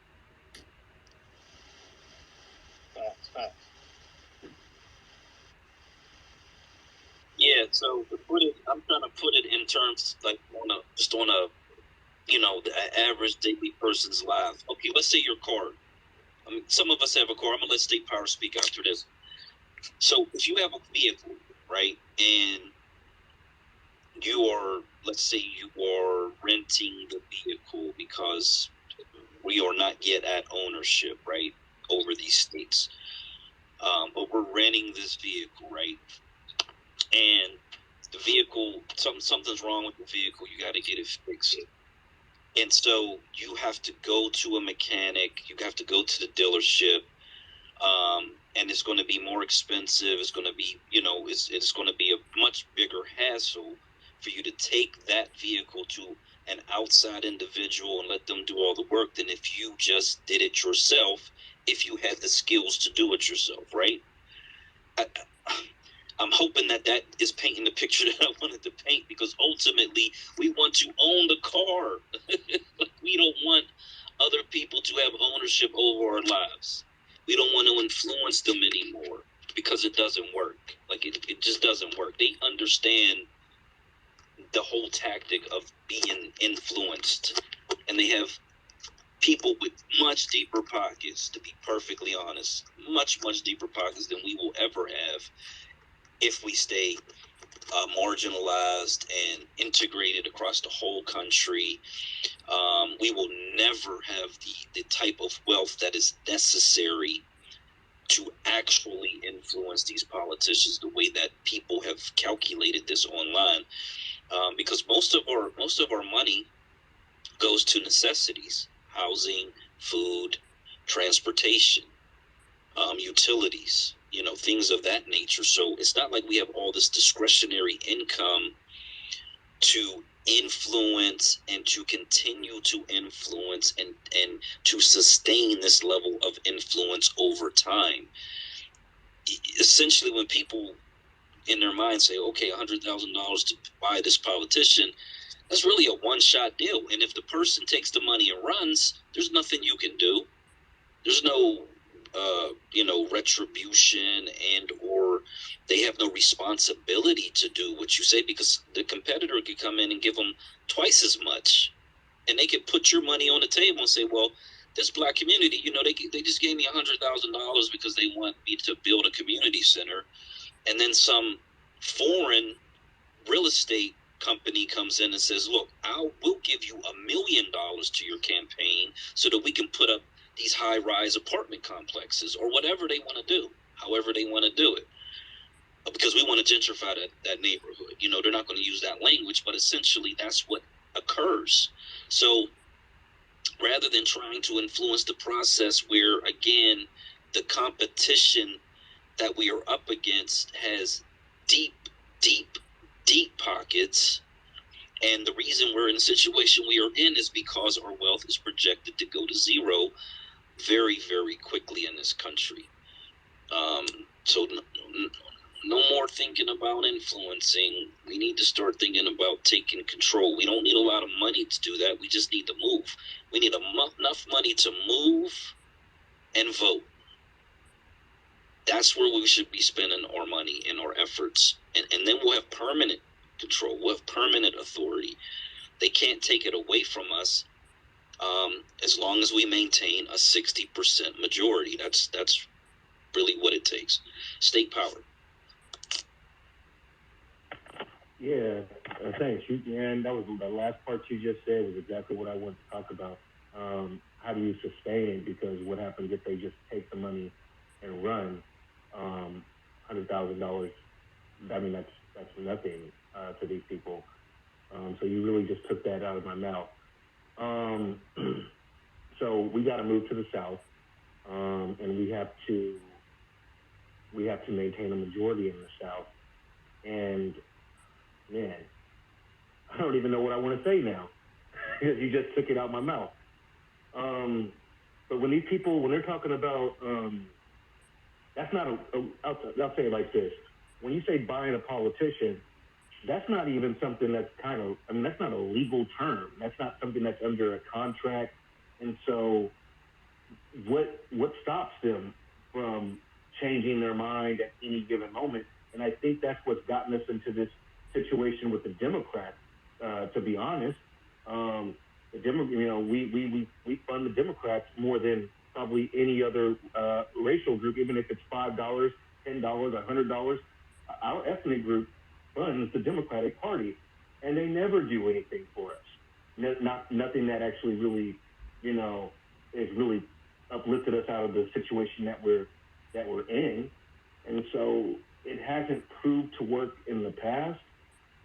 Facts. Yeah, so to put it, I'm trying to put it in terms like on a the average daily person's life. Okay, let's say your car. I mean, some of us have a car. I'm gonna let State Power speak after this. So if you have a vehicle, right, and you are, let's say you are renting the vehicle because we are not yet at ownership, right, over these states. But we're renting this vehicle, right? And the vehicle, something's wrong with the vehicle. You got to get it fixed. And so you have to go to a mechanic. You have to go to the dealership. And it's going to be more expensive. It's going to be, it's going to be a much bigger hassle for you to take that vehicle to an outside individual and let them do all the work than if you just did it yourself, if you had the skills to do it yourself, right? I'm hoping that is painting the picture that I wanted to paint, because ultimately we want to own the car. We don't want other people to have ownership over our lives. We don't want to influence them anymore, because it doesn't work. Like it just doesn't work. They understand the whole tactic of being influenced, and they have people with much deeper pockets, to be perfectly honest, much deeper pockets than we will ever have if we stay marginalized and integrated across the whole country. We will never have the type of wealth that is necessary to actually influence these politicians the way that people have calculated this online, because most of our money goes to necessities: housing, food, transportation, utilities, things of that nature. So it's not like we have all this discretionary income to influence and to continue to influence and to sustain this level of influence over time. Essentially, when people in their mind say, okay, $100,000 to buy this politician, that's really a one-shot deal. And if the person takes the money and runs, there's nothing you can do. There's no retribution, and or they have no responsibility to do what you say, because the competitor could come in and give them twice as much, and they could put your money on the table and say, well, this Black community, they just gave me $100,000 because they want me to build a community center, and then some foreign real estate company comes in and says, look, we'll give you $1 million to your campaign so that we can put up these high-rise apartment complexes, or whatever they want to do, however they want to do it, because we want to gentrify that neighborhood. They're not going to use that language, but essentially that's what occurs. So rather than trying to influence the process, where, again, the competition that we are up against has deep pockets, and the reason we're in the situation we are in is because our wealth is projected to go to zero very, very quickly in this country. So no more thinking about influencing. We need to start thinking about taking control. We don't need a lot of money to do that. We just need to move. We need enough money to move and vote. That's where we should be spending our money and our efforts. And then we'll have permanent control. We'll have permanent authority. They can't take it away from us. As long as we maintain a 60% majority. That's really what it takes. State power. Yeah, thanks. And that was the last part you just said was exactly what I wanted to talk about. how do you sustain? Because what happens if they just take the money and run? $100,000. I mean, that's nothing to these people. So you really just took that out of my mouth. So we got to move to the South, and we have to maintain a majority in the South. And man, I don't even know what I want to say now because you just took it out of my mouth. But when these people, when they're talking about, that's not I'll say it like this. When you say buying a politician, that's not even something that's that's not a legal term. That's not something that's under a contract. And so what stops them from changing their mind at any given moment? And I think that's what's gotten us into this situation with the Democrats, to be honest. We fund the Democrats more than probably any other racial group, even if it's $5, $10, $100. Our ethnic group funds the Democratic Party, and they never do anything for us. Nothing that actually really, is really uplifted us out of the situation that we're in. And so it hasn't proved to work in the past,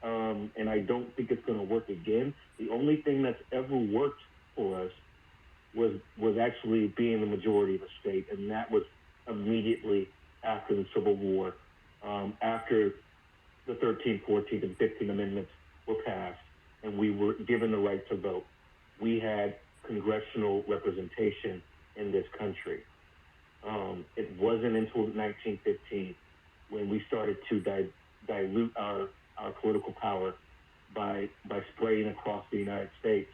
and I don't think it's going to work again. The only thing that's ever worked for us was actually being the majority of the state, and that was immediately after the Civil War, after the 13th, 14th, and 15th Amendments were passed, and we were given the right to vote. We had congressional representation in this country. It wasn't until 1915 when we started to dilute our political power by spraying across the United States.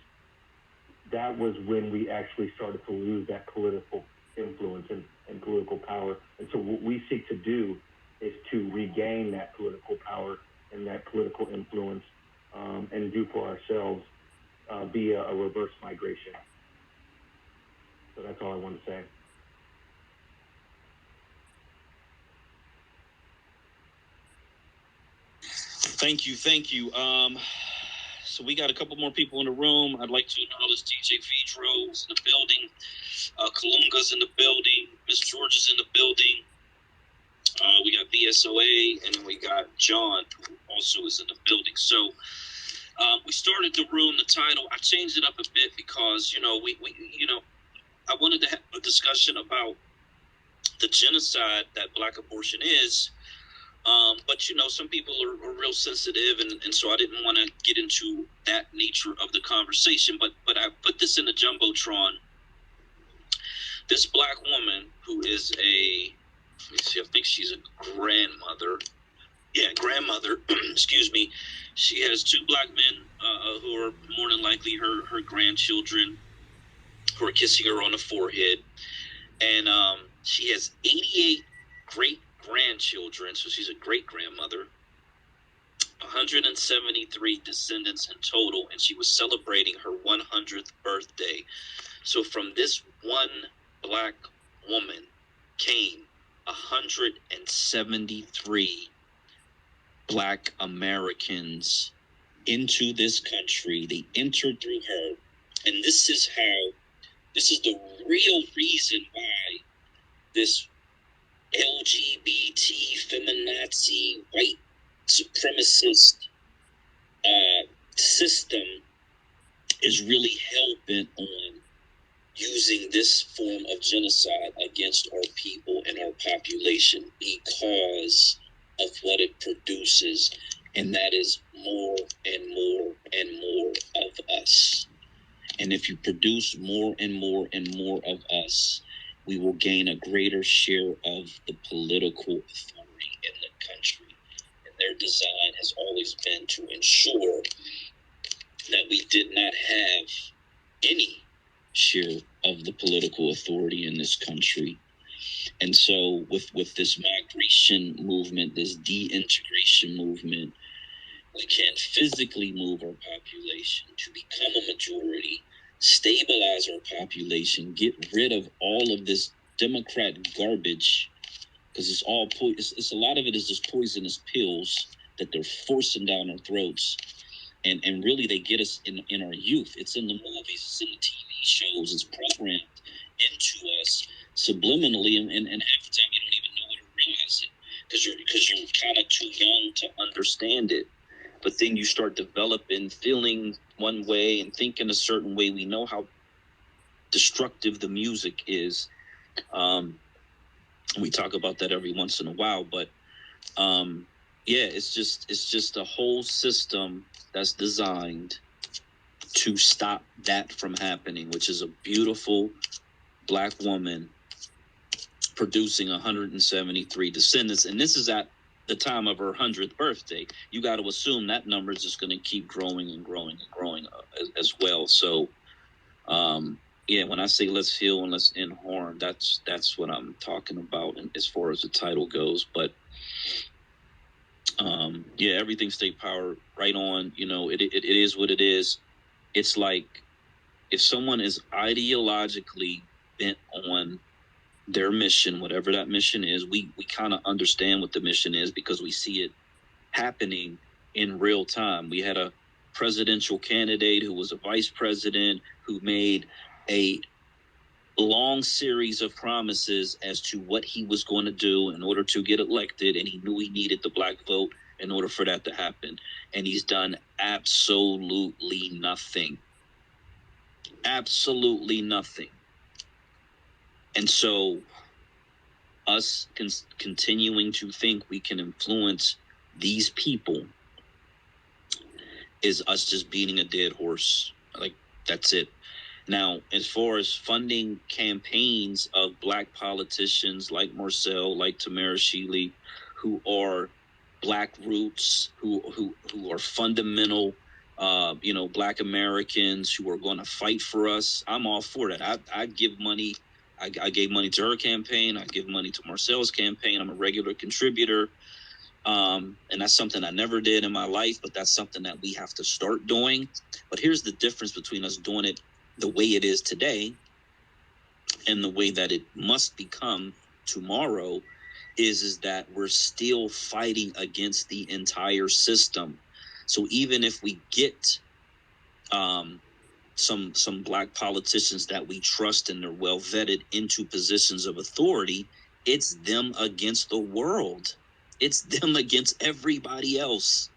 That was when we actually started to lose that political influence and political power. And so what we seek to do is to regain that political power and that political influence, and do for ourselves via a reverse migration. So that's all I want to say. Thank you. So we got a couple more people in the room. I'd like to acknowledge DJ Fedro's in the building, Kalunga's in the building, Miss Georgia's in the building. We got BSOA, and then we got John, who also is in the building. So we started the room. The title, I changed it up a bit because we I wanted to have a discussion about the genocide that Black abortion is. But some people are real sensitive, and so I didn't want to get into that nature of the conversation. But I put this in the jumbotron. This Black woman who is I think she's a grandmother. Yeah, grandmother. Excuse me. She has two Black men who are more than likely her grandchildren, who are kissing her on the forehead, and she has 88 great-grandchildren, so she's a great-grandmother, 173 descendants in total, and she was celebrating her 100th birthday. So from this one Black woman came 173 Black Americans into this country. They entered through her, and this is the real reason why this LGBT, feminazi, white supremacist system is really hell-bent on using this form of genocide against our people and our population because of what it produces, and that is more and more and more of us. And if you produce more and more and more of us, we will gain a greater share of the political authority in the country. And their design has always been to ensure that we did not have any share of the political authority in this country. And so with this migration movement, this de-integration movement, we can't physically move our population to become a majority, stabilize our population, get rid of all of this Democrat garbage, because it's all it's a lot of it is just poisonous pills that they're forcing down our throats, and really they get us in our youth. It's in the movies, it's in the TV shows. It's programmed into us subliminally, and half the time you don't even know it or realize it because you're kind of too young to understand it. But then you start developing, feeling one way and thinking a certain way. We know how destructive the music is. We talk about that every once in a while, but yeah, it's just a whole system that's designed to stop that from happening, which is a beautiful black woman producing 173 descendants. And this is at the time of her 100th birthday. You got to assume that number is just going to keep growing and growing and growing as well. So, yeah, when I say let's heal and let's end harm, that's what I'm talking about as far as the title goes. But yeah, everything state power, right on. You know, it is what it is. It's like if someone is ideologically bent on their mission, whatever that mission is, we kind of understand what the mission is because we see it happening in real time. We had a presidential candidate who was a vice president who made a long series of promises as to what he was going to do in order to get elected, and he knew he needed the black vote in order for that to happen. And he's done absolutely nothing. Absolutely nothing. And so us continuing to think we can influence these people is us just beating a dead horse. Like, that's it. Now, as far as funding campaigns of black politicians like Marcel, like Tamara Shealy, who are black roots, who are fundamental, black Americans who are going to fight for us, I'm all for that. I give money. I gave money to her campaign. I give money to Marcel's campaign. I'm a regular contributor. And that's something I never did in my life, but that's something that we have to start doing. But here's the difference between us doing it the way it is today and the way that it must become tomorrow is that we're still fighting against the entire system. So even if we get some black politicians that we trust and they're well vetted into positions of authority, it's them against the world. It's them against everybody else.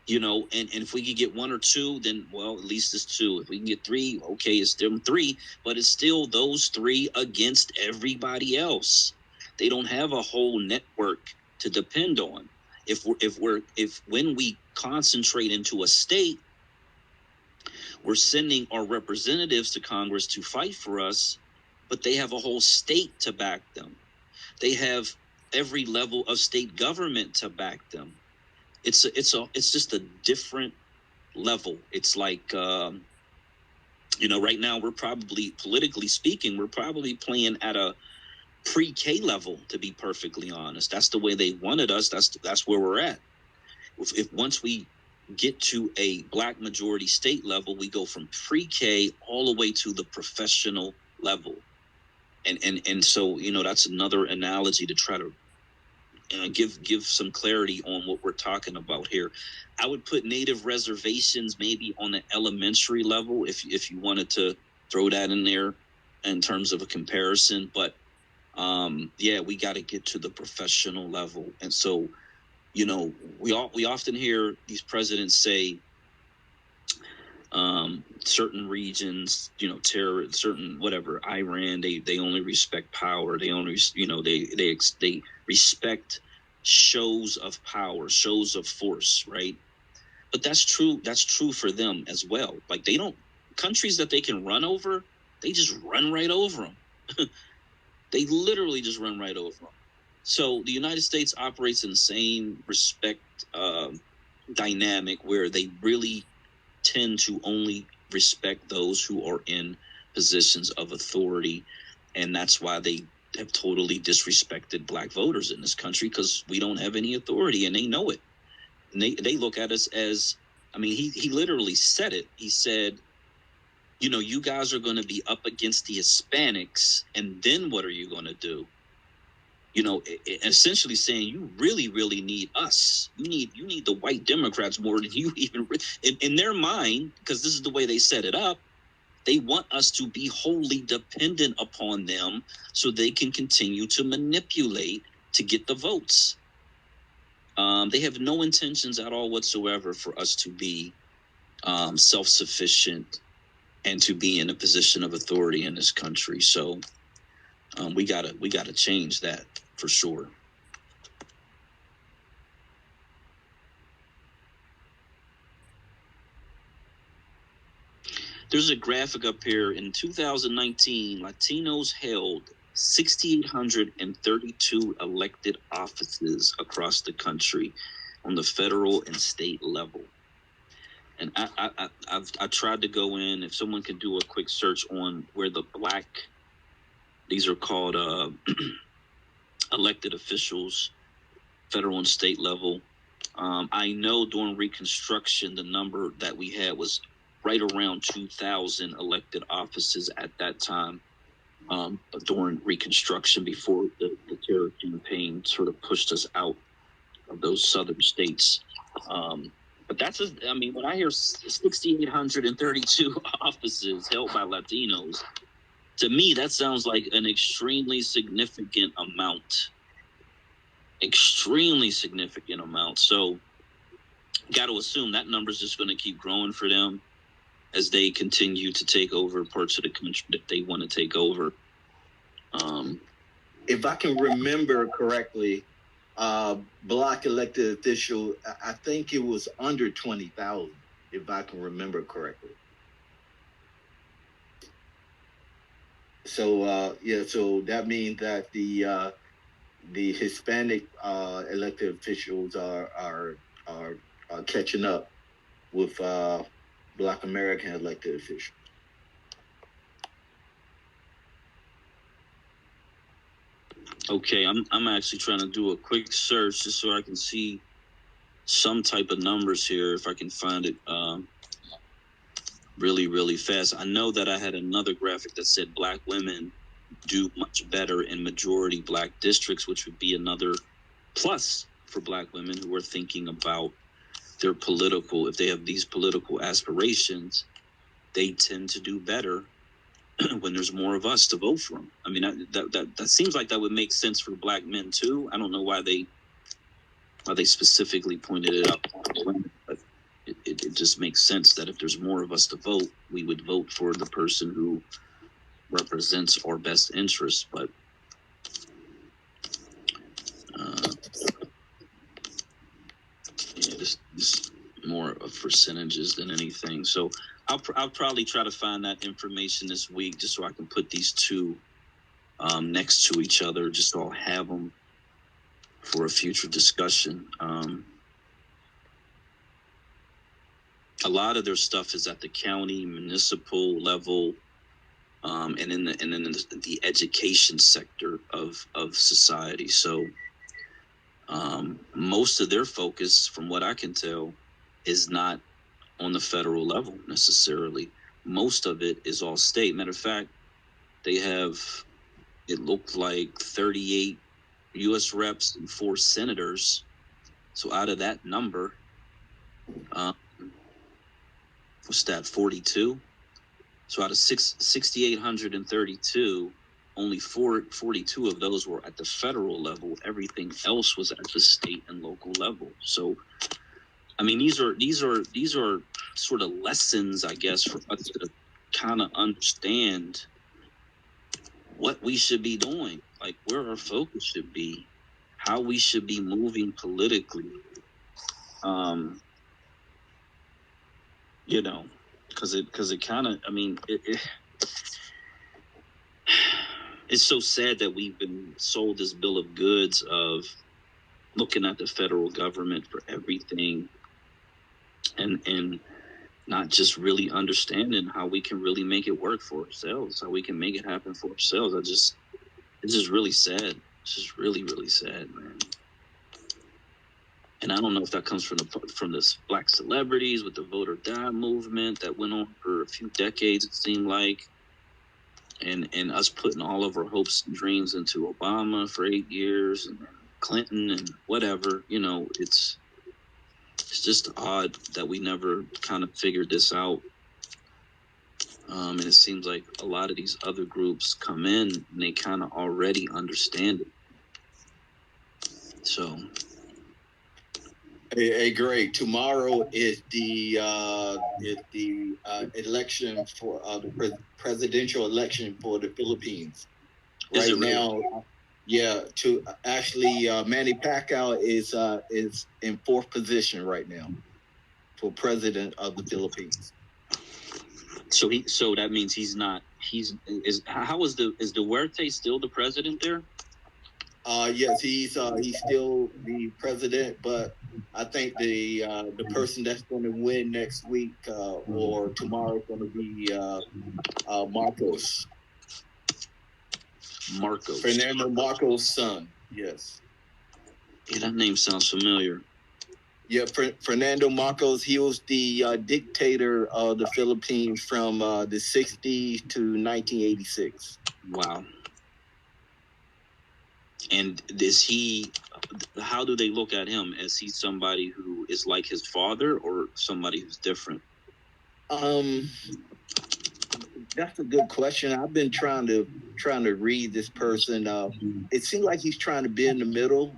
You know, and if we could get one or two, then, well, at least it's two. If we can get three, okay, it's them three, but it's still those three against everybody else. They don't have a whole network to depend on. If when we concentrate into a state, we're sending our representatives to Congress to fight for us, but they have a whole state to back them. They have every level of state government to back them. It's just a different level. It's like, right now we're probably, politically speaking, we're probably playing at a pre-K level, to be perfectly honest. That's the way they wanted us. That's where we're at. If once we get to a black majority state level, we go from pre-K all the way to the professional level. And so, that's another analogy to try to give some clarity on what we're talking about here. I would put native reservations maybe on the elementary level if you wanted to throw that in there in terms of a comparison. But we got to get to the professional level. And so, we often hear these presidents say certain regions, terror, certain whatever, Iran, they only respect power. They only, they respect shows of power, shows of force, right? But that's true. That's true for them as well. Like, they don't, countries that they can run over, they just run right over them. They literally just run right over them. So the United States operates in the same respect dynamic where they really tend to only respect those who are in positions of authority. And that's why they have totally disrespected black voters in this country, because we don't have any authority, and they know it. And they look at us as, he literally said it. He said, you guys are going to be up against the Hispanics, and then what are you going to do? Essentially saying you really, really need us. You need the white Democrats more than you even in their mind, because this is the way they set it up. They want us to be wholly dependent upon them so they can continue to manipulate to get the votes. They have no intentions at all whatsoever for us to be self-sufficient and to be in a position of authority in this country. So we gotta change that for sure. There's a graphic up here. In 2019, Latinos held 6,832 elected offices across the country on the federal and state level. And I've tried to go in, if someone could do a quick search on where the black, these are called elected officials, federal and state level. I know during Reconstruction, the number that we had was right around 2,000 elected offices at that time, during Reconstruction, before the terror campaign sort of pushed us out of those southern states. But that's I mean, when I hear 6,832 offices held by Latinos, to me, that sounds like an extremely significant amount. Extremely significant amount. So, got to assume that number is just going to keep growing for them as they continue to take over parts of the country that they want to take over. If I can remember correctly, black elected official, I think it was under 20,000, if I can remember correctly. So so that means that the Hispanic elected officials are catching up with Black American elected officials. Okay, I'm actually trying to do a quick search just so I can see some type of numbers here, if I can find it really fast. I know that I had another graphic that said black women do much better in majority black districts, which would be another plus for black women who are thinking about their political, if they have these political aspirations, they tend to do better when there's more of us to vote for them. I mean, that seems like that would make sense for black men too. I don't know why they specifically pointed it out, but it just makes sense that if there's more of us to vote, we would vote for the person who represents our best interests. But this more of percentages than anything. So I'll probably try to find that information this week, just so I can put these two next to each other, just so I'll have them for a future discussion. A lot of their stuff is at the county, municipal level, and in the education sector of society. So most of their focus, from what I can tell, is not on the federal level necessarily. Most of it is all state. Matter of fact, they have, it looked like 38 U.S. reps and 4 senators. So out of that number, what's that, 42? So out of 6,832, only 42 of those were at the federal level. Everything else was at the state and local level. So, I mean, these are sort of lessons, I guess, for us to kind of understand what we should be doing, like where our focus should be, how we should be moving politically. You know, because it kind of, I mean, it's so sad that we've been sold this bill of goods of looking at the federal government for everything, and not just really understanding how we can really make it work for ourselves, how we can make it happen for ourselves. It's just really sad. It's just really sad, man. And I don't know if that comes from the black celebrities with the vote or die movement that went on for a few decades, it seemed like. And us putting all of our hopes and dreams into Obama for 8 years, and Clinton and whatever, you know, it's just odd that we never kind of figured this out. And it seems like a lot of these other groups come in and they kind of already understand it. So, Hey, great. Tomorrow is the election for the presidential election for the Philippines. is it Right really? now, yeah. To actually, Manny Pacquiao is in fourth position right now for president of the Philippines. So that means he's not. How is Duarte still the president there? Yes, he's still the president, but I think the person that's going to win next week or tomorrow is going to be Marcos. Marcos. Fernando Marcos' son. Yes. Yeah, that name sounds familiar. Yeah, Fernando Marcos. He was the dictator of the Philippines from the 60s to 1986. Wow. And is he? How do they look at him? Is he somebody who is like his father, or somebody who's different? That's a good question. I've been trying to read this person. It seems like he's trying to be in the middle.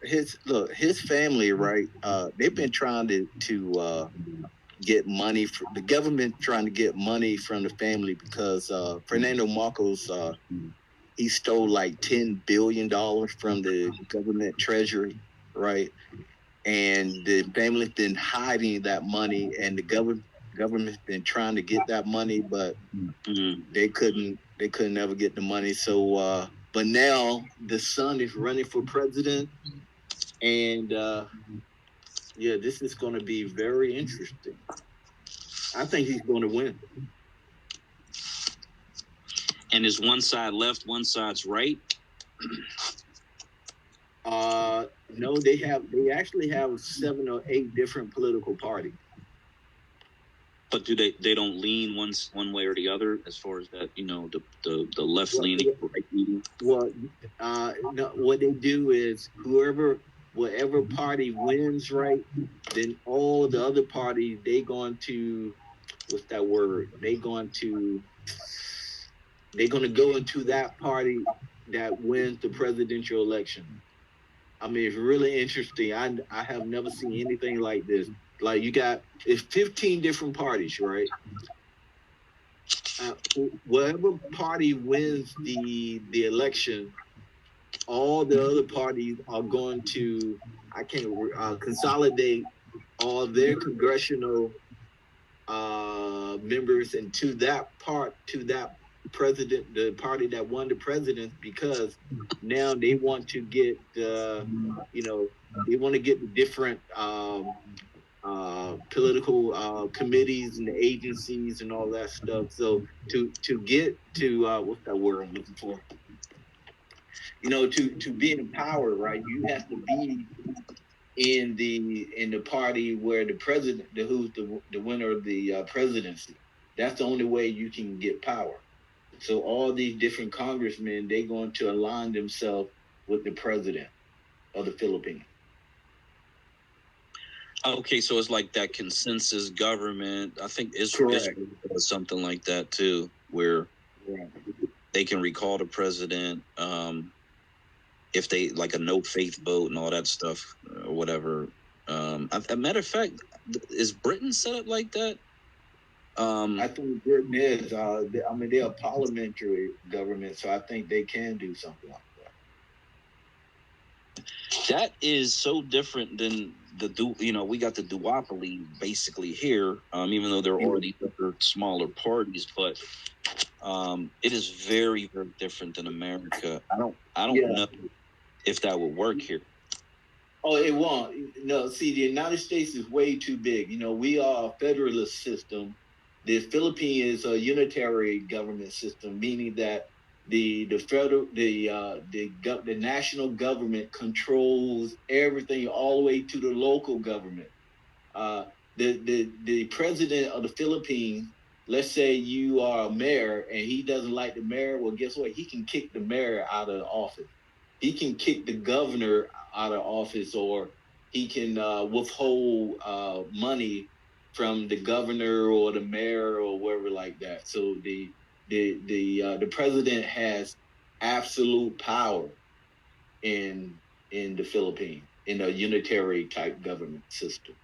His family, right? They've been trying to get money for the government, trying to get money from the family because Fernando Marcos he stole like $10 billion from the government treasury, right? And the family's been hiding that money, and the government's been trying to get that money, but they couldn't ever get the money. So but now the son is running for president, and yeah, this is going to be very interesting. I think he's going to win. And is one side left, one side's right? No, they actually have 7 or 8 different political parties. But do they don't lean one way or the other as far as that, the left leaning, right leaning? Well, no, what they do is whatever party wins, right, then all the other parties, they going to, what's that word? They're going to go into that party that wins the presidential election. I mean, it's really interesting. I have never seen anything like this. Like it's 15 different parties, right? Whatever party wins the election, all the other parties are going to consolidate all their congressional members into that president, the party that won the president, because now they want to get they want to get the different political committees and agencies and all that stuff. So to get to what's that word I'm looking for? To be in power, right? You have to be in the party where the president, who's the winner of the presidency. That's the only way you can get power. So all these different congressmen, they're going to align themselves with the president of the Philippines. Okay, so it's like that consensus government. I think Israel does something like that too, where they can recall the president if they like a no faith vote and all that stuff or whatever. A matter of fact, is Britain set up like that? I think Britain is. They're a parliamentary government, so I think they can do something like that. That is so different than we got the duopoly basically here, even though there are already other smaller parties, but it is very, very different than America. I don't know if that would work here. Oh, it won't. No, see, the United States is way too big. We are a federalist system. The Philippines is a unitary government system, meaning that the national government controls everything all the way to the local government. The president of the Philippines, let's say you are a mayor and he doesn't like the mayor, well, guess what? He can kick the mayor out of office. He can kick the governor out of office, or he can withhold money from the governor or the mayor or whatever like that. So the president has absolute power in the Philippines in a unitary type government system,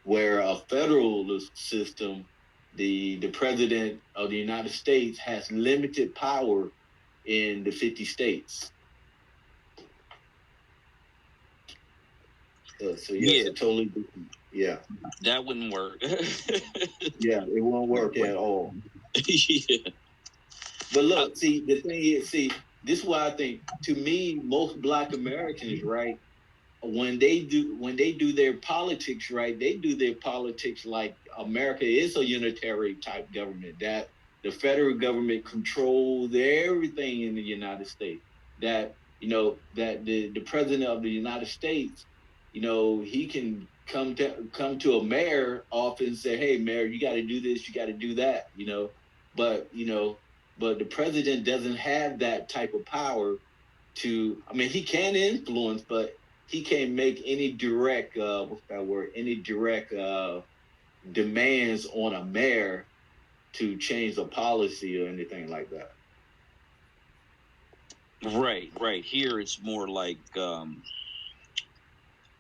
where a federalist system, the president of the United States has limited power in the 50 states. So yeah, so totally different. Yeah, that wouldn't work. yeah, it won't work at all. Yeah. But look, see, the thing is, this is why I think, to me, most Black Americans, right, when they do their politics, right, they do their politics like America is a unitary type government, that the federal government controls everything in the United States, that that the president of the United States, he can come to a mayor office and say, hey, mayor, you got to do this, you got to do that, but but the president doesn't have that type of power to, I mean, he can influence, but he can't make any direct what's that word? Any direct demands on a mayor to change the policy or anything like that. Right. Here it's more like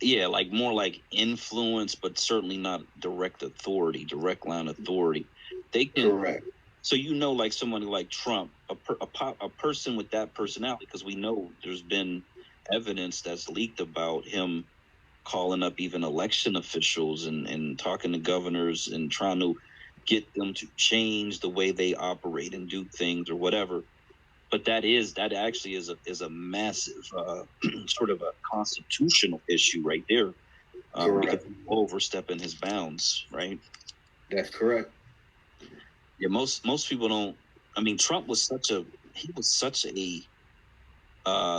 like more like influence, but certainly not direct line authority. They can. Correct. So like somebody like Trump, a person with that personality, because we know there's been evidence that's leaked about him calling up even election officials and talking to governors and trying to get them to change the way they operate and do things or whatever. But that actually is a massive sort of a constitutional issue right there, because he's overstepping his bounds, right? That's correct. Yeah, most people don't. I mean, Trump was such a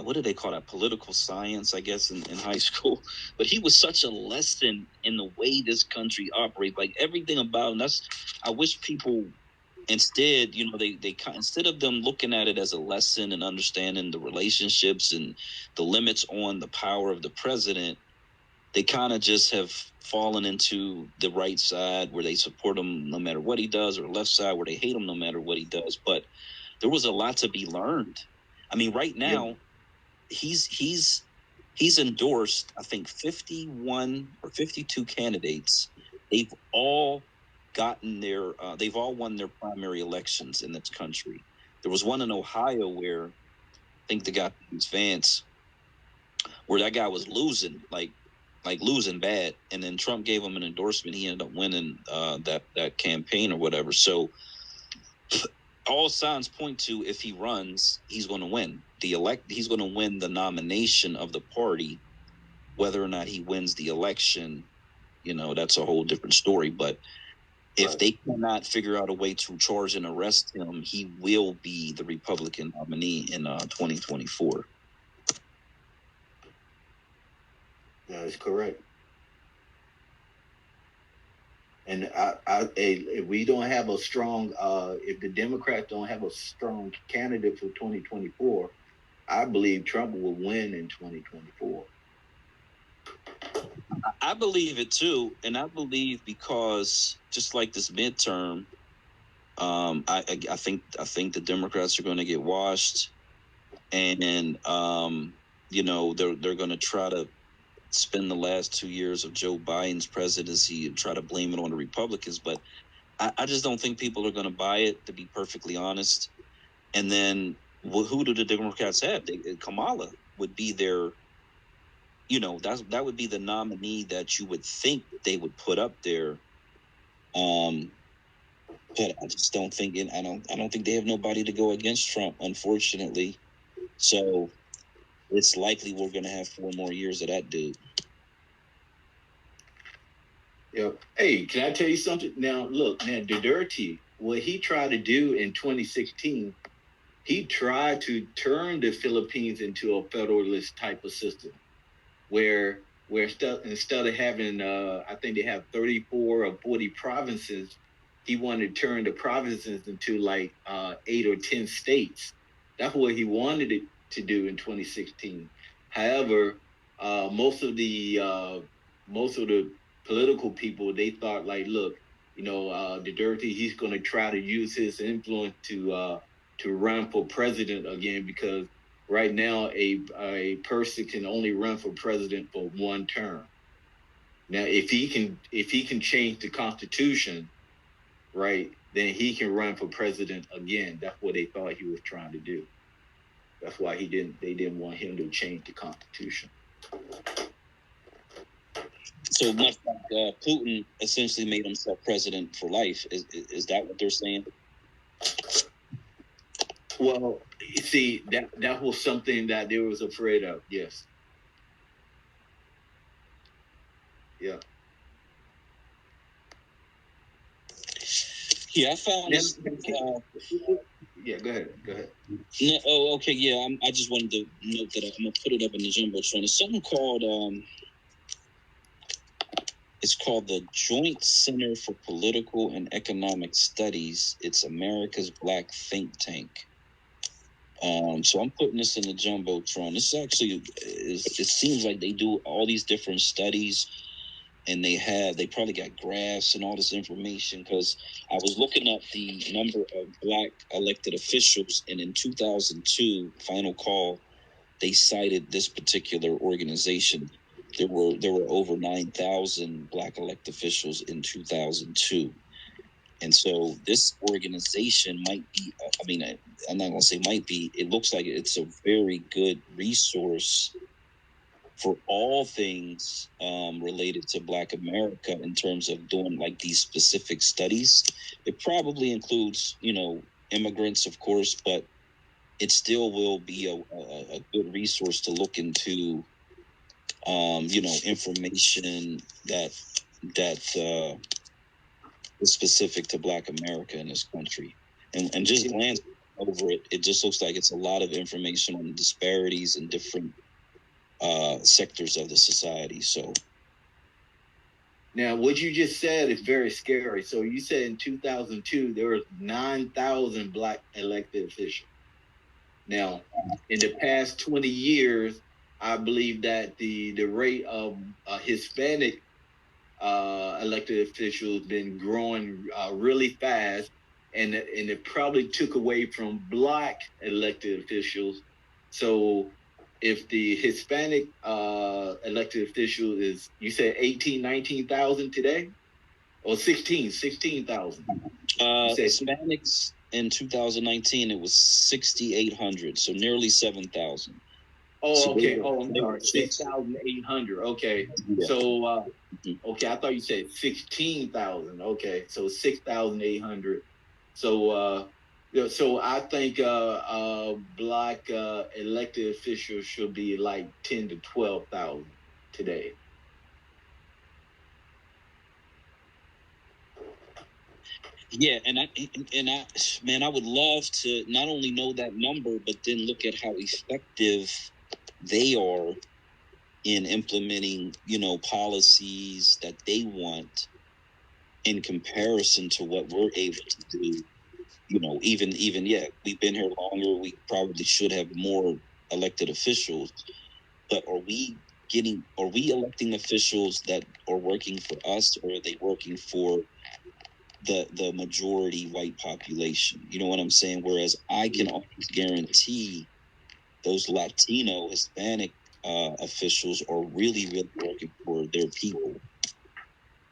what do they call that? Political science, I guess, in high school. But he was such a lesson in the way this country operates. Like everything about him. I wish people instead, they instead of them looking at it as a lesson and understanding the relationships and the limits on the power of the president, they kind of just have fallen into the right side where they support him no matter what he does, or left side where they hate him no matter what he does. But there was a lot to be learned. I mean, right now, he's endorsed, I think, 51 or 52 candidates. They've all they've all won their primary elections in this country. There was one in Ohio where I think the guy Vance, where that guy was losing, like losing bad, and then Trump gave him an endorsement. He ended up winning that campaign or whatever. So all signs point to, if he runs, he's going to win he's going to win the nomination of the party. Whether or not he wins the election, that's a whole different story. But if they cannot figure out a way to charge and arrest him, he will be the Republican nominee in 2024. That is correct. And if we don't have a strong, if the Democrats don't have a strong candidate for 2024, I believe Trump will win in 2024. I believe it too, and I believe because just like this midterm, I think the Democrats are going to get washed, and they're going to try to spend the last 2 years of Joe Biden's presidency and try to blame it on the Republicans. But I just don't think people are going to buy it, to be perfectly honest. And then who do the Democrats have? Kamala would be their, that would be the nominee that you would think they would put up there. But I just don't think I don't think they have nobody to go against Trump, unfortunately. So it's likely we're going to have 4 more years of that dude. Yeah. Hey, can I tell you something? Now, look, Duterte, what he tried to do in 2016, he tried to turn the Philippines into a federalist type of system, where instead of having, I think they have 34 or 40 provinces, he wanted to turn the provinces into like 8 or 10 states. That's what he wanted it to do in 2016. However, most of the political people, they thought like, look, Duterte, he's going to try to use his influence to run for president again, because right now a person can only run for president for one term. Now, if he can change the Constitution, right, then he can run for president again. That's what they thought he was trying to do. That's why they didn't want him to change the Constitution. So much like Putin essentially made himself president for life. Is that what they're saying? Well, you see, that was something that they was afraid of. Yes. Yeah. Yeah, I found this. Yeah, go ahead. No, oh, okay. Yeah, I just wanted to note that I'm gonna put it up in the jumbotron. It's something called it's called the Joint Center for Political and Economic Studies. It's America's Black think tank. So I'm putting this in the jumbotron. This actually it seems like they do all these different studies, and they probably got graphs and all this information, because I was looking up the number of Black elected officials, and in 2002, final call, they cited this particular organization. There were over 9,000 Black elected officials in 2002. And so this organization might be, I'm not going to say might be, it looks like it's a very good resource for all things related to Black America in terms of doing like these specific studies. It probably includes, immigrants, of course, but it still will be a good resource to look into, information that is specific to Black America in this country. And just glance over it, it just looks like it's a lot of information on disparities in different sectors of the society. So now what you just said is very scary. So you said in 2002 there were 9,000 Black elected officials. Now, in the past 20 years, I believe that the rate of Hispanic elected officials been growing really fast, and it probably took away from Black elected officials. So if the Hispanic elected official is, you said 19,000 today, or 16,000. Hispanics in 2019, it was 6,800, so nearly 7,000. Oh, so okay. I'm sorry. 6,800. Okay. Yeah. So, okay, I thought you said 16,000. Okay, so 6,800. So, so I think Black elected officials should be like 10 to 12,000 today. Yeah, and I would love to not only know that number, but then look at how effective they are in implementing, policies that they want in comparison to what we're able to do. Even we've been here longer. We probably should have more elected officials, but are we electing officials that are working for us, or are they working for the majority white population? You know what I'm saying? Whereas I can always guarantee those Latino, Hispanic officials are really, really working for their people.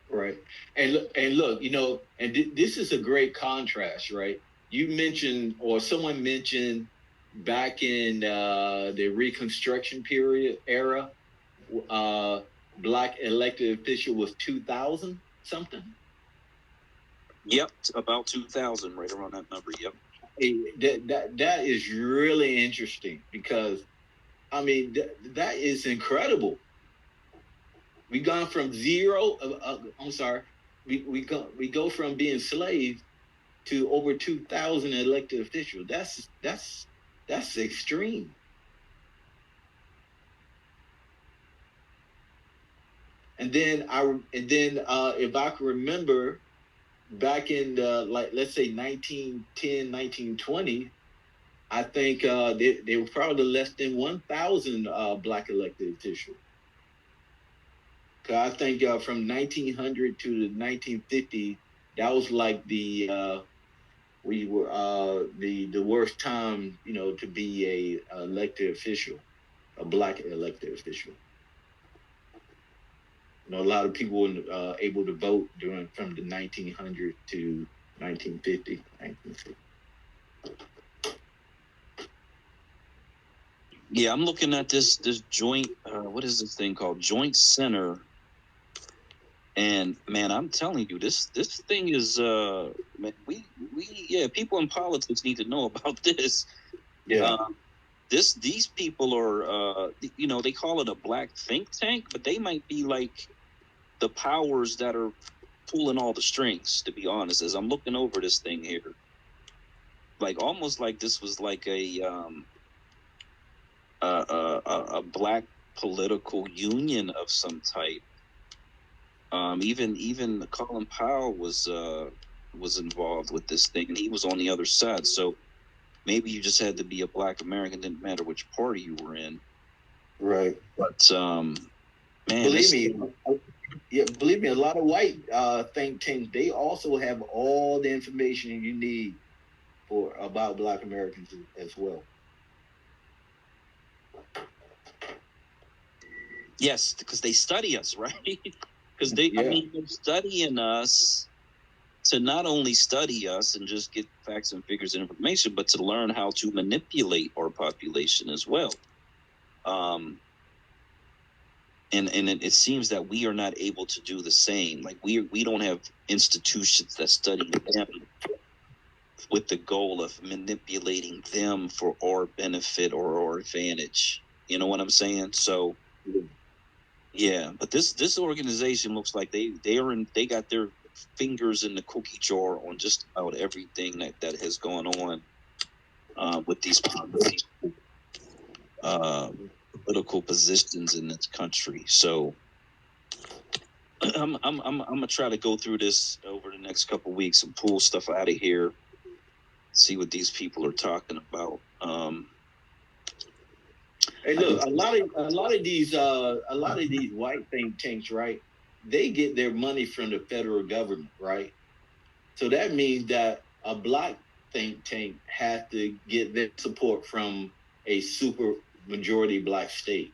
Right. And look, this is a great contrast, right? You mentioned, or someone mentioned, back in the Reconstruction period era, Black elected official was 2,000 something. Yep, about 2,000, right around that number. Yep. That is really interesting, because that is incredible. We gone from zero. I'm sorry. We go from being slaves to over 2,000 elected officials. That's extreme. And then if I can remember, back in let's say 1910, 1920, I think they were probably less than 1,000 Black elected officials. I think from 1900 to the 1950, that was like the worst time, to be a elected official, a black elected official. A lot of people were able to vote from the 1900 to 1950. Yeah, I'm looking at this joint. What is this thing called? Joint Center. And man, I'm telling you, this thing is man, people in politics need to know about this. Yeah. These people are they call it a black think tank, but they might be like the powers that are pulling all the strings, to be honest. As I'm looking over this thing here, like almost like this was like a black political union of some type. Even Colin Powell was involved with this thing, and he was on the other side. So maybe you just had to be a black American, didn't matter which party you were in. Right. But man, believe me, a lot of white think tanks, they also have all the information you need about black Americans as well. Yes, because they study us, right? Because they're studying us to not only study us and just get facts and figures and information, but to learn how to manipulate our population as well. And it seems that we are not able to do the same. Like we don't have institutions that study them with the goal of manipulating them for our benefit or our advantage. You know what I'm saying? So yeah, but this organization looks like they got their fingers in the cookie jar on just about everything that has gone on with these political positions in this country. So I'm gonna try to go through this over the next couple of weeks and pull stuff out of here, see what these people are talking about. Hey, look, a lot of these white think tanks, right? They get their money from the federal government, right? So that means that a black think tank has to get their support from a super majority black state.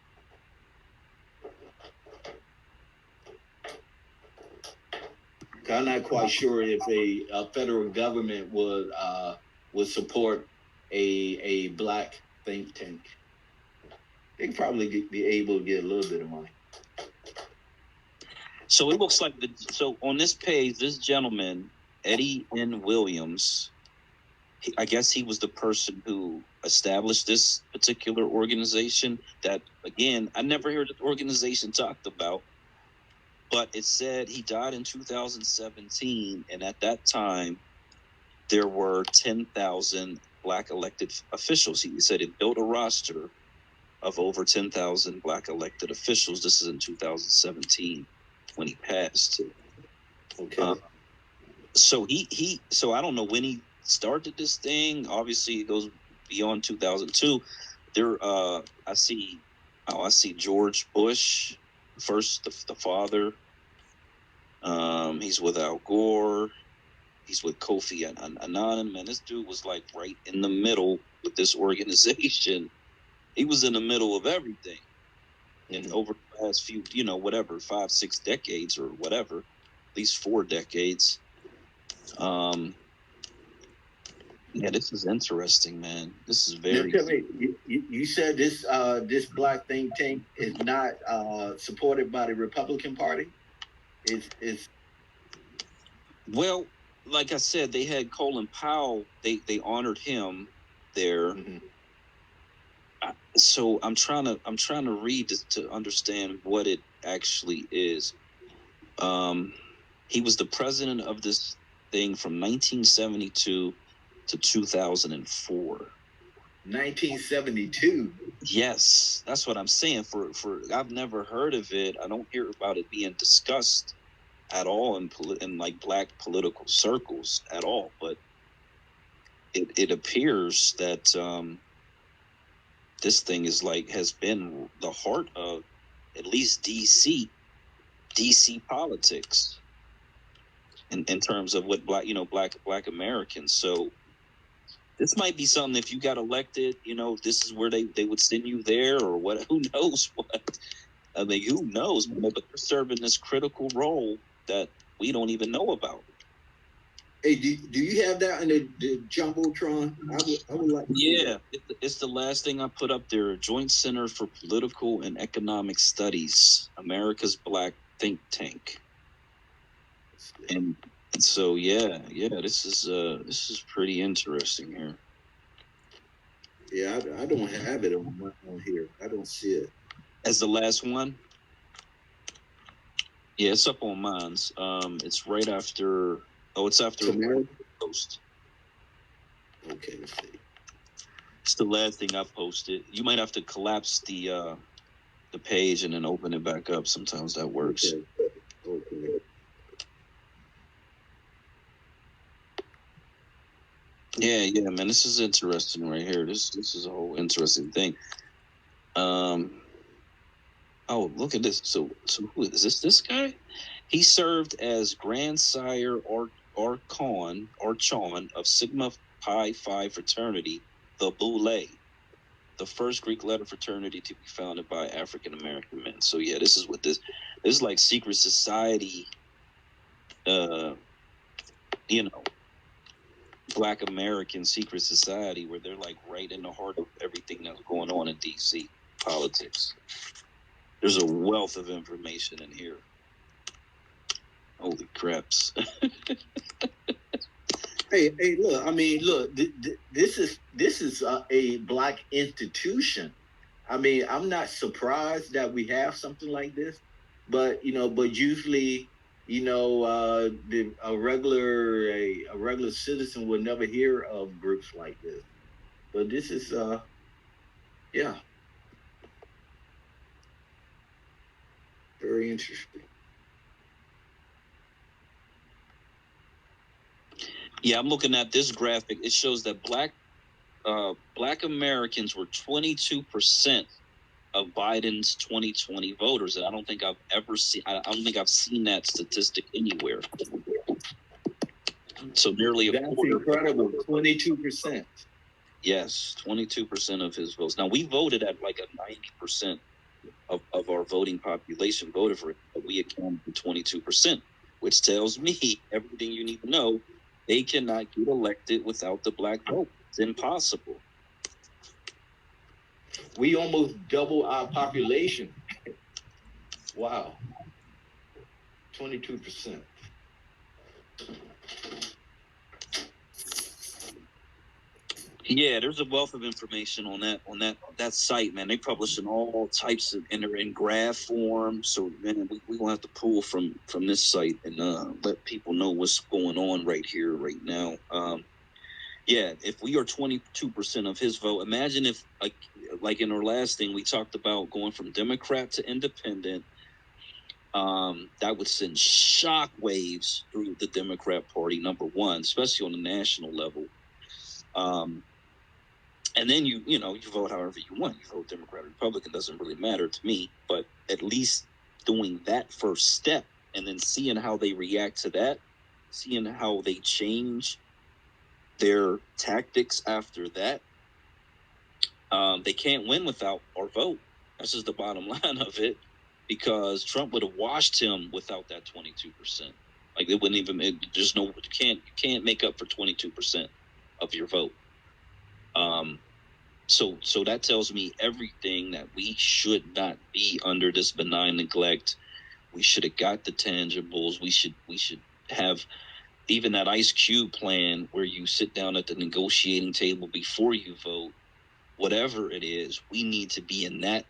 I'm not quite sure if a federal government would support a black think tank. They could probably be able to get a little bit of money. So it looks like so on this page, this gentleman, Eddie N. Williams, I guess he was the person who established this particular organization that, again, I never heard the organization talked about, but it said he died in 2017, and at that time, there were 10,000 black elected officials. He said it built a roster of over 10,000 black elected officials. This is in 2017 when he passed. Okay. So so I don't know when he started this thing. Obviously, it goes beyond 2002. There, I see George Bush, first, the father. He's with Al Gore. He's with Kofi Annan. Man, this dude was like right in the middle with this organization. He was in the middle of everything. And over the past few, 5-6 decades or whatever, at least 4 decades. Yeah, this is interesting, man. This is very. Now, tell me, you said this black think tank is not supported by the Republican Party. Is Well, like I said, they had Colin Powell. They honored him there. Mm-hmm. So I'm trying to read to understand what it actually is. He was the president of this thing from 1972 to 2004. 1972. Yes, that's what I'm saying. For I've never heard of it. I don't hear about it being discussed at all in like black political circles at all. But it appears that this thing is has been the heart of at least DC DC politics in terms of what black Americans. So this might be something, if you got elected, this is where they would send you there, or what, who knows what. I mean, who knows? But they're serving this critical role that we don't even know about. Hey, do you have that in the Jumbotron? I would like to see that. It's the last thing I put up there. Joint Center for Political and Economic Studies, America's Black Think Tank. And so this is pretty interesting here. Yeah, I don't have it on here. I don't see it. As the last one? Yeah, it's up on mine's. It's right after. Oh, it's after the post. Okay, let's see. It's the last thing I posted. You might have to collapse the page and then open it back up. Sometimes that works. Okay. Yeah, man. This is interesting right here. This is a whole interesting thing. Oh, look at this. So who is this? This guy? He served as grandsire or Chon of Sigma Pi Phi fraternity, the Boule, the first Greek letter fraternity to be founded by African American men. So yeah, this is like secret society. Black American secret society, where they're like right in the heart of everything that's going on in DC politics. There's a wealth of information in here. Holy craps. Hey, look, I mean, look, this is a black institution. I mean, I'm not surprised that we have something like this, but usually, a regular citizen would never hear of groups like this. But this is, yeah, very interesting. Yeah, I'm looking at this graphic. It shows that black Americans were 22% of Biden's 2020 voters, and I don't think I've ever seen. I don't think I've seen that statistic anywhere. So nearly a quarter. That's incredible. 22%. Yes, 22% of his votes. Now we voted at like a 90% of our voting population voted for it, but we accounted for 22%, which tells me everything you need to know. They cannot get elected without the black vote. It's impossible. We almost double our population. Wow. 22%. Yeah, there's a wealth of information on that site, man. They publish in all types of, and they're in graph form. So, man, we will have to pull from this site and let people know what's going on right here, right now. Yeah, if we are 22% of his vote, imagine if, like in our last thing, we talked about going from Democrat to independent. That would send shockwaves through the Democrat Party, number one, especially on the national level. And then you vote however you want. You vote Democrat or Republican, doesn't really matter to me. But at least doing that first step and then seeing how they react to that, seeing how they change their tactics after that. They can't win without our vote. That's just the bottom line of it, because Trump would have washed him without that 22%. Like it wouldn't even. There's no. You can't make up for 22% of your vote. So that tells me everything, that we should not be under this benign neglect. We should have got the tangibles. We should have even that Ice Cube plan where you sit down at the negotiating table before you vote. Whatever it is, we need to be in that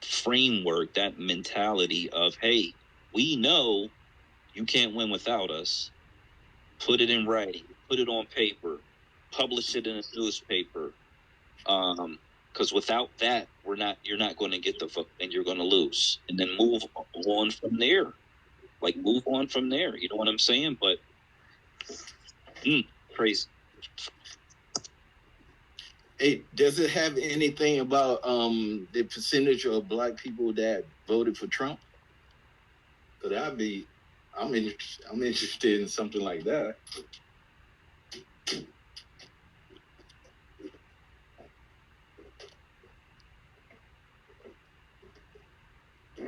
framework, that mentality of, hey, we know you can't win without us. Put it in writing, put it on paper, publish it in a newspaper. Because without that, you're not going to get the vote, and you're going to lose. And then move on from there. Move on from there. You know what I'm saying? But crazy. Hey, does it have anything about the percentage of black people that voted for Trump? So I'm interested in something like that.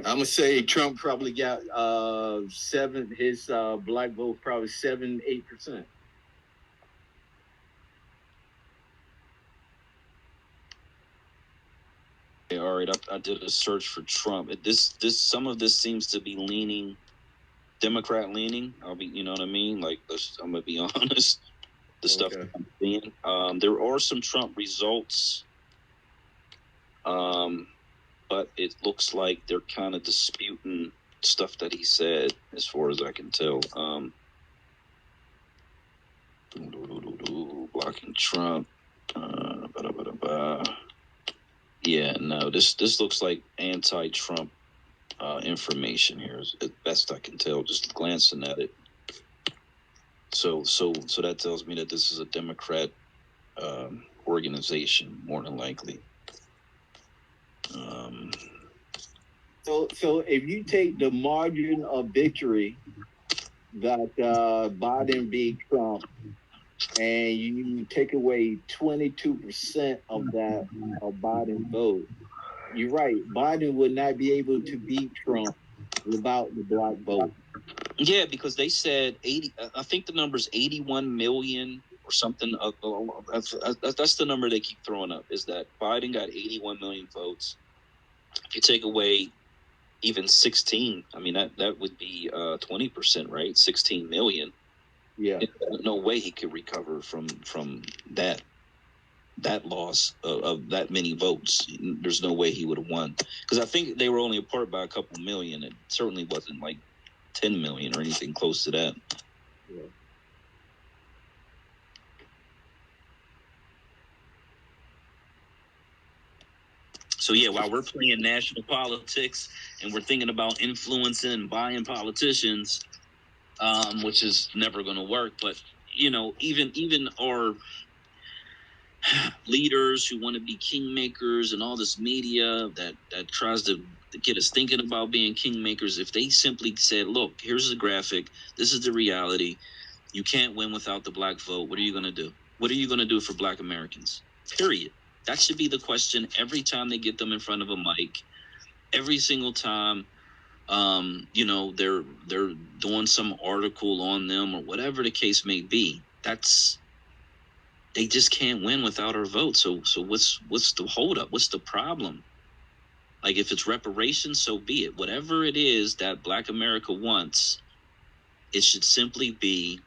I'm gonna say Trump probably got his black vote probably 7-8%. All right, I did a search for Trump. Some of this seems to be leaning Democrat leaning. You know what I mean? Like, I'm gonna be honest. The stuff that I'm seeing. There are some Trump results, but it looks like they're kind of disputing stuff that he said, as far as I can tell. Blocking Trump. Yeah, no, this looks like anti-Trump information here, as best I can tell, just glancing at it. So that tells me that this is a Democrat organization, more than likely. So if you take the margin of victory that Biden beat Trump, and you take away 22% of that of Biden vote, you're right. Biden would not be able to beat Trump without the black vote. Yeah, because they said 80. I think the number's 81 million or something. That's the number they keep throwing up. Is that Biden got 81 million votes? If you take away even 16, I mean that would be 20%, right? 16 million. Yeah. No way he could recover from that loss of that many votes. There's no way he would have won, because I think they were only apart by a couple million. It certainly wasn't like 10 million or anything close to that. Yeah. So yeah, while we're playing national politics and we're thinking about influencing and buying politicians, which is never going to work, but you know, even our leaders who want to be kingmakers and all this media that tries to get us thinking about being kingmakers, if they simply said, look, here's the graphic, this is the reality, you can't win without the black vote, what are you going to do? What are you going to do for black Americans? Period. That should be the question every time they get them in front of a mic. Every single time, you know, they're doing some article on them or whatever the case may be. They just can't win without our vote. So what's the holdup? What's the problem? Like, if it's reparations, so be it. Whatever it is that Black America wants, it should simply be,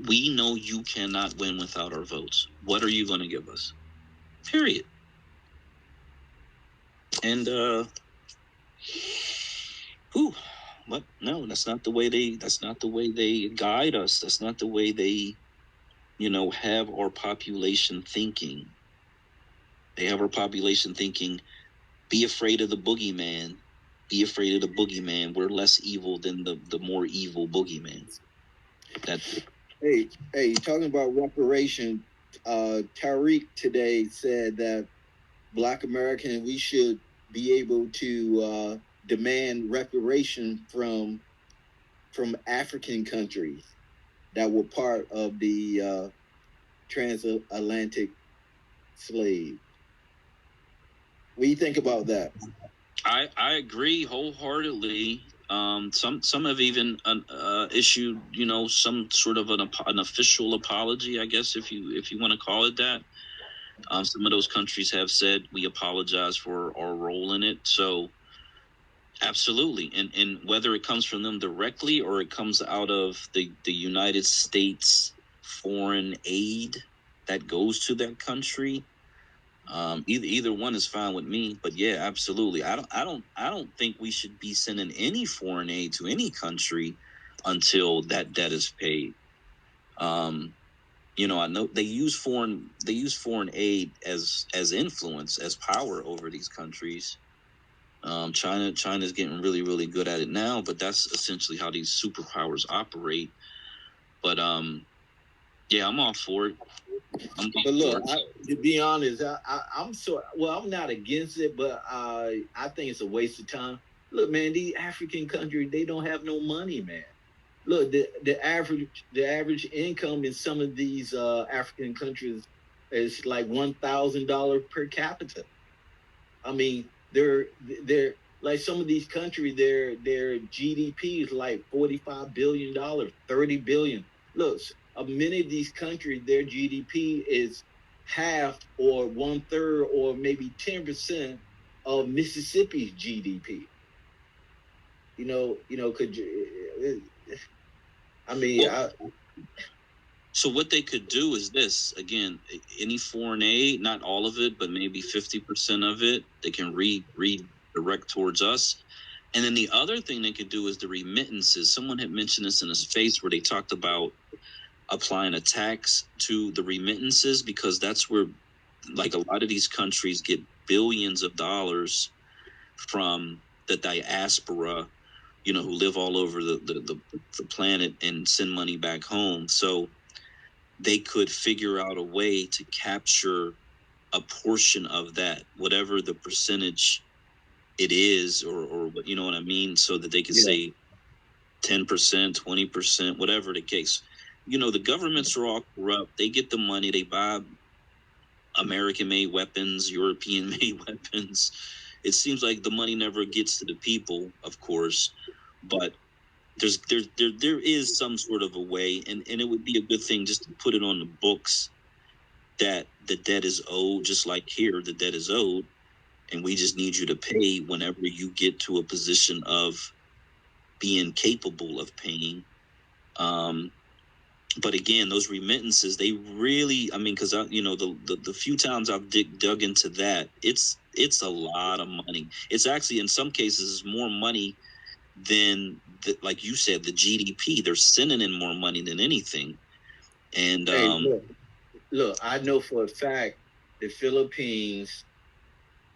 we know you cannot win without our votes. What are you going to give us? Period. And but no, that's not the way they guide us. That's not the way they, you know, have our population thinking. They have our population thinking, be afraid of the boogeyman. Be afraid of the boogeyman. We're less evil than the more evil boogeyman. Hey, talking about reparation, Tariq today said that Black Americans, we should be able to demand reparation from African countries that were part of the transatlantic slave. What do you think about that? I agree wholeheartedly. Some have even issued, you know, some sort of an official apology, I guess, if you want to call it that. Some of those countries have said, we apologize for our role in it. So absolutely. And whether it comes from them directly or it comes out of the United States foreign aid that goes to that country, either one is fine with me. But yeah, absolutely. I don't think we should be sending any foreign aid to any country until that debt is paid. You know, I know they use foreign aid as influence, as power over these countries. China's getting really, really good at it now, but that's essentially how these superpowers operate. But yeah, I'm all for it. But look, to be honest, I'm not against it, but I think it's a waste of time. Look, man, these African countries, they don't have no money, man. Look, the average income in some of these African countries is like $1,000 per capita. I mean, they're like some of these countries, their GDP is like $45 billion, 30 billion. Look, many of these countries, their GDP is half or 1/3 or maybe 10% of Mississippi's GDP. Could you? I mean, Well, so what they could do is this again: any foreign aid, not all of it, but maybe 50% of it, they can redirect towards us. And then the other thing they could do is the remittances. Someone had mentioned this in a space where they talked about applying a tax to the remittances, because that's where, like, a lot of these countries get billions of dollars from the diaspora, who live all over the planet and send money back home. So they could figure out a way to capture a portion of that, whatever the percentage it is, or what, you know what I mean, so that they could say 10%, 20%, whatever the case. The governments are all corrupt. They get the money, they buy American-made weapons, European-made weapons. It seems like the money never gets to the people, of course, but there is some sort of a way, and it would be a good thing just to put it on the books that the debt is owed, just like here, the debt is owed, and we just need you to pay whenever you get to a position of being capable of paying. But again, those remittances, they really, I mean, because the few times I've dug into that, it's a lot of money. It's actually, in some cases, more money than like you said, the GDP. They're sending in more money than anything. And hey, look, I know for a fact the Philippines,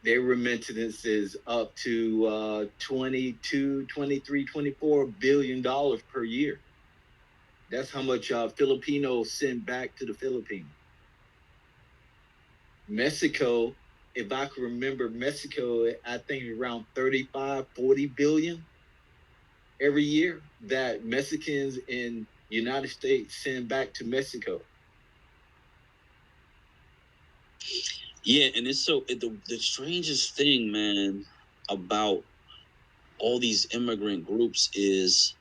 their remittance is up to 22, 23, $24 billion per year. That's how much Filipinos send back to the Philippines. Mexico, if I can remember, Mexico, I think around 35, 40 billion every year that Mexicans in United States send back to Mexico. Yeah, and it's so the strangest thing, man, about all these immigrant groups is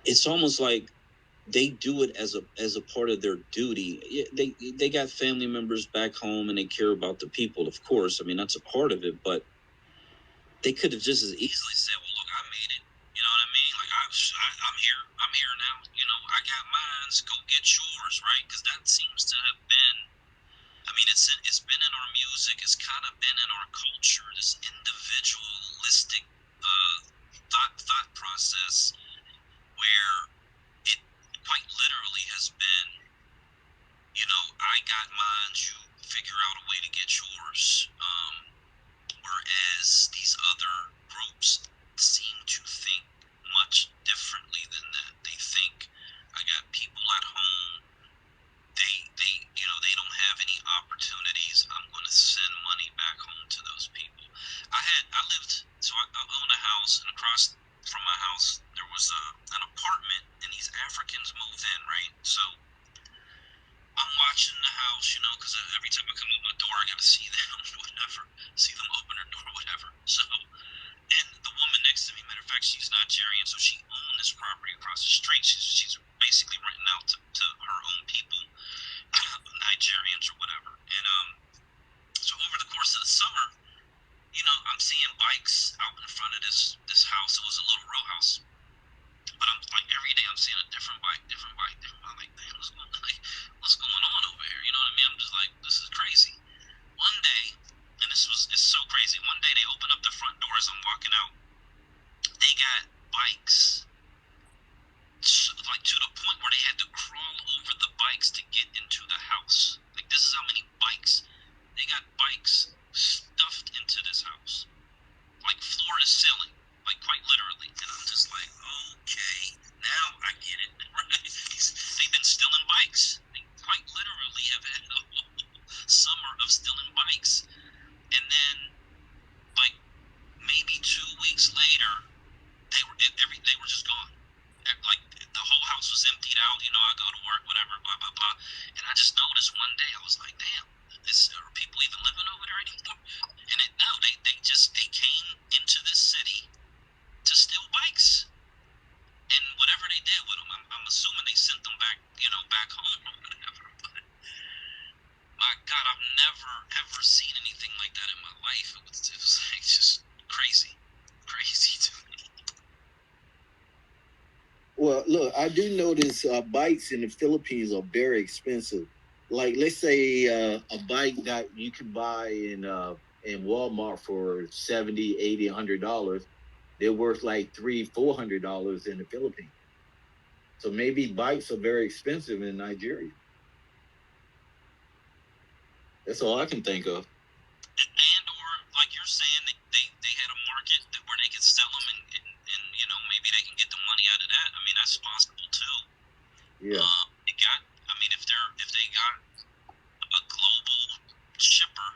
it's almost like they do it as a part of their duty. Yeah, they got family members back home and they care about the people, of course. I mean, that's a part of it, but they could have just as easily said, "Well, look, I made it." You know what I mean? Like I'm here. I'm here now. I got mine. Go get yours, right? Because that seems to have been. I mean, it's been in our music. It's kind of been in our culture. This individualistic thought process, where it quite literally has been, I got mine. You figure out a way to get yours. Whereas these other groups seem to think much differently than that. They think, I got people at home. They don't have any opportunities. I'm going to send money back home to those people. I own a house, and across from my house there was an apartment, and these Africans moved in, right? So I'm watching the house, because every time I come up my door, I got to see them, whatever, see them open their door, whatever. So, and the woman next to me, matter of fact, she's Nigerian, so she owned this property across the street. She's basically renting out to her own people, Nigerians or whatever. And so over the course of the summer, I'm seeing bikes out in front of this house. It was a little row house. But I'm like, every day I'm seeing a different bike. I'm like, damn, what's going on over here? You know what I mean? I'm just like, this is crazy. One day, and it's so crazy. One day they open up the front door as I'm walking out. They got bikes, like to the point where they had to crawl over the bikes to get into the house. Like, this is how many bikes. They got bikes stuffed into this house, like floor to ceiling, like quite literally. And I'm just like, okay, now I get it. They've been stealing bikes. They quite literally have had a whole summer of stealing bikes. And then, like, maybe 2 Well, look, I do notice bikes in the Philippines are very expensive. Like, let's say a bike that you can buy in Walmart for $70, $80, $100, they're worth like $300, $400 in the Philippines. So maybe bikes are very expensive in Nigeria. That's all I can think of. And or like you're saying, they had a market where they could sell them, and you know, maybe they can get the money out of that. I mean, that's possible too. Yeah. I mean, if they got a global shipper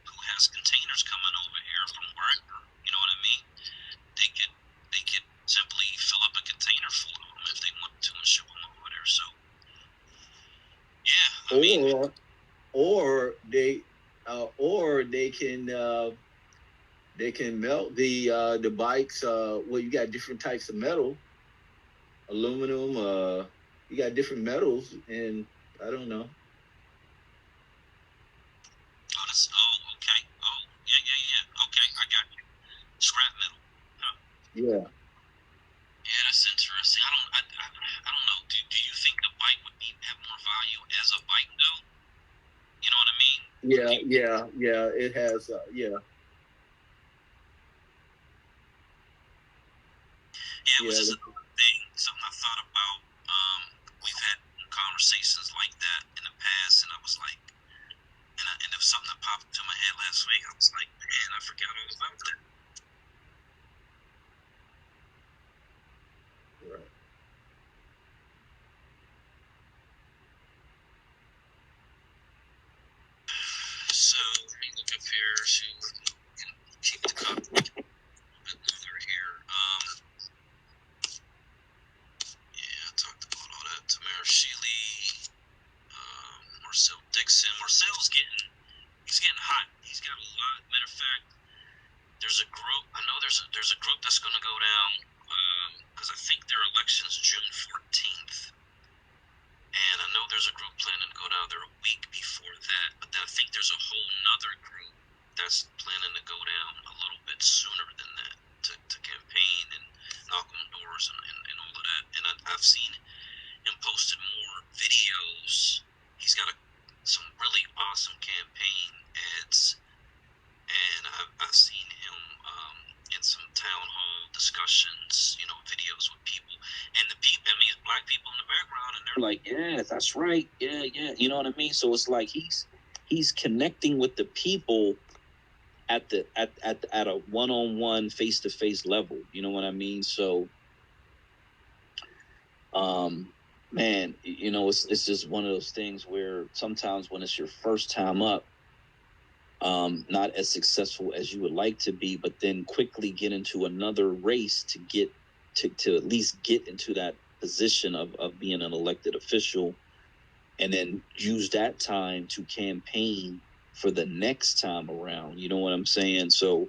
who has containers coming over here from wherever, you know what I mean? They could simply fill up a container full of them if they wanted to and ship them over there. So yeah, I mean, or they can melt the bikes. Well, you got different types of metal, aluminum. You got different metals, and I don't know. Okay. Oh, yeah. Okay, I got you. Scrap metal. Huh. Yeah. Yeah, that's interesting. I don't know. Do you think the bike would have more value as a bike though? You know what I mean? Yeah. It has. Yeah. Yeah, it was just another thing, something I thought about. We've had conversations like that in the past, and I was like, and if something that popped into my head last week, I was like, man, I forgot all about that. Right. So let me look up here so we can keep the conversation a little bit longer here. Yeah, I talked about all that. Tamara Shealy, Marcel Dixon. Marcel's getting hot. He's got a lot. Matter of fact, there's a group. I know there's a group that's going to go down because I think their election's June 14th. And I know there's a group planning to go down there a week before that, but then I think there's a whole nother group that's planning to go down a little bit sooner than that to campaign and knock on doors and all of that. And I've seen him posted more videos. He's got some really awesome campaign ads, and I've seen him in some town hall discussions, you know, videos with people, and the people, I mean, black people in the background, and they're like, yeah, that's right, yeah, you know what I mean? So it's like he's connecting with the people at a one-on-one, face-to-face level, you know what I mean? So man, you know, it's just one of those things where sometimes when it's your first time up, not as successful as you would like to be, but then quickly get into another race to get to at least get into that position of being an elected official, and then use that time to campaign for the next time around. You know what I'm saying? So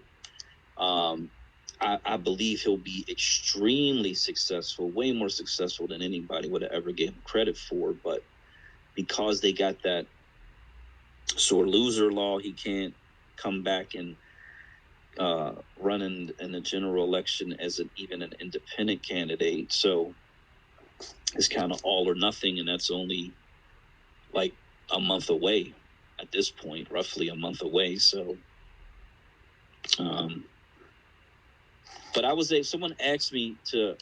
I believe he'll be extremely successful, way more successful than anybody would have ever gave him credit for. But because they got that sore loser law, he can't come back and run in the general election as even an independent candidate. So it's kind of all or nothing, and that's only like a month away at this point, roughly a month away. So but I was someone asked me to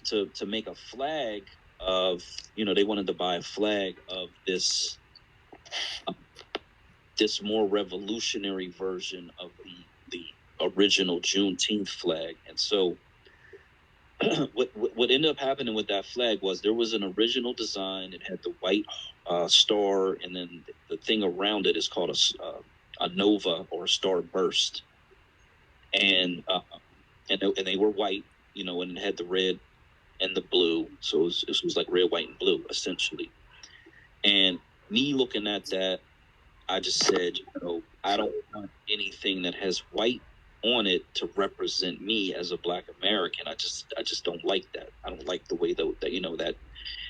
make a flag of, you know, they wanted to buy a flag of this more revolutionary version of the original Juneteenth flag. And so what ended up happening with that flag was there was an original design. It had the white star, and then the thing around it is called a nova or a star burst, and they were white, you know, and it had the red and the blue, so it was like red, white, and blue essentially. And me looking at that, I just said, you know, I don't want anything that has white on it to represent me as a Black American. I just don't like that. I don't like the way that you know that,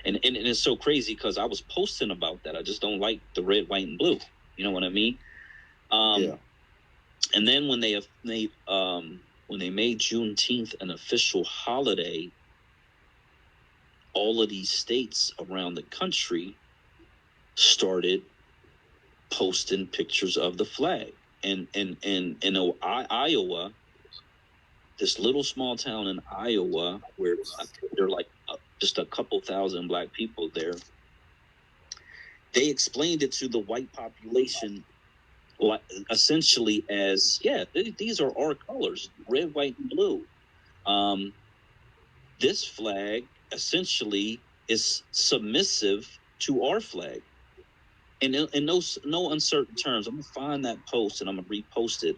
and it's so crazy because I was posting about that. I just don't like the red, white, and blue. You know what I mean? Yeah. And then when they made Juneteenth an official holiday, all of these states around the country started posting pictures of the flag. And in Iowa, this little small town in Iowa, where there are like just a couple thousand black people there, they explained it to the white population essentially as, yeah, these are our colors, red, white, and blue. This flag essentially is submissive to our flag. And in no uncertain terms, I'm going to find that post and I'm going to repost it.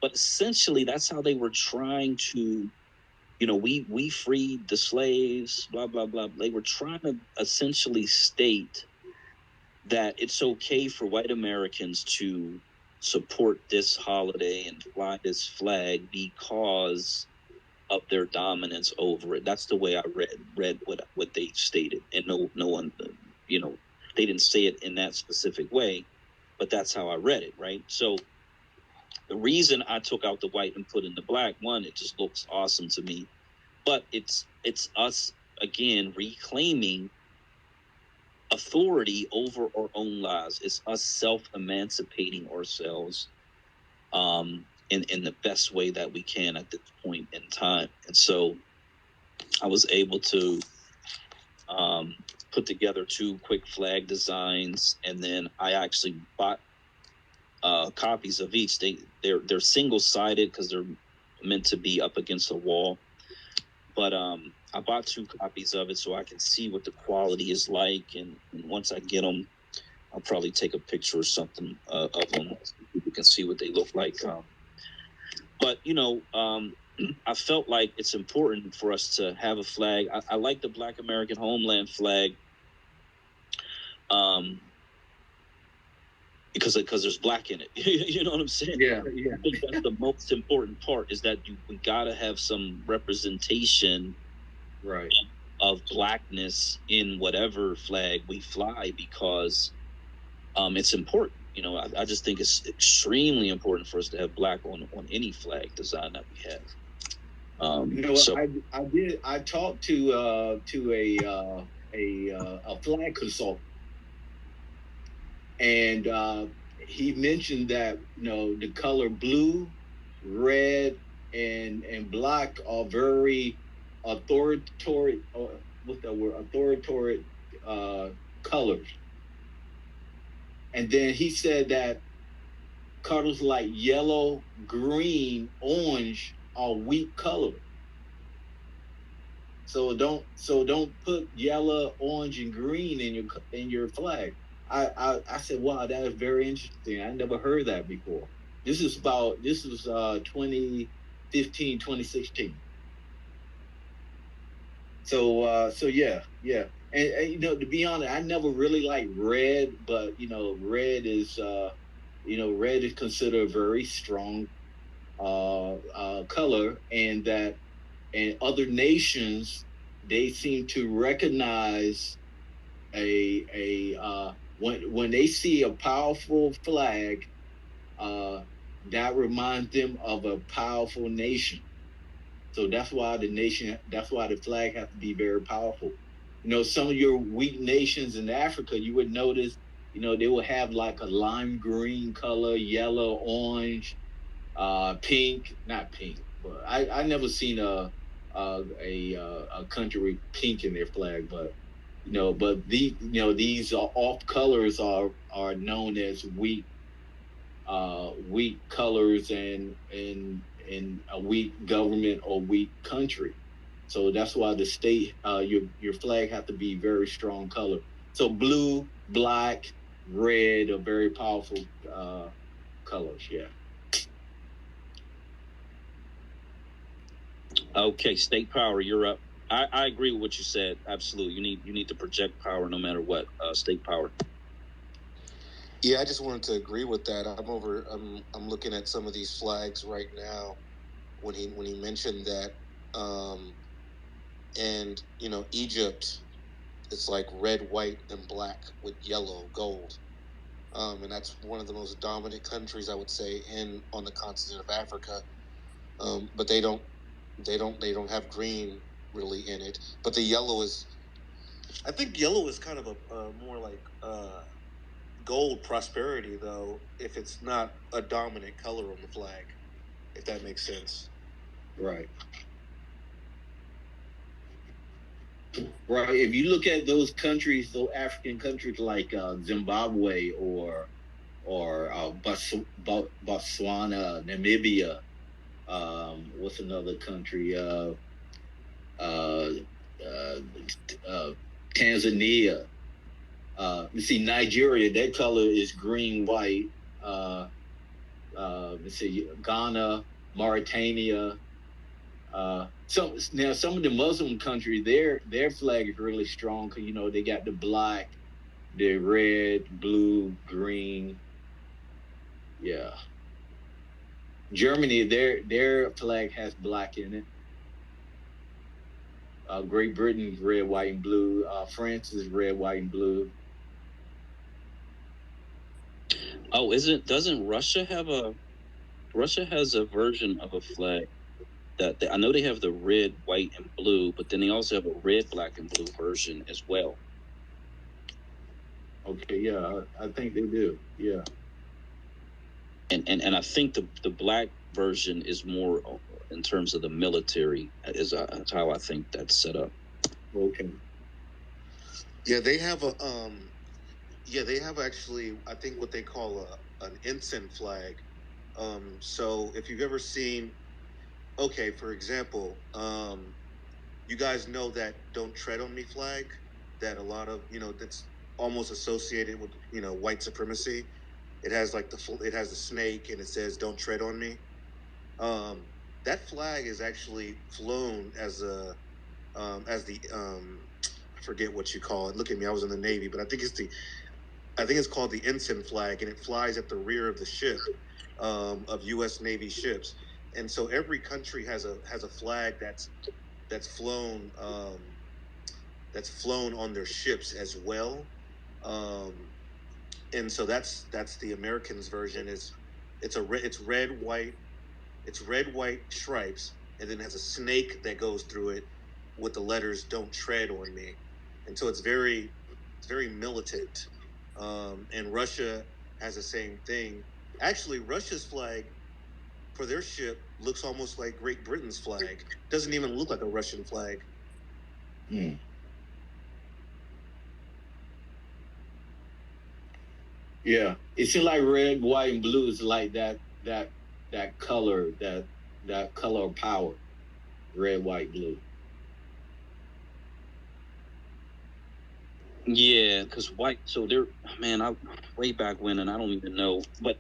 But essentially, that's how they were trying to, we freed the slaves, blah, blah, blah. They were trying to essentially state that it's okay for white Americans to support this holiday and fly this flag because of their dominance over it. That's the way I read what they stated, and no one, they didn't say it in that specific way, but that's how I read it, right? So the reason I took out the white and put in the black, one, it just looks awesome to me, but it's us again reclaiming authority over our own lives. It's us self-emancipating ourselves in the best way that we can at this point in time. And so I was able to put together 2 quick flag designs, and then I actually bought copies of each. They're single-sided because they're meant to be up against a wall. But I bought 2 copies of it so I can see what the quality is like, and once I get them, I'll probably take a picture or something of them so people can see what they look like. But I felt like it's important for us to have a flag. I like the Black American Homeland flag, because there's black in it. You know what I'm saying? Yeah. I think that's the most important part, is that we gotta have some representation, Right, of blackness in whatever flag we fly, because it's important. I just think it's extremely important for us to have black on any flag design that we have. I talked to a flag consultant, and he mentioned that the color blue, red, and black are very authoritative. What's that word? Authoritative colors. And then he said that colors like yellow, green, orange are weak colors. So don't put yellow, orange, and green in your flag. I said, wow, that is very interesting. I never heard that before. This is 2015, 2016. So yeah. And to be honest, I never really liked red, but red is considered a very strong color, and other nations, they seem to recognize when they see a powerful flag, that reminds them of a powerful nation. So that's why the flag has to be very powerful. Some of your weak nations in Africa, you would notice, they will have like a lime green color, yellow, orange, pink, not pink, but I never seen a country with pink in their flag, but these off colors are known as weak colors and a weak government or weak country. So that's why the state, your flag have to be very strong color. So blue, black, red are very powerful colors. Yeah. Okay, state power, you're up. I agree with what you said. Absolutely, you need to project power no matter what. State power. Yeah, I just wanted to agree with that. I'm looking at some of these flags right now. When he mentioned that, and Egypt, it's like red, white, and black with yellow, gold, and that's one of the most dominant countries, I would say, on the continent of Africa. But they don't have green really in it. But the yellow is I think yellow is kind of a more like gold prosperity, though, if it's not a dominant color on the flag, if that makes sense. Right. Right. If you look at those countries, those African countries like Zimbabwe or Botswana, Namibia, what's another country? Tanzania. You see, Nigeria, their color is green, white. Let's see, Ghana, Mauritania. Some of the Muslim countries, their flag is really strong because they got the black, the red, blue, green. Yeah. Germany, their flag has black in it. Great Britain's red, white, and blue. France is red, white, and blue. Oh, doesn't Russia have Russia has a version of a flag that I know they have the red, white, and blue, but then they also have a red, black, and blue version as well. Okay, yeah, I think they do. Yeah. And I think the black version is more in terms of the military is how I think that's set up. Okay. Yeah, they have actually, I think, what they call an ensign flag. So if you've ever seen, okay, for example, you guys know that "Don't Tread on Me" flag that a lot of that's almost associated with white supremacy. It has like it has the snake and it says "Don't tread on me." That flag is actually flown as the I forget what you call it. Look at me, I was in the Navy, but I think it's called the ensign flag, and it flies at the rear of the ship of U.S. Navy ships. And so every country has a flag that's flown on their ships as well. And so that's the Americans version. It's red, white. It's red, white stripes, and then has a snake that goes through it with the letters "Don't tread on me." And so it's very militant. And Russia has the same thing. Actually, Russia's flag for their ship looks almost like Great Britain's flag. Doesn't even look like a Russian flag. Hmm. Yeah, it seems like red, white, and blue is like that color, that color of power. Red, white, blue. Yeah, because white. So they're I way back when, and I don't even know, but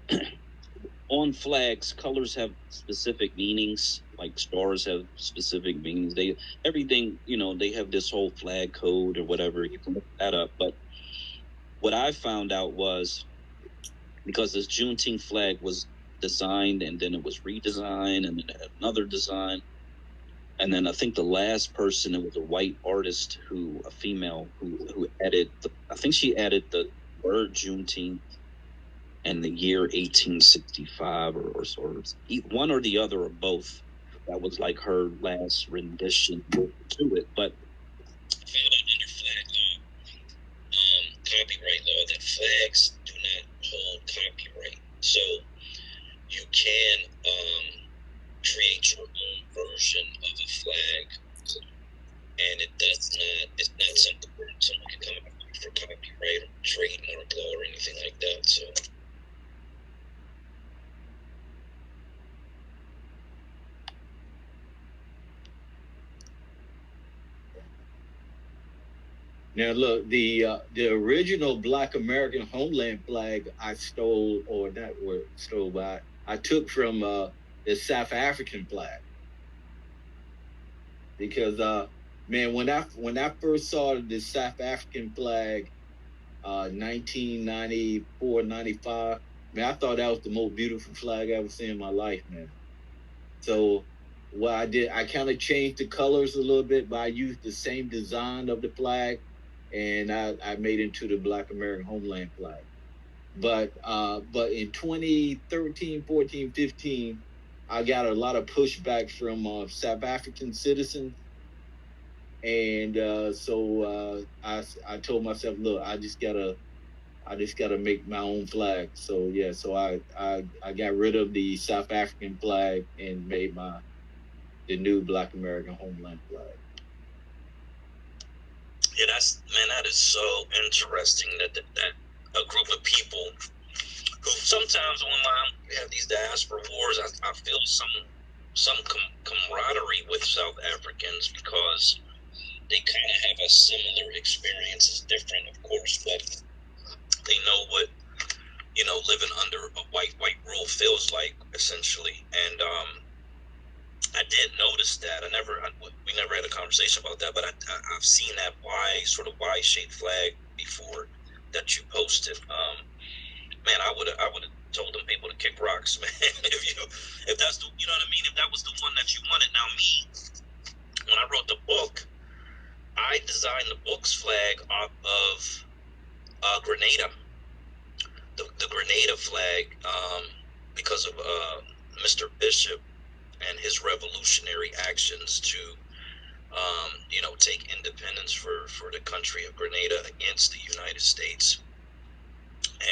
on flags, colors have specific meanings. Like stars have specific meanings. Everything they have this whole flag code or whatever. You can look that up. But what I found out was because this Juneteenth flag was designed and then it was redesigned and then it had another design. And then I think the last person, it was a white artist a female who added, I think she added the word Juneteenth and the year 1865 or one or the other or both. That was like her last rendition to it. But I found out under flag law, copyright law, that flags do not hold copyright. So you can create your own version of a flag, and it's not something where someone can come after you for copyright or trademark law or anything like that. So now look, the original Black American homeland flag I stole, or not were stole by, I took from the South African flag. Because man, when I first saw the South African flag 1994, 95, man, I thought that was the most beautiful flag I ever seen in my life, man. So what I did, I kind of changed the colors a little bit, but I used the same design of the flag, and I made it into the Black American homeland flag. But in 2013, 14, 15, I got a lot of pushback from South African citizens, And so I told myself, look, I just gotta make my own flag. So yeah, so I got rid of the South African flag and made the new Black American homeland flag. Yeah, that is so interesting that a group of people who sometimes when we have these diaspora wars, I feel some camaraderie with South Africans because they kind of have a similar experience. It's different, of course, but they know what living under a white rule feels like, essentially. And I did notice that. We never had a conversation about that, but I've seen that sort of Y-shaped flag before that you posted. Man, I would have told them people to kick rocks, man. if that's the, you know what I mean. If that was the one that you wanted. Now me, when I wrote the book, I designed the book's flag off of Grenada, the Grenada flag, because of Mr. Bishop and his revolutionary actions to, take independence for the country of Grenada against the United States.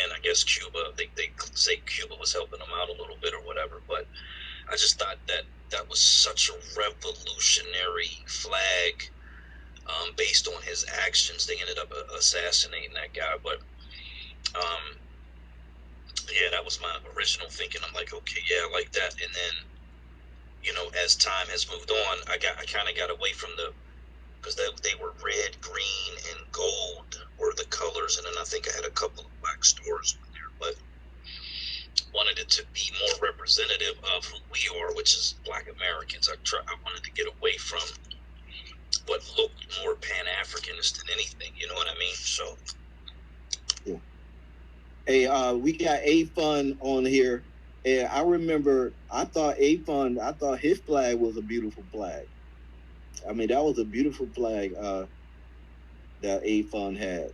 And I guess Cuba, they say Cuba was helping them out a little bit or whatever, but I just thought that was such a revolutionary flag, based on his actions. They ended up assassinating that guy, but yeah, that was my original thinking. I'm like, okay, yeah, I like that. And then, as time has moved on, I kind of got away from because they were red, green, and gold were the colors, and then I think I had a couple of black stars on there, but wanted it to be more representative of who we are, which is Black Americans. I wanted to get away from what looked more Pan-Africanist than anything. You know what I mean? So. Yeah. Hey, we got A-Fun on here. And I remember, I thought his flag was a beautiful flag. I mean, that was a beautiful flag that A-Fun had.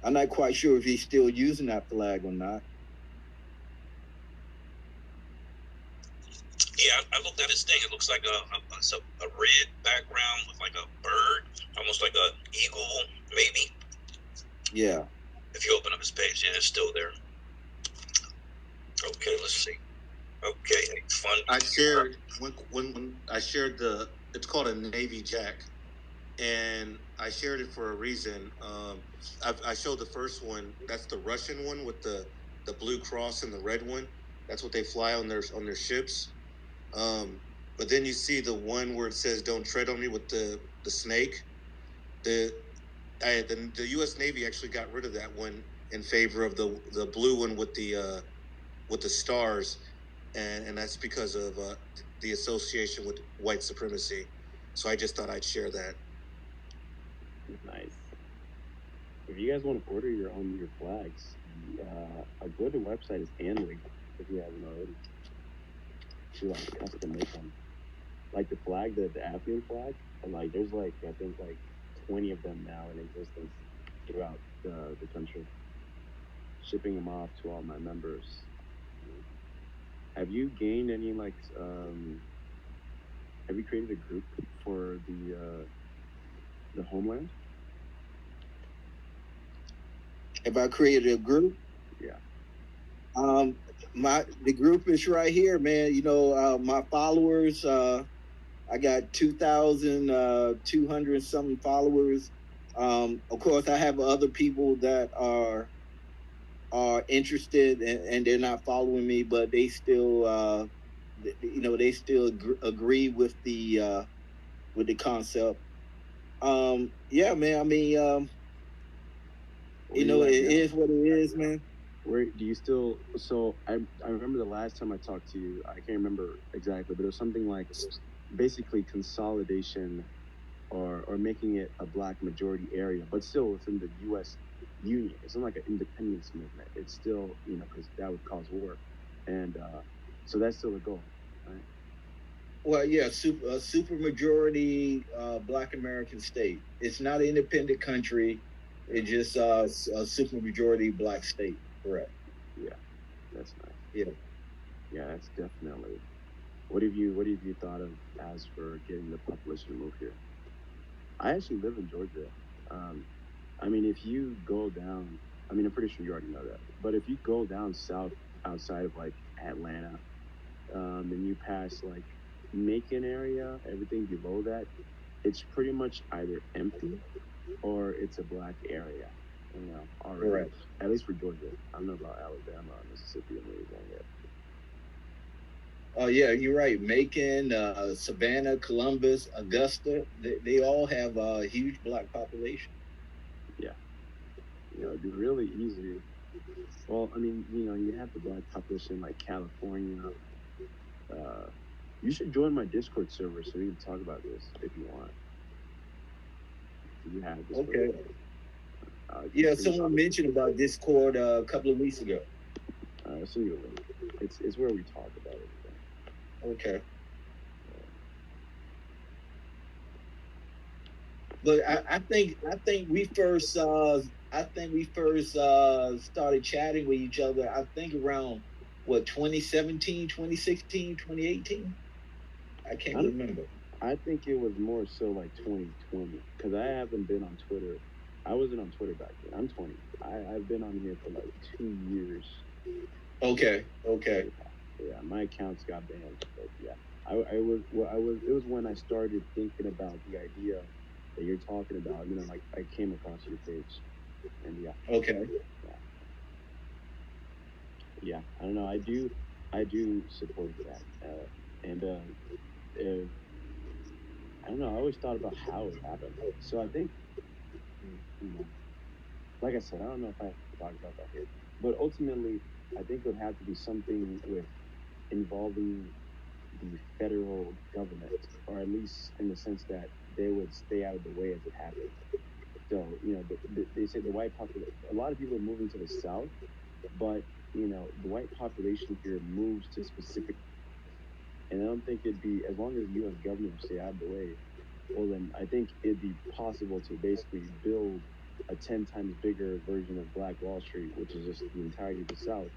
I'm not quite sure if he's still using that flag or not. Yeah, I looked at his thing. It looks like a red background with like a bird, almost like an eagle, maybe. Yeah. If you open up his page, yeah, it's still there. Okay, let's see. Okay, fun. I shared when I shared it's called a Navy Jack, and I shared it for a reason. I showed the first one. That's the Russian one with the blue cross and the red one. That's what they fly on their ships. But then you see the one where it says "Don't tread on me" with the snake. The U.S. Navy actually got rid of that one in favor of the blue one with the stars, and that's because of the association with white supremacy. So I just thought I'd share that. Nice. If you guys want to order your flags, go to the website is Anley if you haven't already. To custom make them. Like the flag, the Afghan flag, and there's I think 20 of them now in existence throughout the country. Shipping them off to all my members. Have you gained any have you created a group for the homeland? Have I created a group? Yeah. The group is right here, man. My followers. I got 2,200 something followers. Of course, I have other people that are interested and they're not following me, but they still, they still agree with the concept. Yeah, man. I mean, it is what it is, man. Where do you still? So I remember the last time I talked to you. I can't remember exactly, but it was something like basically consolidation, or making it a black majority area, but still within the U.S. Union. It's not like an independence movement. It's still because that would cause war, and so that's still a goal, right? Well, yeah, super majority Black American state. It's not an independent country. It's just a super majority Black state. Correct. Yeah, that's nice. Yeah. Yeah, that's definitely. What have you thought of as for getting the population to move here? I actually live in Georgia. I mean, if you go down, I mean, I'm pretty sure you already know that. But if you go down south outside of like Atlanta, and you pass like Macon area, everything below that, it's pretty much either empty or it's a black area. You know, already. Correct. At least for Georgia. I don't know about Alabama, Mississippi, and Louisiana yet. Oh yeah, you're right. Macon, Savannah, Columbus, Augusta, they all have a huge black population. Yeah. You know, it'd be really easy. Well, I mean, you know, you have the black population like California. You should join my Discord server so we can talk about this if you want. If you have Discord. Okay. Yeah, someone mentioned about Discord a couple of weeks ago. I'll send you a link. It's where we talk about everything. Okay. But I think we first started chatting with each other. I think around what 2017, 2016, 2018. I can't remember. I think it was more so like 2020 because I haven't been on Twitter. I wasn't on Twitter back then. I'm 20. I've been on here for like 2 years. Okay. Yeah, my accounts got banned, but yeah, it was when I started thinking about the idea that you're talking about. You know, like I came across your page, and yeah. Okay. Yeah, I don't know. I do support that, and I don't know. I always thought about how it happened. So I think, you know, like I said, I don't know if I have to talk about that here, but ultimately, I think it would have to be something with involving the federal government, or at least in the sense that they would stay out of the way as it happened. So, you know, they say the white population, a lot of people are moving to the south, but, you know, the white population here moves to specific, and I don't think it'd be, as long as the U.S. government would stay out of the way, well, then I think it'd be possible to basically build a 10 times bigger version of Black Wall Street, which is just the entirety of the South.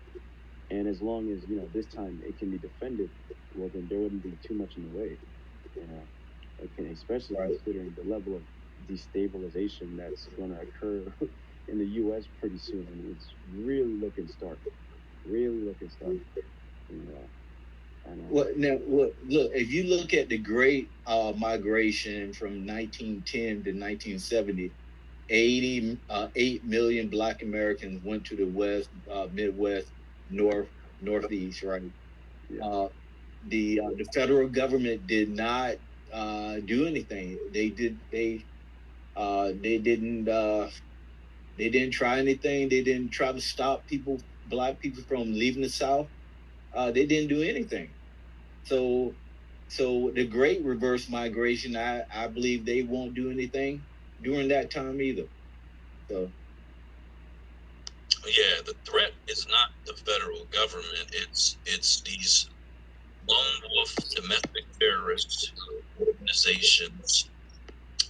And as long as, you know, this time it can be defended, well, then there wouldn't be too much in the way, you know. Okay, especially considering the level of destabilization that's going to occur in the U.S. pretty soon. I mean, it's really looking stark. Really looking stark. You know. Well, now, look, if you look at the Great Migration from 1910 to 1970, 8 million Black Americans went to the West, Midwest, Northeast, right? Yeah. The federal government did not do anything. They didn't try anything. They didn't try to stop Black people from leaving the South. They didn't do anything. So the Great Reverse Migration, I believe they won't do anything during that time either. So yeah, the threat is not the federal government. It's these lone wolf domestic terrorist organizations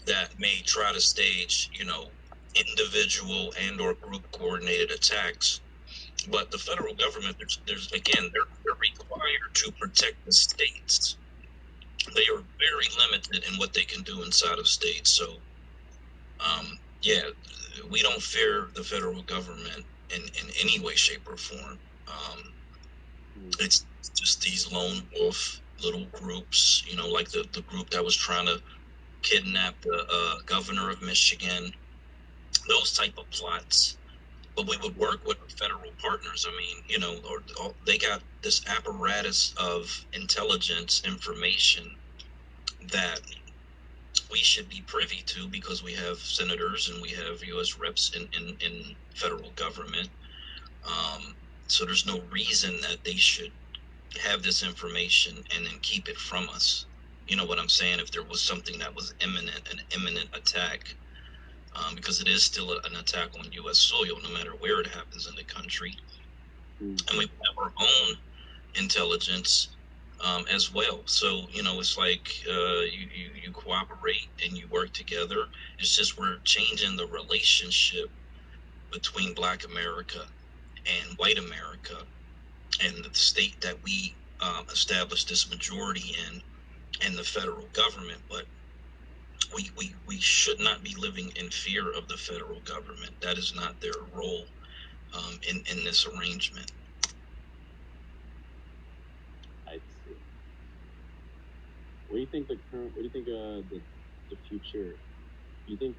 that may try to stage, you know, individual and or group coordinated attacks. But the federal government, there's again, they're required to protect the states. They are very limited in what they can do inside of states. So, yeah, we don't fear the federal government in any way, shape, or form. It's just these lone wolf little groups, you know, like the group that was trying to kidnap the governor of Michigan, those type of plots. But we would work with federal partners. I mean, you know, or they got this apparatus of intelligence information that we should be privy to because we have senators and we have U.S. reps in federal government. So there's no reason that they should have this information and then keep it from us. You know what I'm saying? If there was something that was imminent, an imminent attack, because it is still an attack on U.S. soil, no matter where it happens in the country. And we have our own intelligence as well. So, you know, it's like you cooperate and you work together. It's just we're changing the relationship between Black America and white America and the state that we established this majority in and the federal government. But we should not be living in fear of the federal government. That is not their role in this arrangement. I see. What do you think the current? What do you think the future? Do you think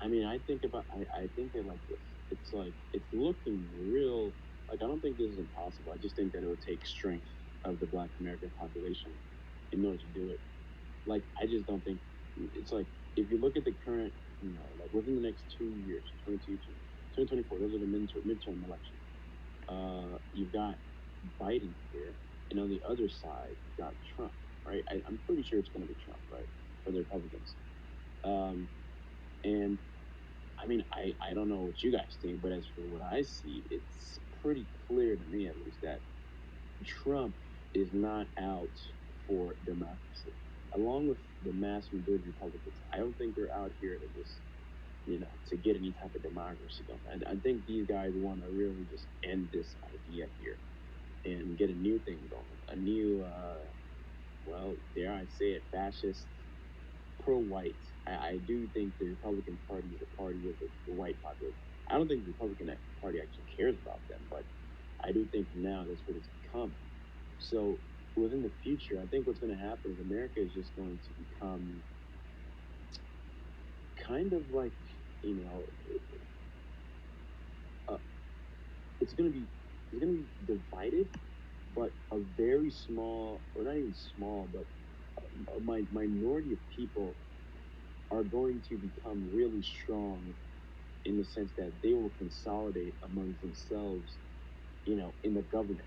I mean, I think it like this. It's like it's looking real. Like I don't think this is impossible. I just think that it would take strength of the Black American population in order to do it. Like I just don't think it's like if you look at the current, like within the next 2 years, 2024, those are the midterm elections. You've got Biden here, and on the other side, you've got Trump, right? I'm pretty sure it's going to be Trump, right, for the Republicans. And I mean, I don't know what you guys think, but as for what I see, it's pretty clear to me, at least, that Trump is not out for democracy. Along with the mass majority Republicans, I don't think they're out here to just, to get any type of democracy going. I think these guys want to really just end this idea here and get a new thing going, a new, well, dare I say it, fascist, pro-white. I do think the Republican Party is a party of the white population. I don't think the Republican Party actually cares about them, but I do think now that's what it's become. So within the future, I think what's going to happen is America is just going to become kind of like, it's going to be divided, but a very small, or not even small, but a minority of people are going to become really strong in the sense that they will consolidate amongst themselves, in the government,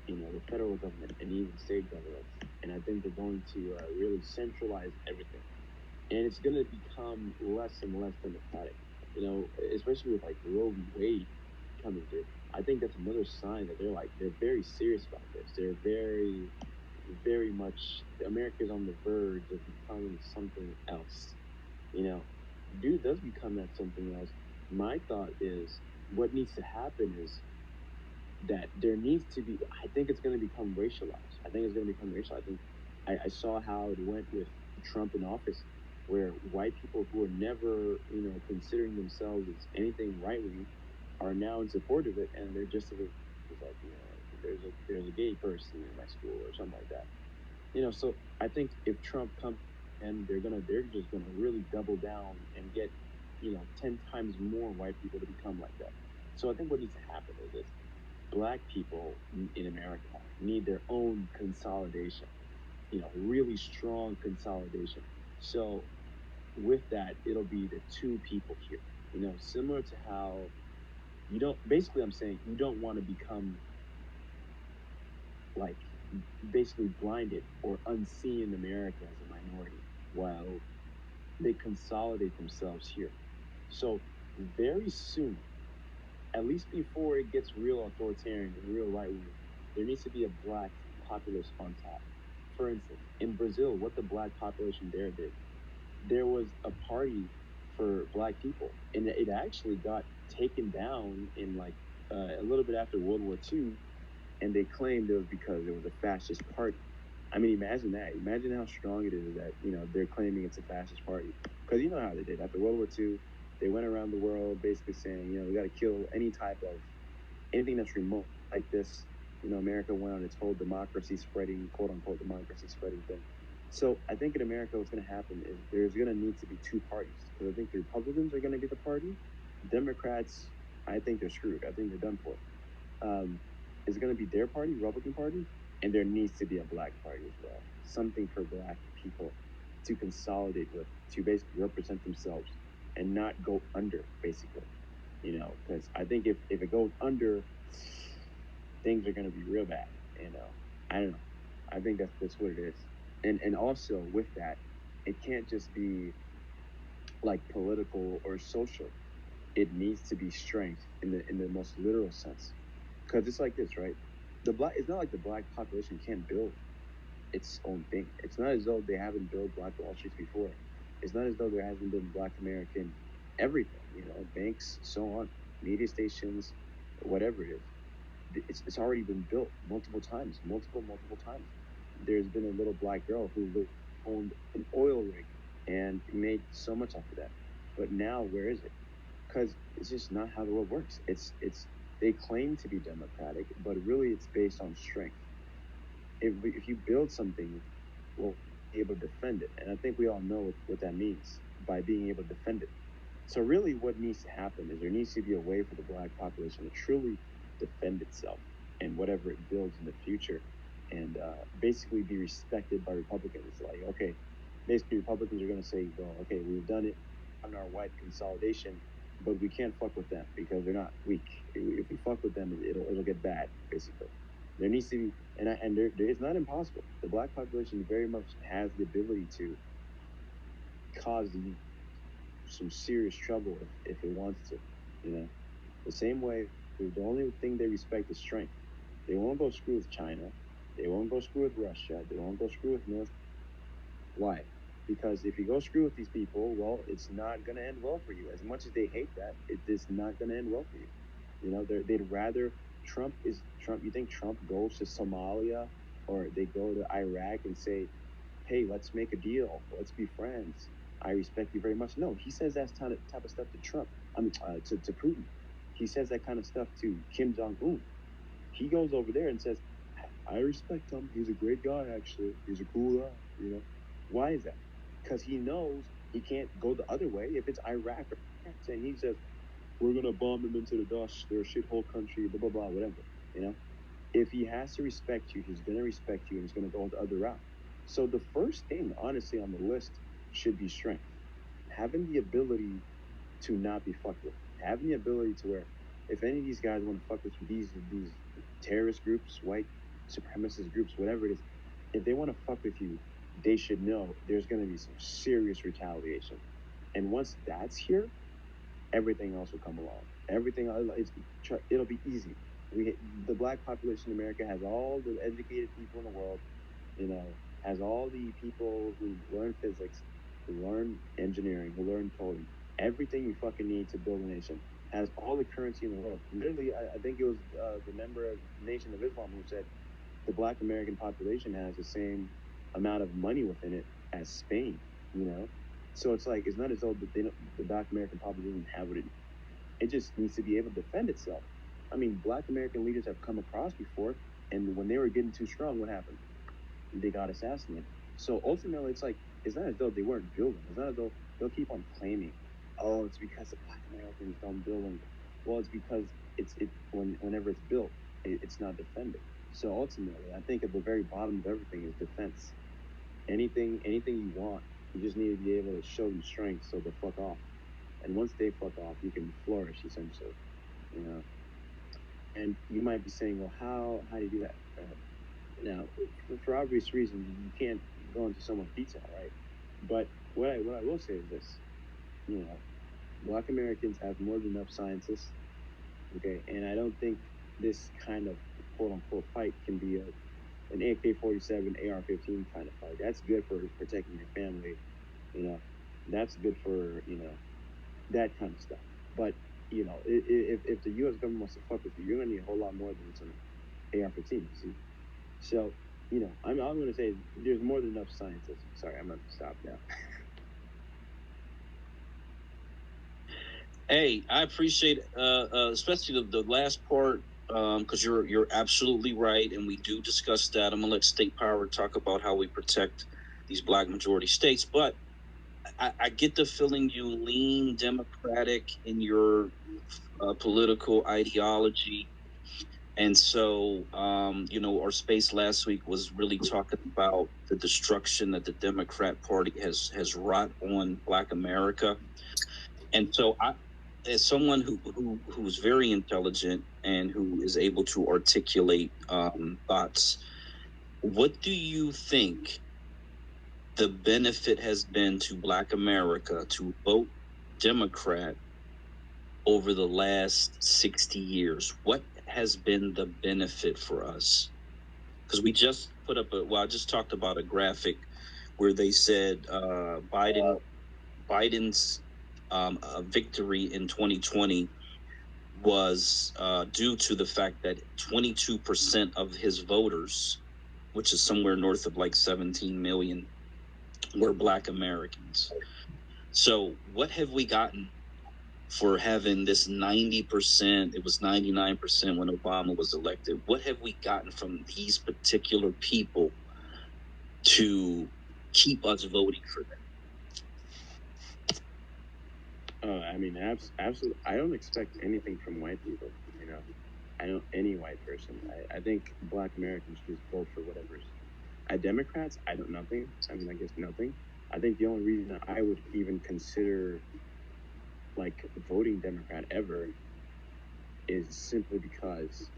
the federal government and even state governments. And I think they're going to really centralize everything. And it's going to become less and less democratic, especially with like Roe v. Wade coming through. I think that's another sign that they're very serious about this. They're very, very much, America's on the verge of becoming something else. Dude does become that something else. My thought is what needs to happen is that there needs to be, I think it's going to become racialized. I think I saw how it went with Trump in office, where white people who were never, considering themselves as anything right wing are now in support of it, and they're just like, there's a gay person in my school or something like that. So I think if Trump comes and they're just gonna really double down and get, 10 times more white people to become like that. So I think what needs to happen is this: Black people in America need their own consolidation, really strong consolidation. So with that, it'll be the two people here, similar to how basically I'm saying you don't want to become like basically blinded or unseen in America as a minority while they consolidate themselves here. So very soon, at least before it gets real authoritarian and real right wing, there needs to be a Black populace on top. For instance, in Brazil, what the Black population there did, there was a party for Black people, and it actually got taken down in like a little bit after World War II, and they claimed it was because it was a fascist party. I mean, imagine that. Imagine how strong it is that, they're claiming it's a fascist party. Because you know how they did. After World War II, they went around the world basically saying, we got to kill anything that's remote like this. America went on its whole democracy spreading, quote unquote, democracy spreading thing. So I think in America what's going to happen is there's going to need to be two parties. Because I think the Republicans are going to be the party. Democrats, I think they're screwed. I think they're done for. Is going to be their party, Republican Party, and there needs to be a Black party as well. Something for Black people to consolidate with, to basically represent themselves and not go under, basically. Because I think if it goes under, things are going to be real bad. I don't know. I think that's what it is. And also with that, it can't just be like political or social. It needs to be strength in the most literal sense. Because it's like this, right? It's not like the Black population can't build its own thing. It's not as though they haven't built Black Wall Streets before. It's not as though there hasn't been Black American everything, banks, so on, media stations, whatever it is. It's already been built multiple times. There's been a little Black girl who lived owned an oil rig and made so much off of that. But now, where is it? Because it's just not how the world works. It's they claim to be democratic, but really it's based on strength. If you build something, well, be able to defend it, and I think we all know what that means by being able to defend it. So really, what needs to happen is there needs to be a way for the black population to truly defend itself and whatever it builds in the future, and basically be respected by Republicans. Like, okay, basically Republicans are going to say, well, okay, we've done it on our white consolidation, but we can't fuck with them because they're not weak. If we fuck with them, it'll get bad. Basically, there needs to be, and there it's not impossible. The black population very much has the ability to cause some serious trouble if it wants to, you know. The same way, the only thing they respect is strength. They won't go screw with China. They won't go screw with Russia. They won't go screw with North. Why? Because if you go screw with these people, well, it's not going to end well for you. As much as they hate that, it is not going to end well for you. You know, they'd rather Trump. You think Trump goes to Somalia or they go to Iraq and say, hey, let's make a deal. Let's be friends. I respect you very much. No, he says that type of stuff to Trump. To Putin. He says that kind of stuff to Kim Jong-un. He goes over there and says, I respect him. He's a great guy, actually. He's a cool guy, you know. Why is that? Because he knows he can't go the other way if it's Iraq or and he says, we're going to bomb them into the dust. They're a shithole country, blah, blah, blah, whatever, you know. If he has to respect you, he's going to respect you and he's going to go the other route. So the first thing, honestly, on the list should be strength. Having the ability to not be fucked with. Having the ability to where if any of these guys want to fuck with you, these terrorist groups, white supremacist groups, whatever it is, if they want to fuck with you, they should know there's going to be some serious retaliation. And once that's here, everything else will come along. Everything it'll be easy. The black population in America has all the educated people in the world, you know, has all the people who learn physics, who learn engineering, who learn coding, everything you fucking need to build a nation, has all the currency in the world. Literally, I think it was the member of Nation of Islam who said the black American population has the same amount of money within it as Spain, you know? So it's like, it's not as though the black American population doesn't have what it just needs to be able to defend itself. I mean, black American leaders have come across before, and when they were getting too strong, what happened? They got assassinated. So ultimately, it's like, it's not as though they weren't building. It's not as though they'll keep on claiming, oh, it's because the black Americans don't build them. Well, it's because whenever it's built, it's not defended. So ultimately, I think at the very bottom of everything is defense. Anything you want, you just need to be able to show them strength so they'll fuck off. And once they fuck off, you can flourish, essentially, you know. And you might be saying, well, how do you do that? Now, for obvious reasons, you can't go into so much detail, right? But what I will say is this, you know, black Americans have more than enough scientists, okay? And I don't think this kind of quote-unquote fight can be an AK-47, AR-15 kind of fight. That's good for protecting your family, you know. That's good for, you know, that kind of stuff. But, you know, if the U.S. government wants to fuck with you, you're going to need a whole lot more than some AR-15, you see? So, you know, I'm going to say there's more than enough scientists. Sorry, I'm going to stop now. Hey, I appreciate, especially the last part, because you're absolutely right, and we do discuss that. I'm gonna let State Power talk about how we protect these black majority states, but I get the feeling you lean Democratic in your political ideology. And so, you know, our space last week was really talking about the destruction that the Democrat Party has wrought on Black America. And so, as someone who's very intelligent and who is able to articulate thoughts, what do you think the benefit has been to Black America to vote Democrat over the last 60 years? What has been the benefit for us? Because we just put up I just talked about a graphic where they said Biden's victory in 2020 was due to the fact that 22% of his voters, which is somewhere north of like 17 million, were Black Americans. So what have we gotten for having this 90%? It was 99% when Obama was elected. What have we gotten from these particular people to keep us voting for them? I mean, absolutely. I don't expect anything from white people. You know, I don't any white person. I think Black Americans just vote for whatever's. Democrats, I don't nothing. I mean, I guess nothing. I think the only reason I would even consider like voting Democrat ever is simply because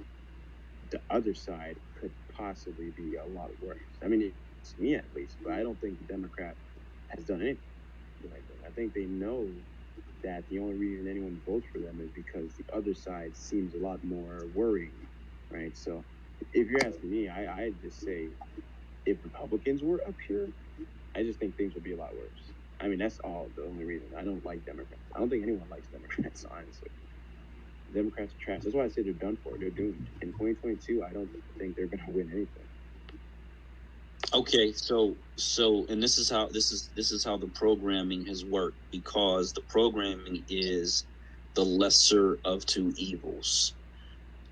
the other side could possibly be a lot worse. I mean, it's me at least, but I don't think the Democrat has done anything like that. I think they know that the only reason anyone votes for them is because the other side seems a lot more worrying, right? So if you're asking me, I just say if Republicans were up here, I just think things would be a lot worse. I mean, that's all the only reason. I don't like Democrats. I don't think anyone likes Democrats, honestly. Democrats are trash. That's why I say they're done for. They're doomed. In 2022, I don't think they're going to win anything. Okay, and this is how the programming has worked, because the programming is the lesser of two evils.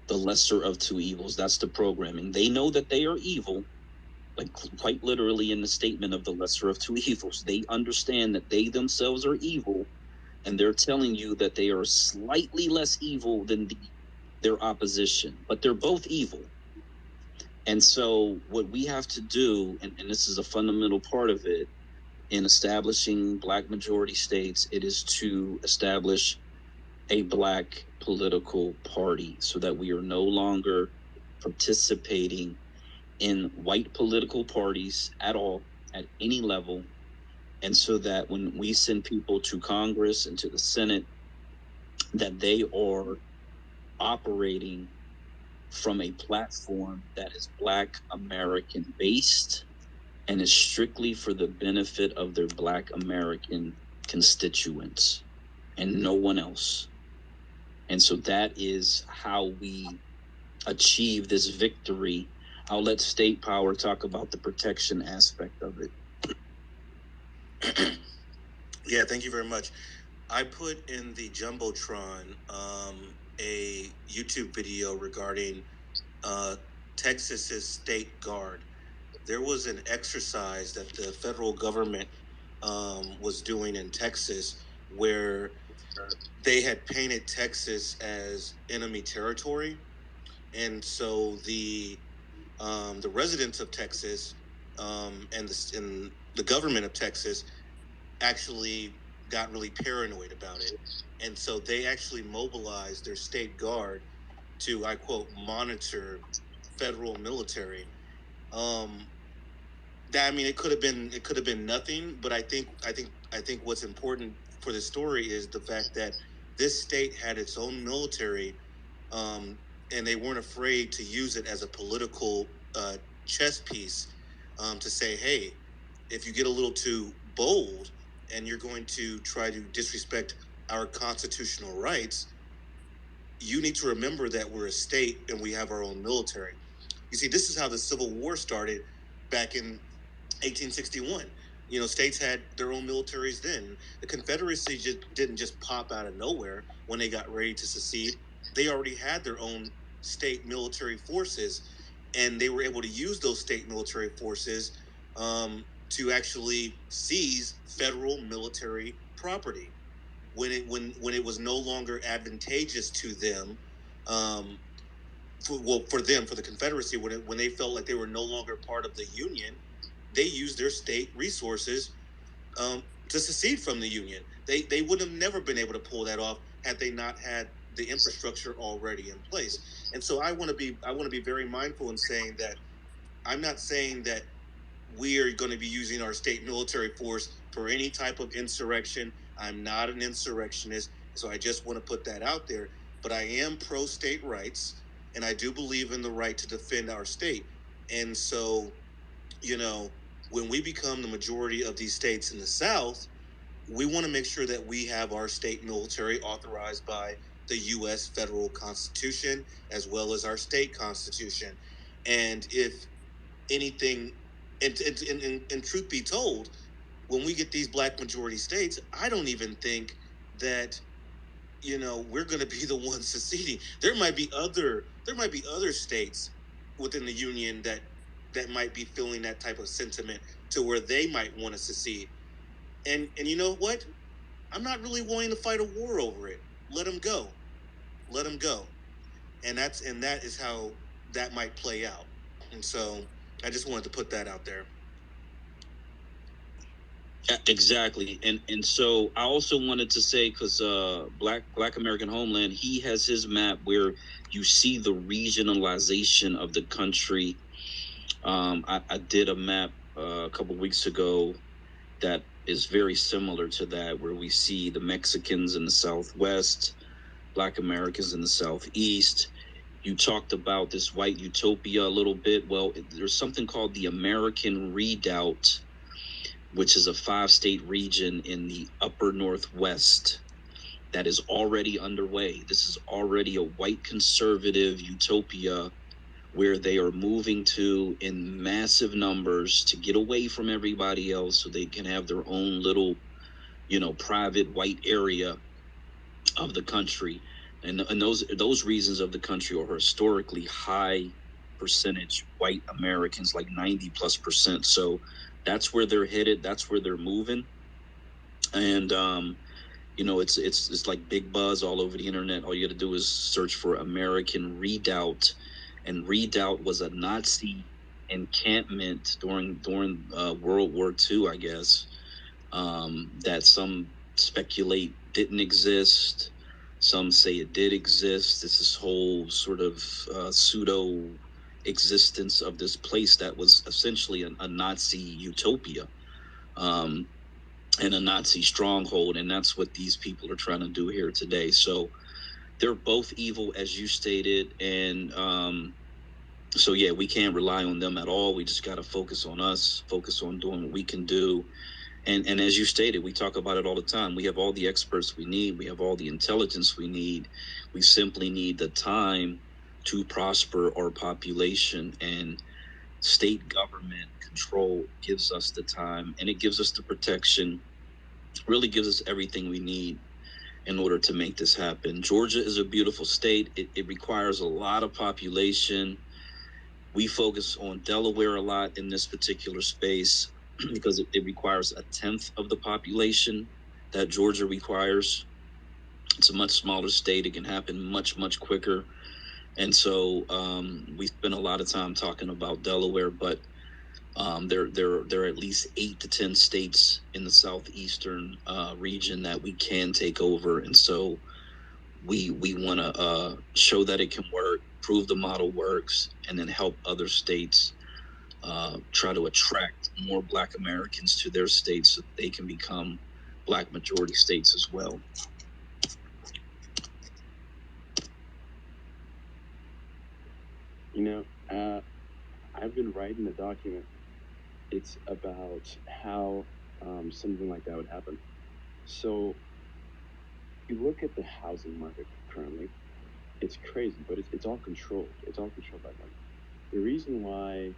The lesser of two evils. That's the programming. They know that they are evil, like quite literally in the statement of the lesser of two evils. They understand that they themselves are evil, and they're telling you that they are slightly less evil than their opposition, but they're both evil. And so what we have to do, and this is a fundamental part of it, in establishing Black majority states, it is to establish a Black political party so that we are no longer participating in white political parties at all, at any level. And so that when we send people to Congress and to the Senate, that they are operating from a platform that is Black American based and is strictly for the benefit of their Black American constituents and no one else. And so that is how we achieve this victory. I'll let State Power talk about the protection aspect of it. Yeah, thank you very much. I put in the Jumbotron a YouTube video regarding Texas's state guard. There was an exercise that the federal government was doing in Texas where they had painted Texas as enemy territory, and so the residents of Texas and the government of Texas actually got really paranoid about it, and so they actually mobilized their state guard to, I quote, monitor federal military. That, I mean, it could have been nothing, but I think what's important for the story is the fact that this state had its own military, and they weren't afraid to use it as a political chess piece, to say, hey, if you get a little too bold and you're going to try to disrespect our constitutional rights, you need to remember that we're a state and we have our own military. You see, this is how the Civil War started back in 1861. You know, states had their own militaries then. The Confederacy didn't just pop out of nowhere when they got ready to secede. They already had their own state military forces, and they were able to use those state military forces to actually seize federal military property when it was no longer advantageous to them. For the Confederacy, when they felt like they were no longer part of the Union, they used their state resources to secede from the Union. They would have never been able to pull that off had they not had the infrastructure already in place. And so I want to be very mindful in saying that I'm not saying that we are going to be using our state military force for any type of insurrection. I'm not an insurrectionist, so I just want to put that out there. But I am pro state rights, and I do believe in the right to defend our state. And so, you know, when we become the majority of these states in the South, we want to make sure that we have our state military authorized by the U.S. federal Constitution as well as our state Constitution. And if anything, and truth be told, when we get these black majority states, I don't even think that, you know, we're going to be the ones seceding. There might be other states within the union that might be feeling that type of sentiment to where they might want to secede. And you know what? I'm not really wanting to fight a war over it. Let them go. Let them go. And that is how that might play out. And so I just wanted to put that out there. Yeah, exactly. And so I also wanted to say, because Black American Homeland, he has his map where you see the regionalization of the country. I did a map a couple weeks ago that is very similar to that, where we see the Mexicans in the Southwest, Black Americans in the Southeast. You talked about this white utopia a little bit. Well, there's something called the American Redoubt, which is a 5-state region in the upper Northwest that is already underway. This is already a white conservative utopia where they are moving to in massive numbers to get away from everybody else so they can have their own little, private white area of the country. And those regions of the country are historically high percentage white Americans, like 90+%. So that's where they're headed. That's where they're moving. And it's like big buzz all over the internet. All you got to do is search for American Redoubt, and Redoubt was a Nazi encampment during World War II, I guess. That some speculate didn't exist. Some say it did exist. It's this whole sort of pseudo existence of this place that was essentially a Nazi utopia. And a Nazi stronghold, and that's what these people are trying to do here today. So they're both evil, as you stated, and so yeah, we can't rely on them at all. We just got to focus on us, focus on doing what we can do, and as you stated, we talk about it all the time. We have all the experts we need. We have all the intelligence we need. We simply need the time to prosper our population, and state government control gives us the time, and it gives us the protection, really gives us everything we need in order to make this happen. Georgia is a beautiful state. It requires a lot of population. We focus on Delaware a lot in this particular space because it requires 1/10 of the population that Georgia requires. It's a much smaller state. It can happen much, much quicker. And so we spend a lot of time talking about Delaware, but there are at least 8 to 10 states in the southeastern region that we can take over, and so we want to show that it can work, prove the model works, and then help other states try to attract more Black Americans to their states so that they can become Black majority states as well. I've been writing a document. It's about how something like that would happen. So you look at the housing market currently, it's crazy, but it's all controlled. It's all controlled by them. The reason why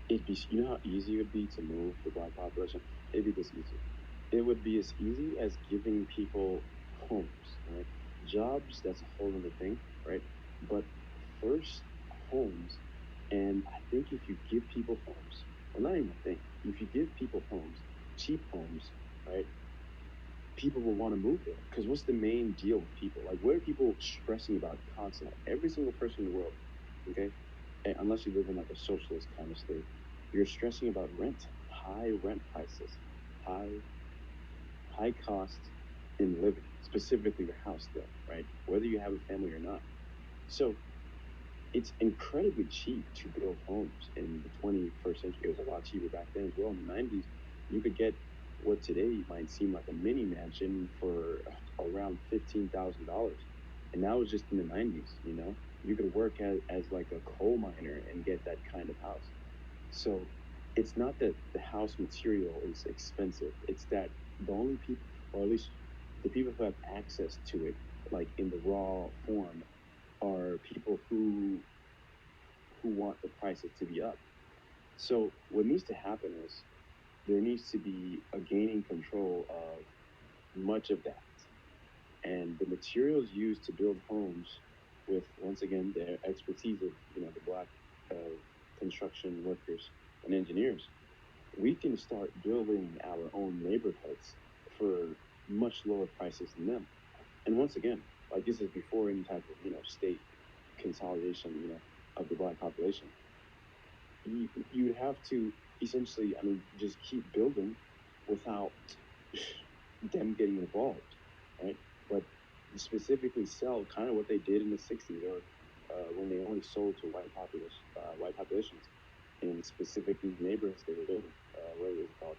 it'd be, you know how easy it would be to move the Black population? It'd be this easy. It would be as easy as giving people homes, right? Jobs, that's a whole other thing, right? But first, homes, and I think if you give people homes, well, not even a thing, if you give people homes, cheap homes, right, people will want to move there. Because what's the main deal with people? Like, what are people stressing about constantly? Every single person in the world, okay, unless you live in like a socialist kind of state, you're stressing about rent, high rent prices, high cost in living, specifically your house though, right? Whether you have a family or not. So it's incredibly cheap to build homes in the 21st century. It was a lot cheaper back then as well. In the 90s, you could get what today might seem like a mini mansion for around $15,000. And that was just in the 90s, You could work as like a coal miner and get that kind of house. So it's not that the house material is expensive. It's that the only people, or at least the people who have access to it, like in the raw form, are people who want the prices to be up. So what needs to happen is there needs to be a gaining control of much of that. And the materials used to build homes with, once again, the expertise of, the black construction workers and engineers, we can start building our own neighborhoods for much lower prices than them. And once again, like this is before any type of, state consolidation, of the black population. You have to essentially, just keep building without them getting involved, right? But specifically sell kind of what they did in the 60s, or when they only sold to white populations in specific neighborhoods they were building, what it was called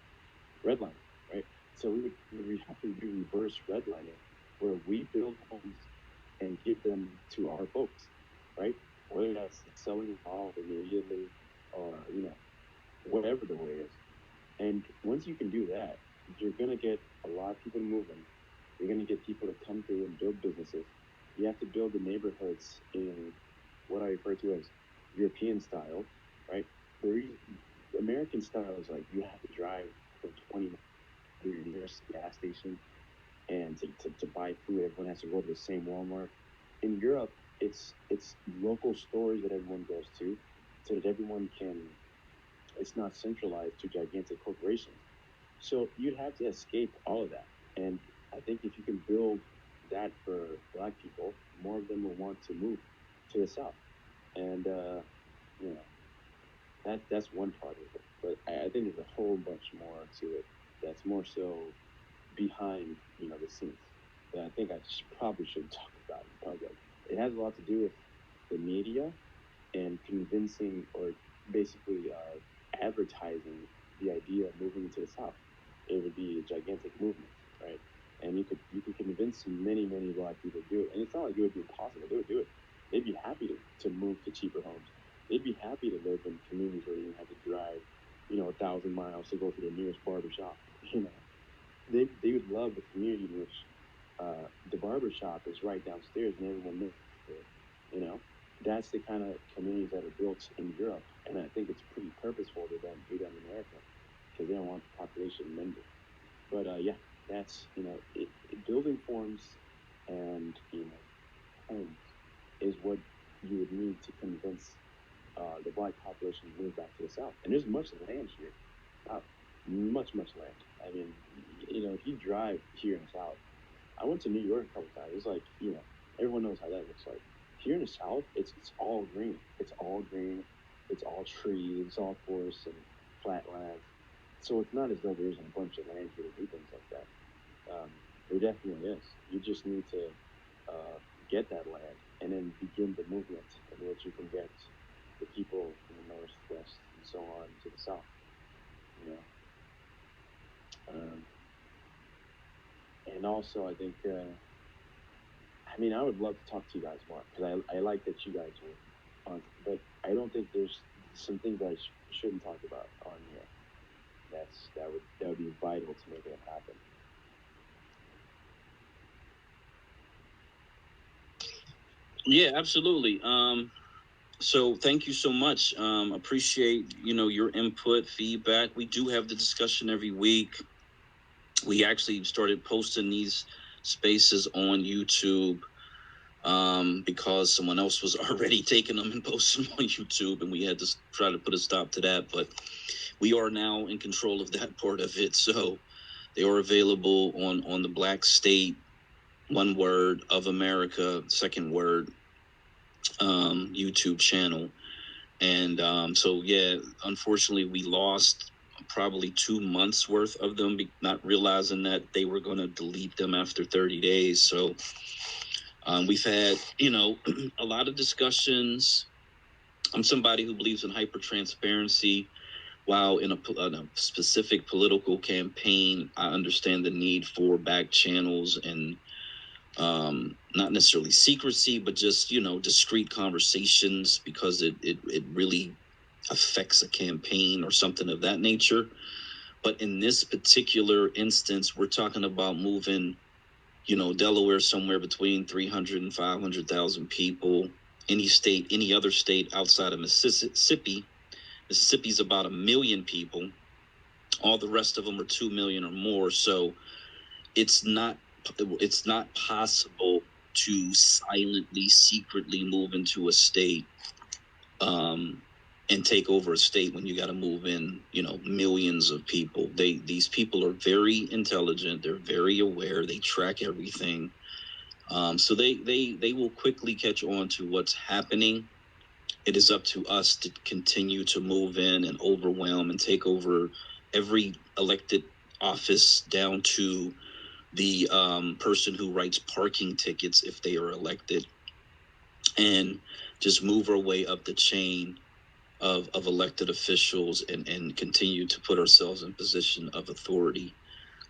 redlining, right? So we have to do reverse redlining, where we build homes and give them to our folks, right? Whether that's selling off immediately, or whatever the way is. And once you can do that, you're gonna get a lot of people moving. You're gonna get people to come through and build businesses. You have to build the neighborhoods in what I refer to as European style, right? The American style is like you have to drive for 20 miles to your nearest gas station, and to buy food, everyone has to go to the same Walmart. In Europe, it's local stores that everyone goes to, so that everyone can. It's not centralized to gigantic corporations. So you'd have to escape all of that. And I think if you can build that for black people, more of them will want to move to the South. And, that's one part of it. But I think there's a whole bunch more to it that's more so behind, the scenes, that I think I probably shouldn't talk about in public. It has a lot to do with the media and convincing, or basically advertising the idea of moving to the South. It would be a gigantic movement, right? And you could convince many black people to do it. And it's not like it would be impossible. They would do it. They'd be happy to move to cheaper homes. They'd be happy to live in communities where you have to drive, 1,000 miles to go to the nearest barber shop. They would love the community in which the barber shop is right downstairs and everyone knows it. That's the kind of communities that are built in Europe, and I think it's pretty purposeful to then do that in America, because they don't want the population mending. But that's building forms and homes is what you would need to convince the black population to move back to the South. And there's much land here, much land. I mean, if you drive here in the South, I went to New York a couple times. It's like, everyone knows how that looks like. Here in the South, it's all green. It's all green. It's all trees. It's all forests and flat land. So it's not as though there isn't a bunch of land here to do things like that. There definitely is. You just need to get that land and then begin the movement in which you can get the people from the north, west, and so on to the south. And also, I think, I would love to talk to you guys more, because I like that you guys were on, but I don't think there's some things I shouldn't talk about on here. That would be vital to making it happen. Yeah, absolutely. So thank you so much. Appreciate, your input, feedback. We do have the discussion every week. We actually started posting these spaces on YouTube because someone else was already taking them and posting them on YouTube, and we had to try to put a stop to that. But we are now in control of that part of it. So they are available on the Black State, one word, of America, second word, YouTube channel. And so, yeah, unfortunately, we lost probably 2 months worth of them, not realizing that they were going to delete them after 30 days. So we've had, a lot of discussions. I'm somebody who believes in hyper transparency. While in a specific political campaign, I understand the need for back channels and not necessarily secrecy, but just, discreet conversations, because it really affects a campaign or something of that nature. But in this particular instance, we're talking about moving, Delaware somewhere between 300 and 500,000 people. Any other state outside of Mississippi's about 1 million people. All the rest of them are 2 million or more. So it's not possible to silently, secretly move into a state and take over a state when you got to move in, millions of people. These people are very intelligent. They're very aware. They track everything. So they will quickly catch on to what's happening. It is up to us to continue to move in and overwhelm and take over every elected office down to the person who writes parking tickets if they are elected, and just move our way up the chain of elected officials and continue to put ourselves in position of authority.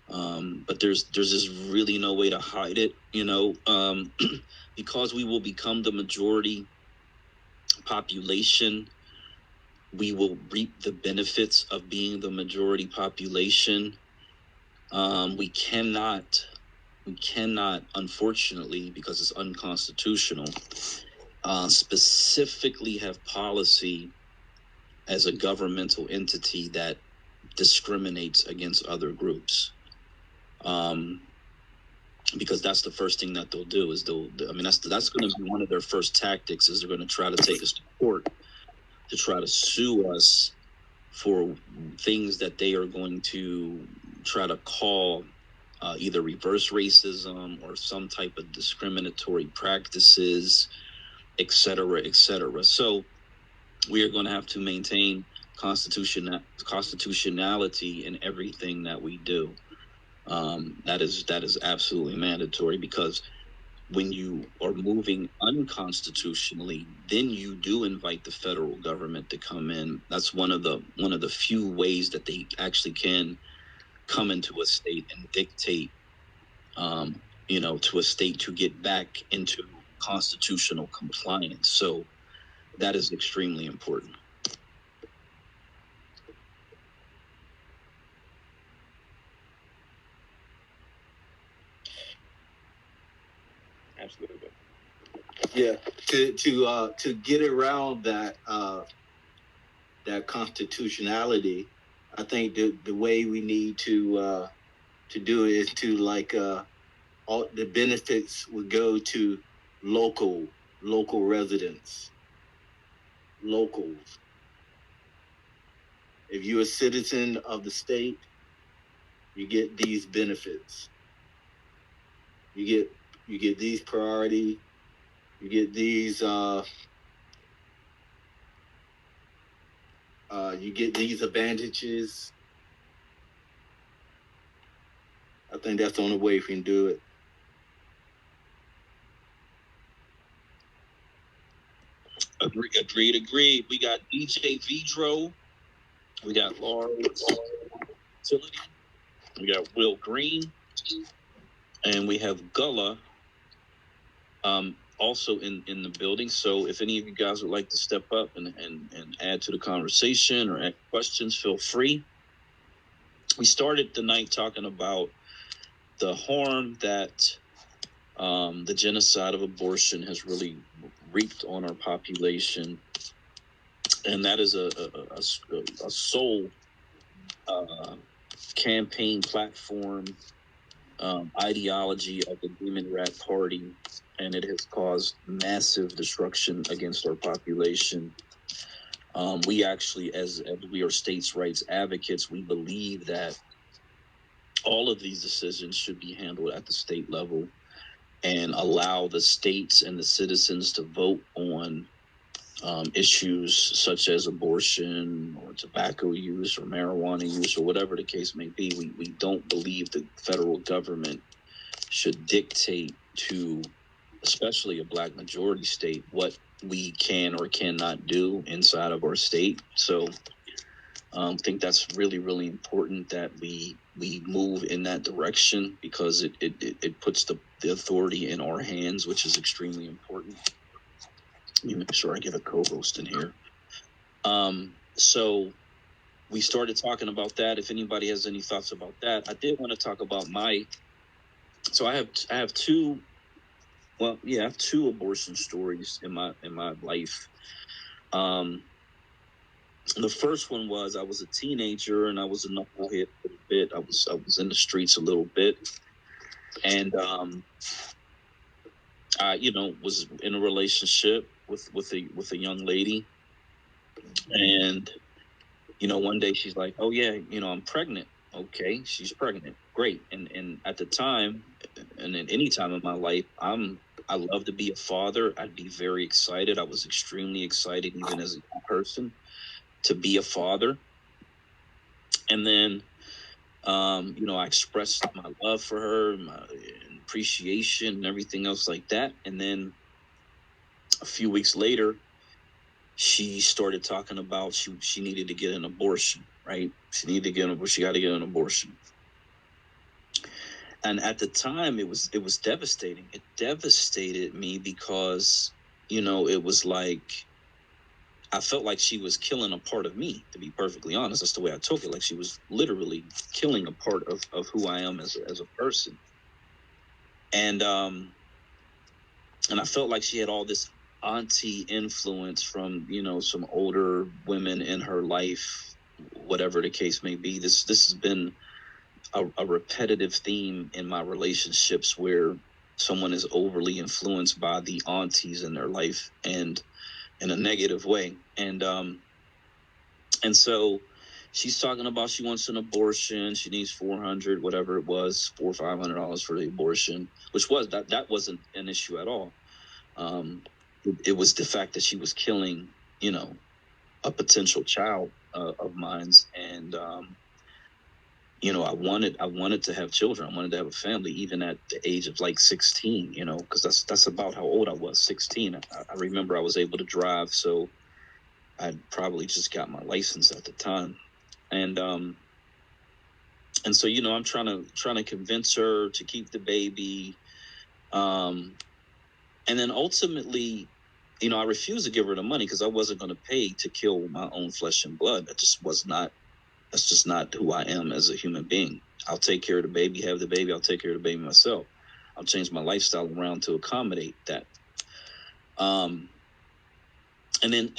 But there's just really no way to hide it, because we will become the majority population. We will reap the benefits of being the majority population. We cannot, unfortunately, because it's unconstitutional, specifically have policy as a governmental entity that discriminates against other groups. Because that's the first thing that they'll do is that's going to be one of their first tactics, is they're going to try to take us to court to try to sue us for things that they are going to try to call either reverse racism or some type of discriminatory practices, et cetera, et cetera. So we are going to have to maintain constitutionality in everything that we do. That is absolutely mandatory, because when you are moving unconstitutionally, then you do invite the federal government to come in. That's one of the few ways that they actually can come into a state and dictate, to a state to get back into constitutional compliance. So that is extremely important. Absolutely. Yeah, to get around that constitutionality, I think the way we need to do it is to all the benefits would go to local residents, locals. If you're a citizen of the state, you get these benefits. You get these priority. You get these. You get these advantages. I think that's the only way we can do it. Agreed. We got DJ Vidro. We got Laura Utility. We got Will Green. And we have Gullah also in the building. So if any of you guys would like to step up and add to the conversation or ask questions, feel free. We started the night talking about the harm that the genocide of abortion has really reaped on our population. And that is a sole campaign platform ideology of the Democrat Party, and it has caused massive destruction against our population. We actually, as we are states' rights advocates, we believe that all of these decisions should be handled at the state level and allow the states and the citizens to vote on issues such as abortion or tobacco use or marijuana use or whatever the case may be. We don't believe the federal government should dictate to, especially a black majority state, what we can or cannot do inside of our state. So I think that's really, really important that we move in that direction, because it puts the authority in our hands, which is extremely important. Let me make sure I get a co-host in here. So we started talking about that. If anybody has any thoughts about that, I did want to talk about so I have two. Well, yeah, I have two abortion stories in my life. The first one was I was a teenager and I was a knucklehead a little bit. I was in the streets a little bit, and I was in a relationship with a young lady, and one day she's like, "Oh yeah, I'm pregnant." Okay, she's pregnant. Great. And at the time, and at any time in my life, I love to be a father. I'd be very excited. I was extremely excited, even as a young person, to be a father. And then, I expressed my love for her, my appreciation, and everything else like that. And then a few weeks later, she started talking about she needed to get an abortion, right? She got to get an abortion. And at the time it was devastating. It devastated me because, it was like I felt like she was killing a part of me, to be perfectly honest. That's the way I took it. Like she was literally killing a part of who I am as a person. And I felt like she had all this auntie influence from, some older women in her life, whatever the case may be. This has been a repetitive theme in my relationships where someone is overly influenced by the aunties in their life and in a negative way. And so she's talking about she wants an abortion. She needs $400, whatever it was, $400 or $500 for the abortion, which was that wasn't an issue at all. It was the fact that she was killing, a potential child of mine's, and I wanted to have children. I wanted to have a family, even at the age of like 16. Because that's about how old I was, 16. I remember I was able to drive, so I'd probably just got my license at the time, and so I'm trying to convince her to keep the baby, and then ultimately, I refused to give her the money because I wasn't going to pay to kill my own flesh and blood. That's just not who I am as a human being. I'll take care of the baby, have the baby. I'll take care of the baby myself. I'll change my lifestyle around to accommodate that. And then,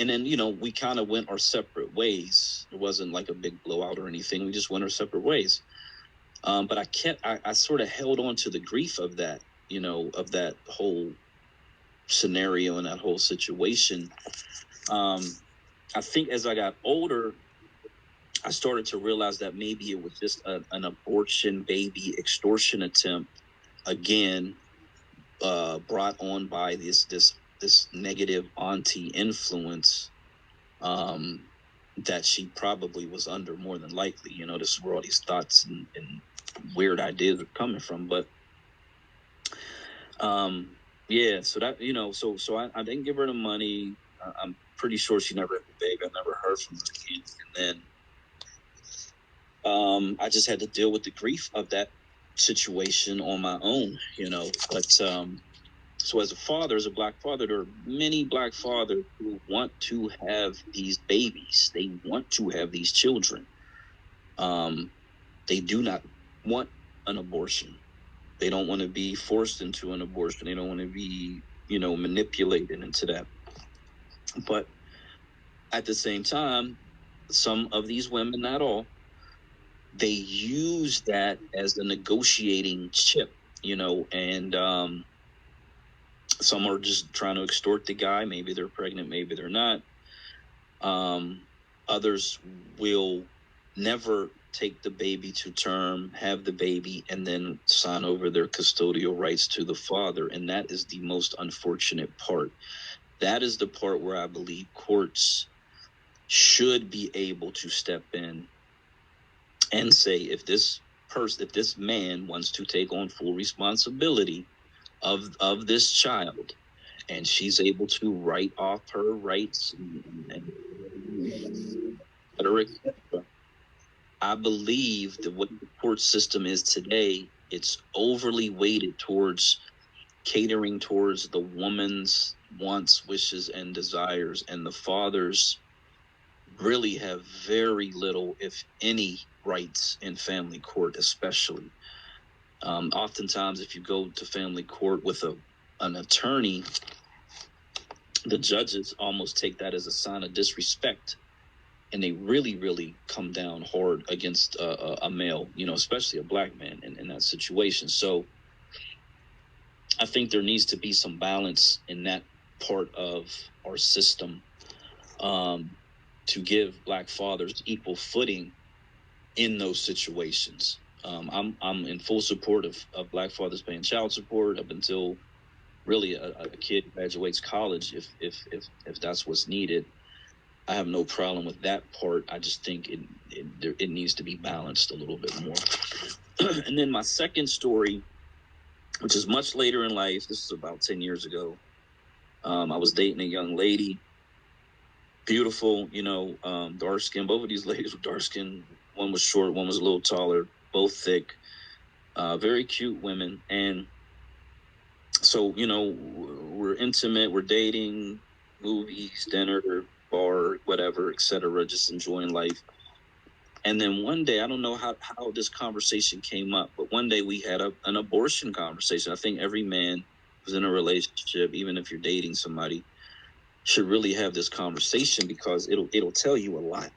we kind of went our separate ways. It wasn't like a big blowout or anything. We just went our separate ways. But I sort of held on to the grief of that, of that whole scenario and that whole situation. I think as I got older, I started to realize that maybe it was just an abortion baby extortion attempt, again, brought on by this negative auntie influence, that she probably was under, more than likely. This is where all these thoughts and weird ideas are coming from. But yeah, so that so I didn't give her the money. I'm pretty sure she never had the baby. I never heard from her again. And then I just had to deal with the grief of that situation on my own, But so as a father, as a black father, there are many black fathers who want to have these babies. They want to have these children. They do not want an abortion. They don't want to be forced into an abortion. They don't want to be, manipulated into that. But at the same time, some of these women, not all, they use that as a negotiating chip, and some are just trying to extort the guy. Maybe they're pregnant, maybe they're not. Others will never take the baby to term, have the baby, and then sign over their custodial rights to the father. And that is the most unfortunate part. That is the part where I believe courts should be able to step in and say, if this man wants to take on full responsibility of this child, and she's able to write off her rights and etc. I believe that what the court system is today, it's overly weighted towards catering towards the woman's wants, wishes, and desires, and the fathers really have very little, if any, rights in family court, especially. Oftentimes, if you go to family court with an attorney, the judges almost take that as a sign of disrespect, and they really, really come down hard against a male, especially a black man in that situation. So I think there needs to be some balance in that part of our system, to give black fathers equal footing in those situations. I'm in full support of black fathers paying child support up until really a kid graduates college, if that's what's needed. I have no problem with that part. I just think it needs to be balanced a little bit more. And then my second story, which is much later in life, this is about 10 years ago. I was dating a young lady, beautiful, dark skin. Both of these ladies were dark skin. One was short, one was a little taller, both thick, very cute women. And so, we're intimate, we're dating, movies, dinner, bar, whatever, etc., just enjoying life. And then one day, I don't know how this conversation came up, but one day we had an abortion conversation. I think every man who's in a relationship, even if you're dating somebody, should really have this conversation, because it'll tell you a lot.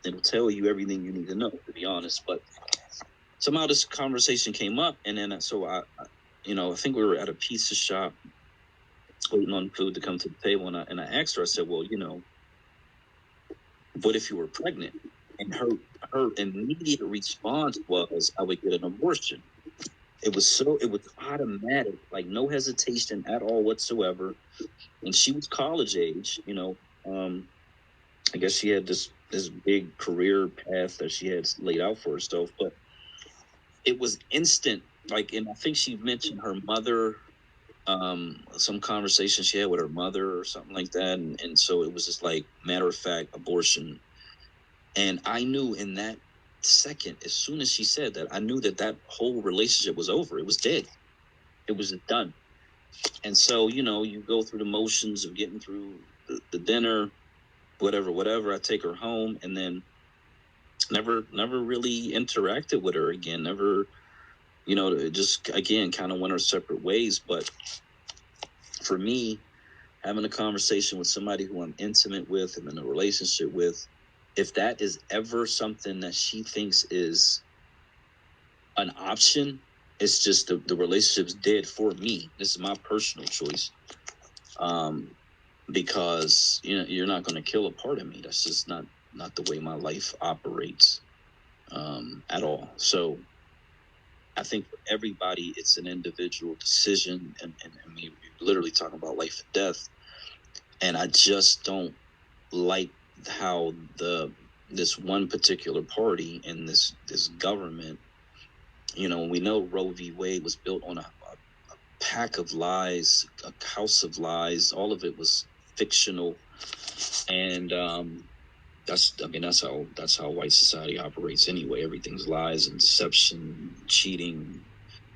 It'll tell you everything you need to know, to be honest. But somehow this conversation came up, and then so I think we were at a pizza shop waiting on food to come to the table, and I asked her, I said, well, what if you were pregnant? And her immediate response was, I would get an abortion. It was automatic, like no hesitation at all whatsoever. And she was college age, I guess she had this big career path that she had laid out for herself, but it was instant. Like, and I think she mentioned her mother, some conversation she had with her mother or something like that. And so it was just like matter of fact abortion. And I knew in that second, as soon as she said that, I knew that whole relationship was over. It was dead. It was done. And so, you go through the motions of getting through the dinner, whatever. I take her home, and then never really interacted with her again. Never, just again kind of went our separate ways. But for me, having a conversation with somebody who I'm intimate with, I'm in a relationship with, if that is ever something that she thinks is an option, it's just the relationship's dead for me. This is my personal choice. Because you're not going to kill a part of me. That's just not the way my life operates, at all. So I think for everybody, it's an individual decision, and I mean, you're literally talking about life and death. And I just don't like how this one particular party and this government, we know Roe v. Wade was built on a pack of lies, a house of lies. All of it was fictional, and that's how white society operates anyway. Everything's lies and deception, cheating,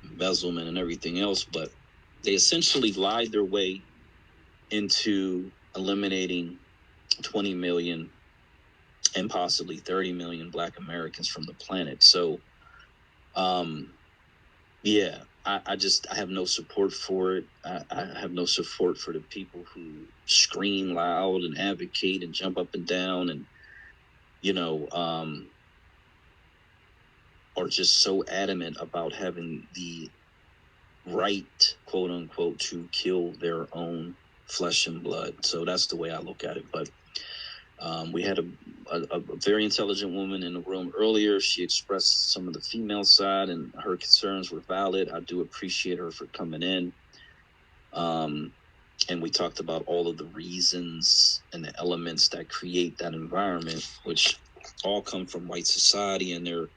embezzlement, and everything else. But they essentially lied their way into eliminating 20 million and possibly 30 million Black Americans from the planet. So, yeah, I have no support for it. I have no support for the people who scream loud and advocate and jump up and down and, are just so adamant about having the right, quote unquote, to kill their own flesh and blood. So that's the way I look at it. But we had a very intelligent woman in the room earlier. She expressed some of the female side, and her concerns were valid. I do appreciate her for coming in. And we talked about all of the reasons and the elements that create that environment, which all come from white society and their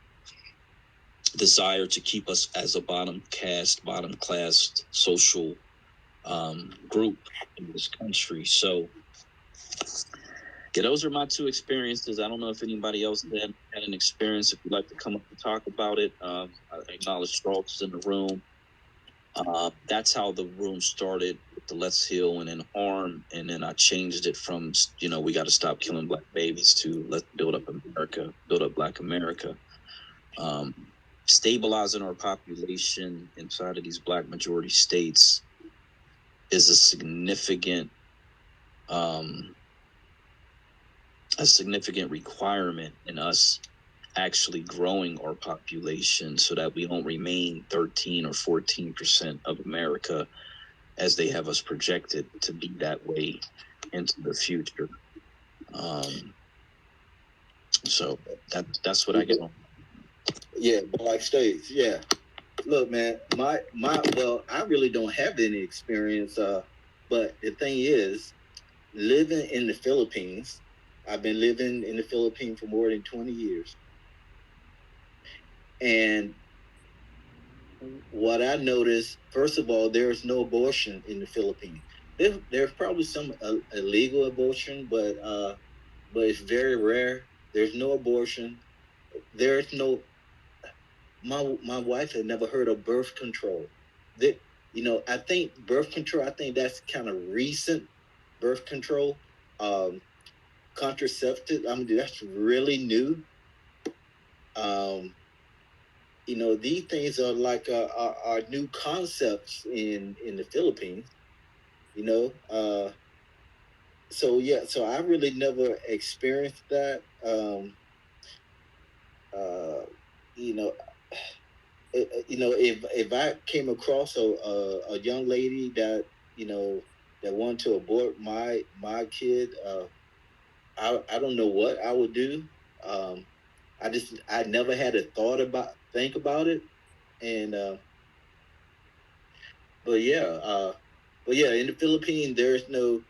desire to keep us as a bottom class social group in this country. So, yeah, those are my two experiences. I don't know if anybody else had an experience. If you'd like to come up and talk about it, I acknowledge Strauss in the room. That's how the room started with the Let's Heal and then Harm, and then I changed it from we got to stop killing Black babies to let's build up America, build up Black America. Stabilizing our population inside of these Black majority states is a significant a significant requirement in us actually growing our population so that we don't remain 13 or 14% of America as they have us projected to be that way into the future. So that's what I get on. Yeah, Black States. Yeah. Look, man, well, I really don't have any experience. But the thing is, living in the Philippines, I've been living in the Philippines for more than 20 years. And what I noticed, first of all, there's no abortion in the Philippines. There's probably some illegal abortion, but it's very rare. There's no abortion. There's no. My wife had never heard of birth control. That I think birth control. I think that's kind of recent birth control. Contraceptive. I mean, that's really new. These things are like are new concepts in the Philippines. So yeah, so I really never experienced that. Uh, you know, if I came across a young lady that that wanted to abort my kid, I don't know what I would do. Um, I never had a think about it, and but yeah, in the Philippines, there's no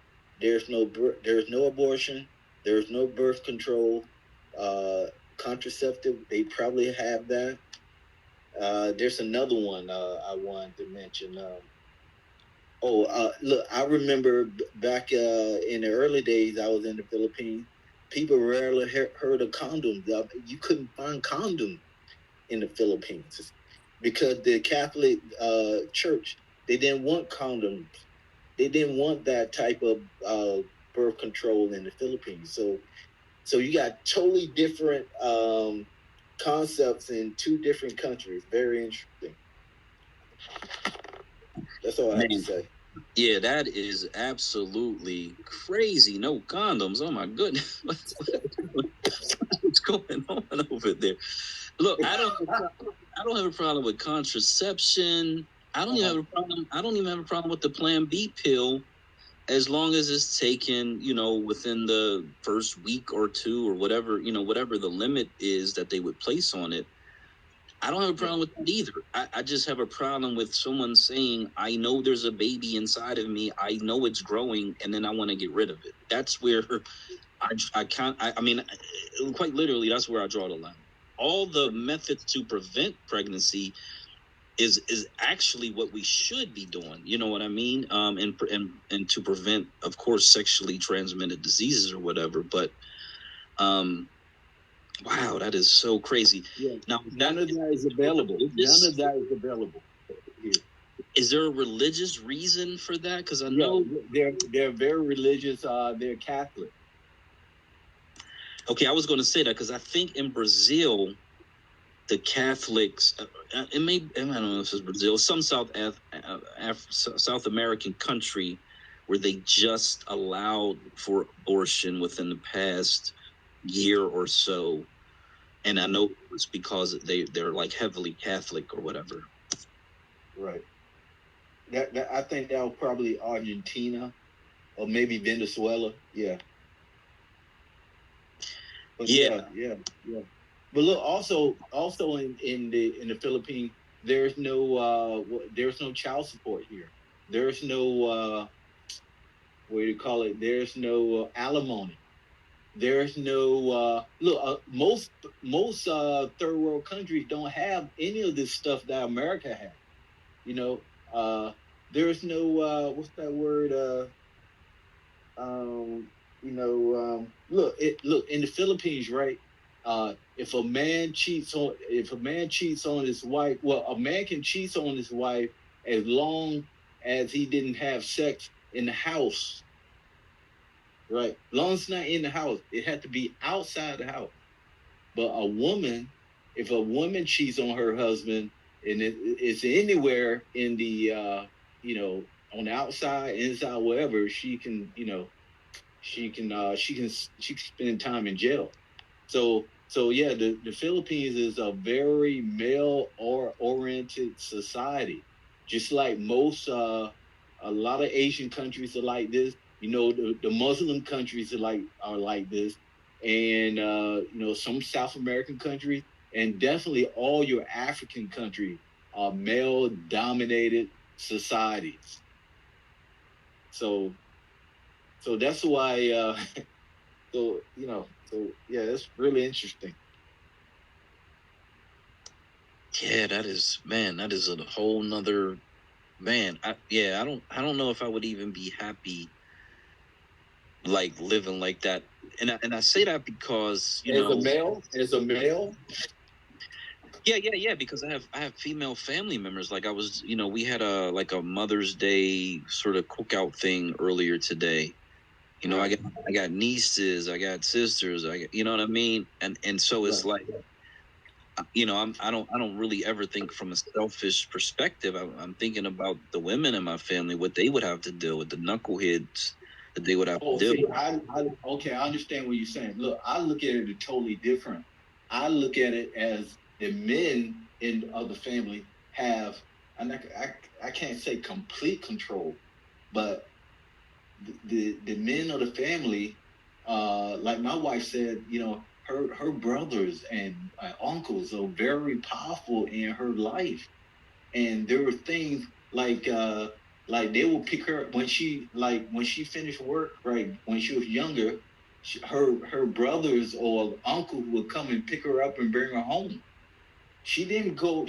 abortion, there's no birth control, uh, contraceptive. They probably have that. There's another one I wanted to mention. Look, I remember back in the early days, I was in the Philippines. People rarely heard of condoms. You couldn't find condoms in the Philippines because the Catholic Church, they didn't want condoms. They didn't want that type of birth control in the Philippines. So you got totally different concepts in two different countries. Very interesting. That's all I have to say. Yeah, that is absolutely crazy. No condoms. Oh my goodness. What's going on over there? Look, I don't have a problem with contraception. I don't even have a problem. I don't even have a problem with the Plan B pill, as long as it's taken, within the first week or two or whatever, whatever the limit is that they would place on it. I don't have a problem with that either. I just have a problem with someone saying, I know there's a baby inside of me. I know it's growing, and then I want to get rid of it. That's where I can't. I mean, quite literally, that's where I draw the line. All the methods to prevent pregnancy is actually what we should be doing. You know what I mean? And to prevent, of course, sexually transmitted diseases or whatever. But wow, that is so crazy. Yeah. Now, none of that is available. None of that is available here. Is there a religious reason for that? Because I know they're very religious. They're Catholic. Okay, I was going to say that because I think in Brazil, the Catholics, I don't know if it's Brazil, some South American country where they just allowed for abortion within the past year or so. And I know it's because they're like heavily Catholic or whatever. Right. I think that was probably Argentina or maybe Venezuela. Yeah. But yeah. But look, also in the Philippines, there's no child support here. There's no what do you call it? There's no alimony. There's no most third world countries don't have any of this stuff that America has. There's no what's that word? Look in the Philippines, right? If a man cheats on his wife, well, a man can cheat on his wife as long as he didn't have sex in the house, right? As long as it's not in the house, it had to be outside the house. But if a woman cheats on her husband and it's anywhere in the on the outside, inside, wherever, she can she can spend time in jail. So yeah, the Philippines is a very male oriented society, just like most a lot of Asian countries are like this. You know, the Muslim countries are like this, and some South American countries, and definitely all your African countries are male dominated societies. So that's why so yeah, it's really interesting. Yeah, that is a whole nother man. I don't know if I would even be happy like living like that. And I say that because As a male. Yeah, because I have female family members. Like I was, we had a Mother's Day sort of cookout thing earlier today. Right. I got nieces, I got sisters, you know what I mean? And so it's Right. like, I don't really ever think from a selfish perspective. I'm thinking about the women in my family, what they would have to deal with, the knuckleheads that they would have to deal See, with. okay, I understand what you're saying. Look, I look at it totally different. I look at it as the men in of the family have, and I can't say complete control, but the men of the family, like my wife said, her brothers and uncles are very powerful in her life, and there were things like they will pick her up when she finished work, right, when she was younger. Her brothers or uncle would come and pick her up and bring her home. She didn't go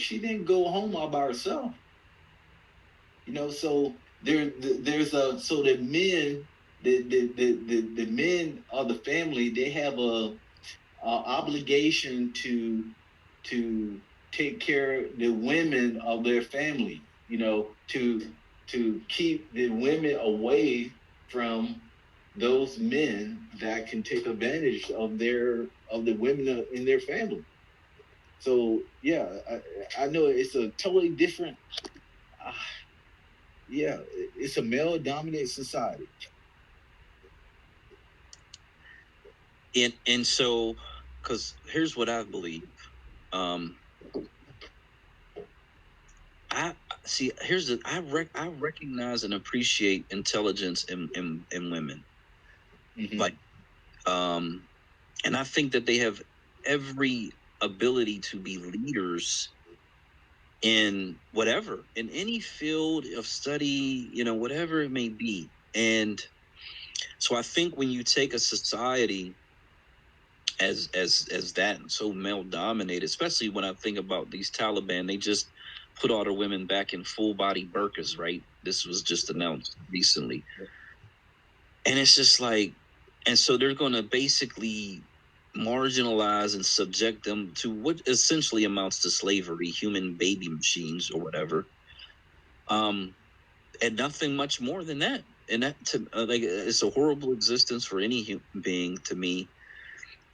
home all by herself. So there's a so the men the men of the family, they have a obligation to take care of the women of their family, to keep the women away from those men that can take advantage of the women in their family. So yeah, I know it's a totally different. Uh, yeah, it's a male dominated society. And so, because here's what I believe. Um, I see. I recognize and appreciate intelligence in women. Mm-hmm. Like, um, and I think that they have every ability to be leaders in whatever, in any field of study, whatever it may be. And so I think when you take a society as that so male dominated, especially when I think about these Taliban, they just put all the women back in full body burqas, right? This was just announced recently. And it's just like, and so they're going to basically marginalize and subject them to what essentially amounts to slavery, human baby machines or whatever. And nothing much more than that. And that it's a horrible existence for any human being to me.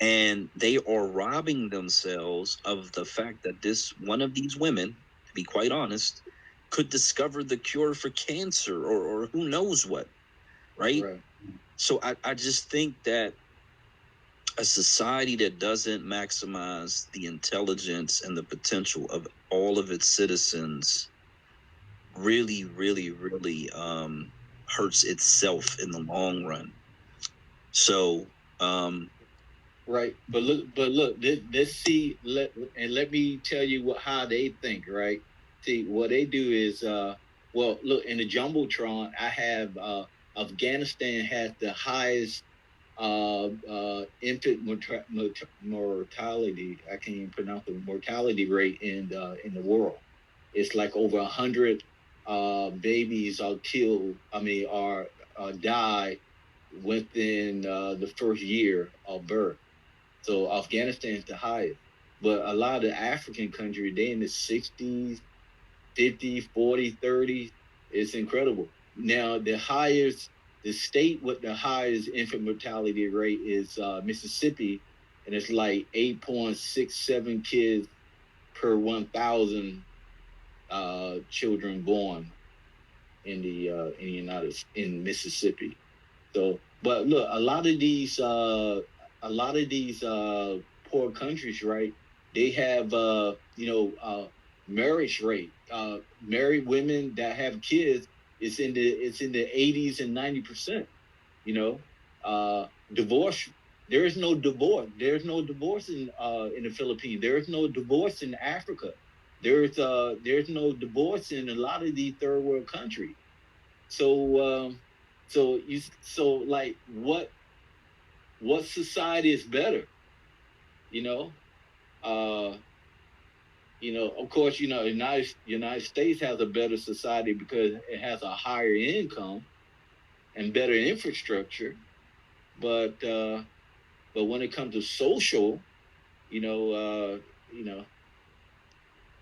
And they are robbing themselves of the fact that this one of these women, to be quite honest, could discover the cure for cancer or who knows what, right? So I just think that a society that doesn't maximize the intelligence and the potential of all of its citizens really, really, really hurts itself in the long run. So Right, but look, let's see. Let me tell you how they think. Right, see what they do is, well, look, in the jumbotron, I have Afghanistan has the highest infant mortality. I can't even pronounce the mortality rate in the world. It's like over 100 babies are killed. I mean, are die within the first year of birth. So Afghanistan is the highest. But a lot of the African countries, they in the 60s, 50, 40, 30. It's incredible. Now, the state with the highest infant mortality rate is Mississippi, and it's like 8.67 kids per 1,000 children born in the in Mississippi. So But look, a lot of these poor countries, right? They have marriage rate. Married women that have kids, it's in the 80s and 90%. You know, divorce. There is no divorce. There's no divorce in the Philippines. There is no divorce in Africa. There's no divorce in a lot of these third world countries. So like what society is better? You know, uh, of course, United States has a better society because it has a higher income and better infrastructure. But when it comes to social, you know, you know,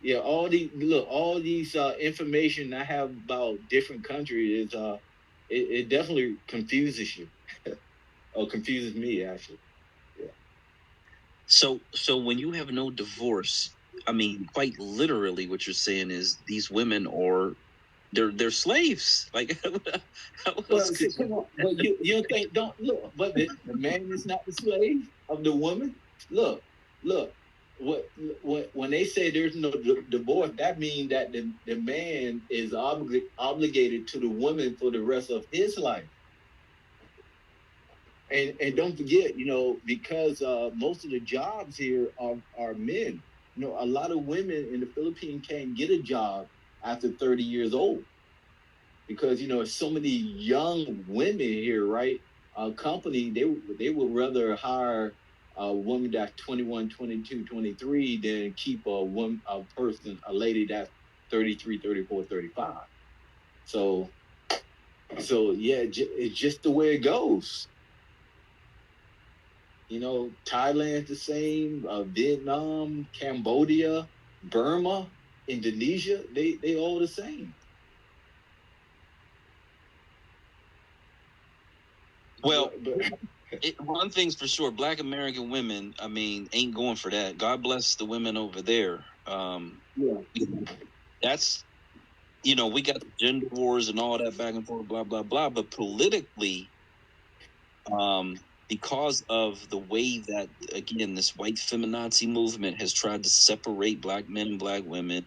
yeah, all these information I have about different countries is it definitely confuses you, or confuses me actually. Yeah. So when you have no divorce, I mean, quite literally, what you're saying is these women are they're slaves. Like, how else could Come on, but you don't think don't look, but the man is not the slave of the woman. Look, look, when they say there's no divorce, that means that the man is obligated to the woman for the rest of his life. And don't forget, because most of the jobs here are men. A lot of women in the Philippines can't get a job after 30 years old because so many young women here, right? A company they would rather hire a woman that's 21, 22, 23 than keep a lady that's 33, 34, 35. So yeah, it's just the way it goes. Thailand the same, Vietnam, Cambodia, Burma, Indonesia, they all the same. Well, one thing's for sure: Black American women, I mean, ain't going for that. God bless the women over there. Yeah. That's we got the gender wars and all that back and forth, blah blah blah. But politically, because of the way that again this white feminazi movement has tried to separate black men and black women,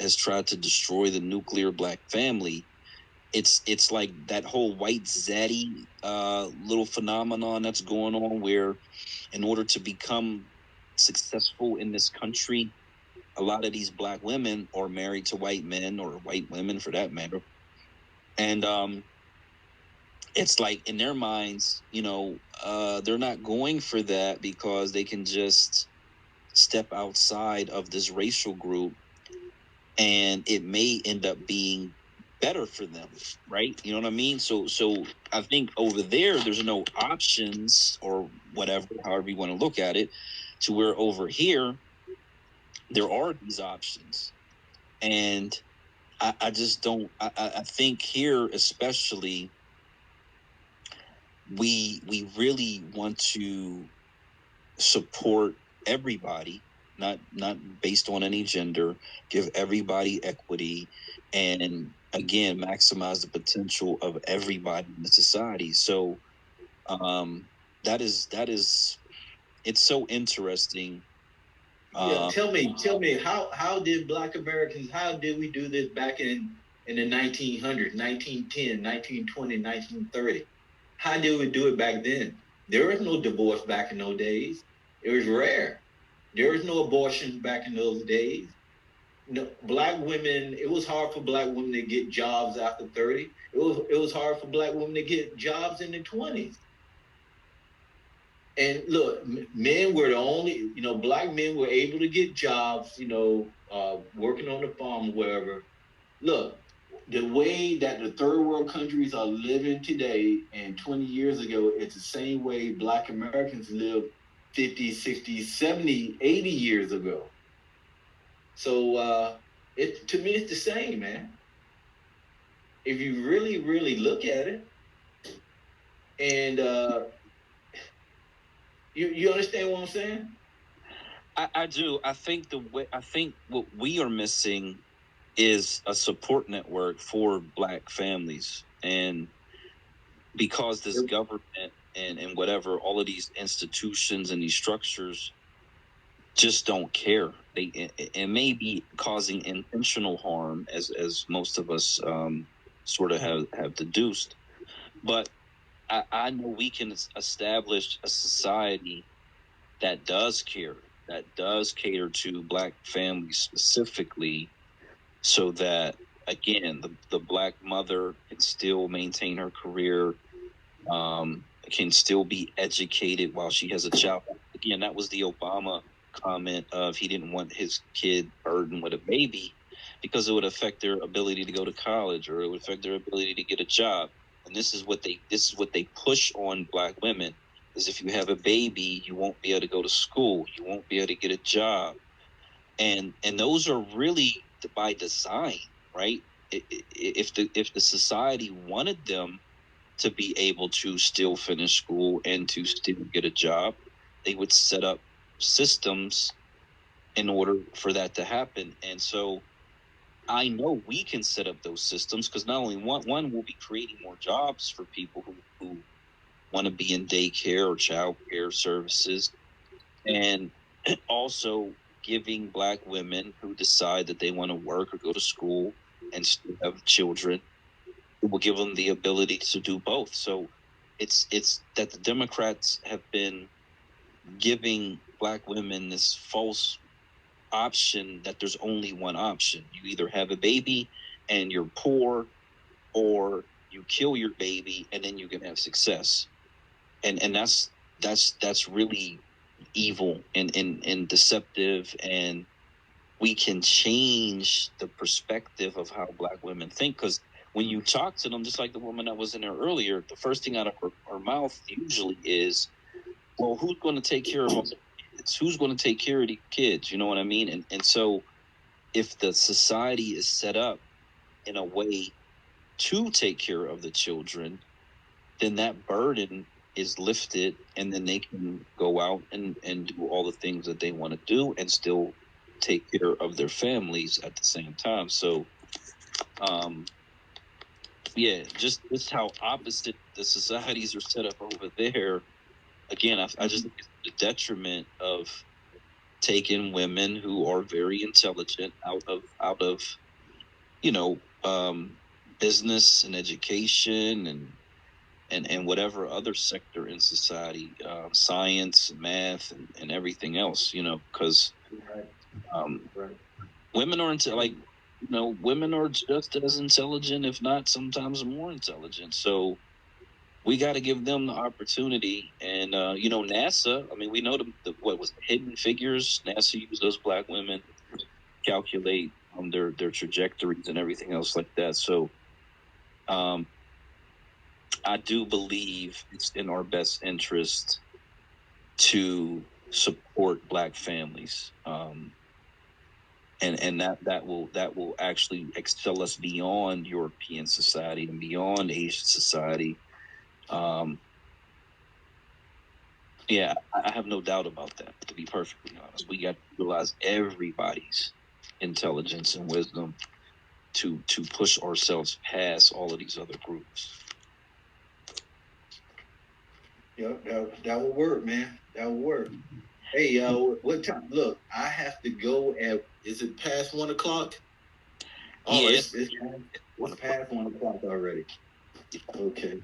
has tried to destroy the nuclear black family. It's like that whole white zaddy little phenomenon that's going on, where in order to become successful in this country, a lot of these black women are married to white men, or white women for that matter, and it's like in their minds, they're not going for that because they can just step outside of this racial group and it may end up being better for them, right? You know what I mean? So I think over there's no options or whatever, however you want to look at it, to where over here there are these options. And I just don't I think here especially we really want to support everybody, not based on any gender, give everybody equity, and again maximize the potential of everybody in the society. So that is it's so interesting. Yeah, tell me how did Black Americans, how did we do this back in the 1900s, 1910, 1920, 1930? How did we do it back then? There was no divorce back in those days. It was rare. There was no abortion back in those days. No, black women, it was hard for black women to get jobs after 30. It was hard for black women to get jobs in the 20s. And look, men were the only, black men were able to get jobs, working on the farm or wherever. Look, the way that the third world countries are living today and 20 years ago, it's the same way black Americans lived 50, 60, 70, 80 years ago. So to me, it's the same, man. If you really, really look at it, and you understand what I'm saying? I do. I think what we are missing is a support network for black families. And because this government and whatever, all of these institutions and these structures just don't care. It may be causing intentional harm, as most of us sort of have deduced, but I know we can establish a society that does care, that does cater to Black families specifically, so that, again, the Black mother can still maintain her career, can still be educated while she has a child. Again, that was the Obama comment of he didn't want his kid burdened with a baby because it would affect their ability to go to college, or it would affect their ability to get a job. And this is what they push on Black women, is if you have a baby, you won't be able to go to school, you won't be able to get a job. And those are really by design, right? If the society wanted them to be able to still finish school and to still get a job, they would set up systems in order for that to happen. And so I know we can set up those systems, because not only one will be creating more jobs for people who want to be in daycare or child care services, and also giving Black women who decide that they want to work or go to school and still have children, it will give them the ability to do both. So it's that the Democrats have been giving Black women this false option that there's only one option. You either have a baby and you're poor, or you kill your baby and then you can have success. And that's really evil and deceptive, and we can change the perspective of how Black women think, because when you talk to them, just like the woman that was in there earlier, the first thing out of her mouth usually is, well, who's going to take care of all the kids? Who's going to take care of the kids? You know what I mean? And so if the society is set up in a way to take care of the children, then that burden is lifted, and then they can go out and do all the things that they want to do and still take care of their families at the same time. So yeah, just how opposite the societies are set up over there. Again, I just think it's the detriment of taking women who are very intelligent out of business and education and whatever other sector in society, science, math, and everything else, because women are women are just as intelligent, if not sometimes more intelligent. So we got to give them the opportunity. And NASA, I mean, we know what was Hidden Figures. NASA used those Black women to calculate their trajectories and everything else like that. So I do believe it's in our best interest to support Black families, and that will actually excel us beyond European society and beyond Asian society. Yeah, I have no doubt about that. To be perfectly honest, we got to utilize everybody's intelligence and wisdom to push ourselves past all of these other groups. Yep, that will work, man. That will work. Hey, what time? Look, I have to go at. Is it past 1 o'clock? Oh, yeah, it's past 1 o'clock already. Okay.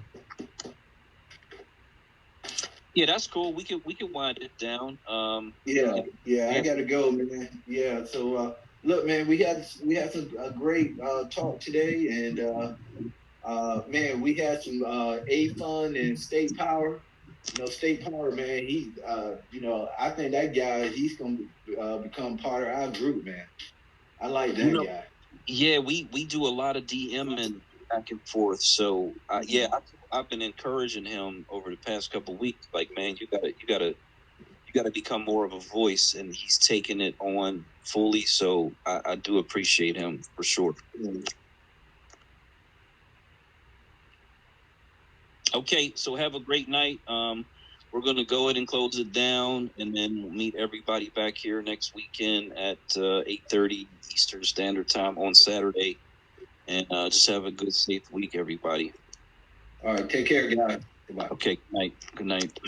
Yeah, that's cool. We can wind it down. Yeah, I gotta go, man. Yeah, so look, man, we had some great talk today, and man, we had some A-Fun and State Power. State Power, man. He, I think that guy, he's gonna become part of our group, man. I like that guy. Yeah, we do a lot of DMing back and forth. So I've been encouraging him over the past couple of weeks. Like, man, you gotta become more of a voice, and he's taking it on fully. So I do appreciate him for sure. Okay, so have a great night. We're gonna go ahead and close it down, and then we'll meet everybody back here next weekend at 8:30 Eastern Standard Time on Saturday. And just have a good, safe week, everybody. All right, take care, guys. Goodbye. Okay, good night. Good night.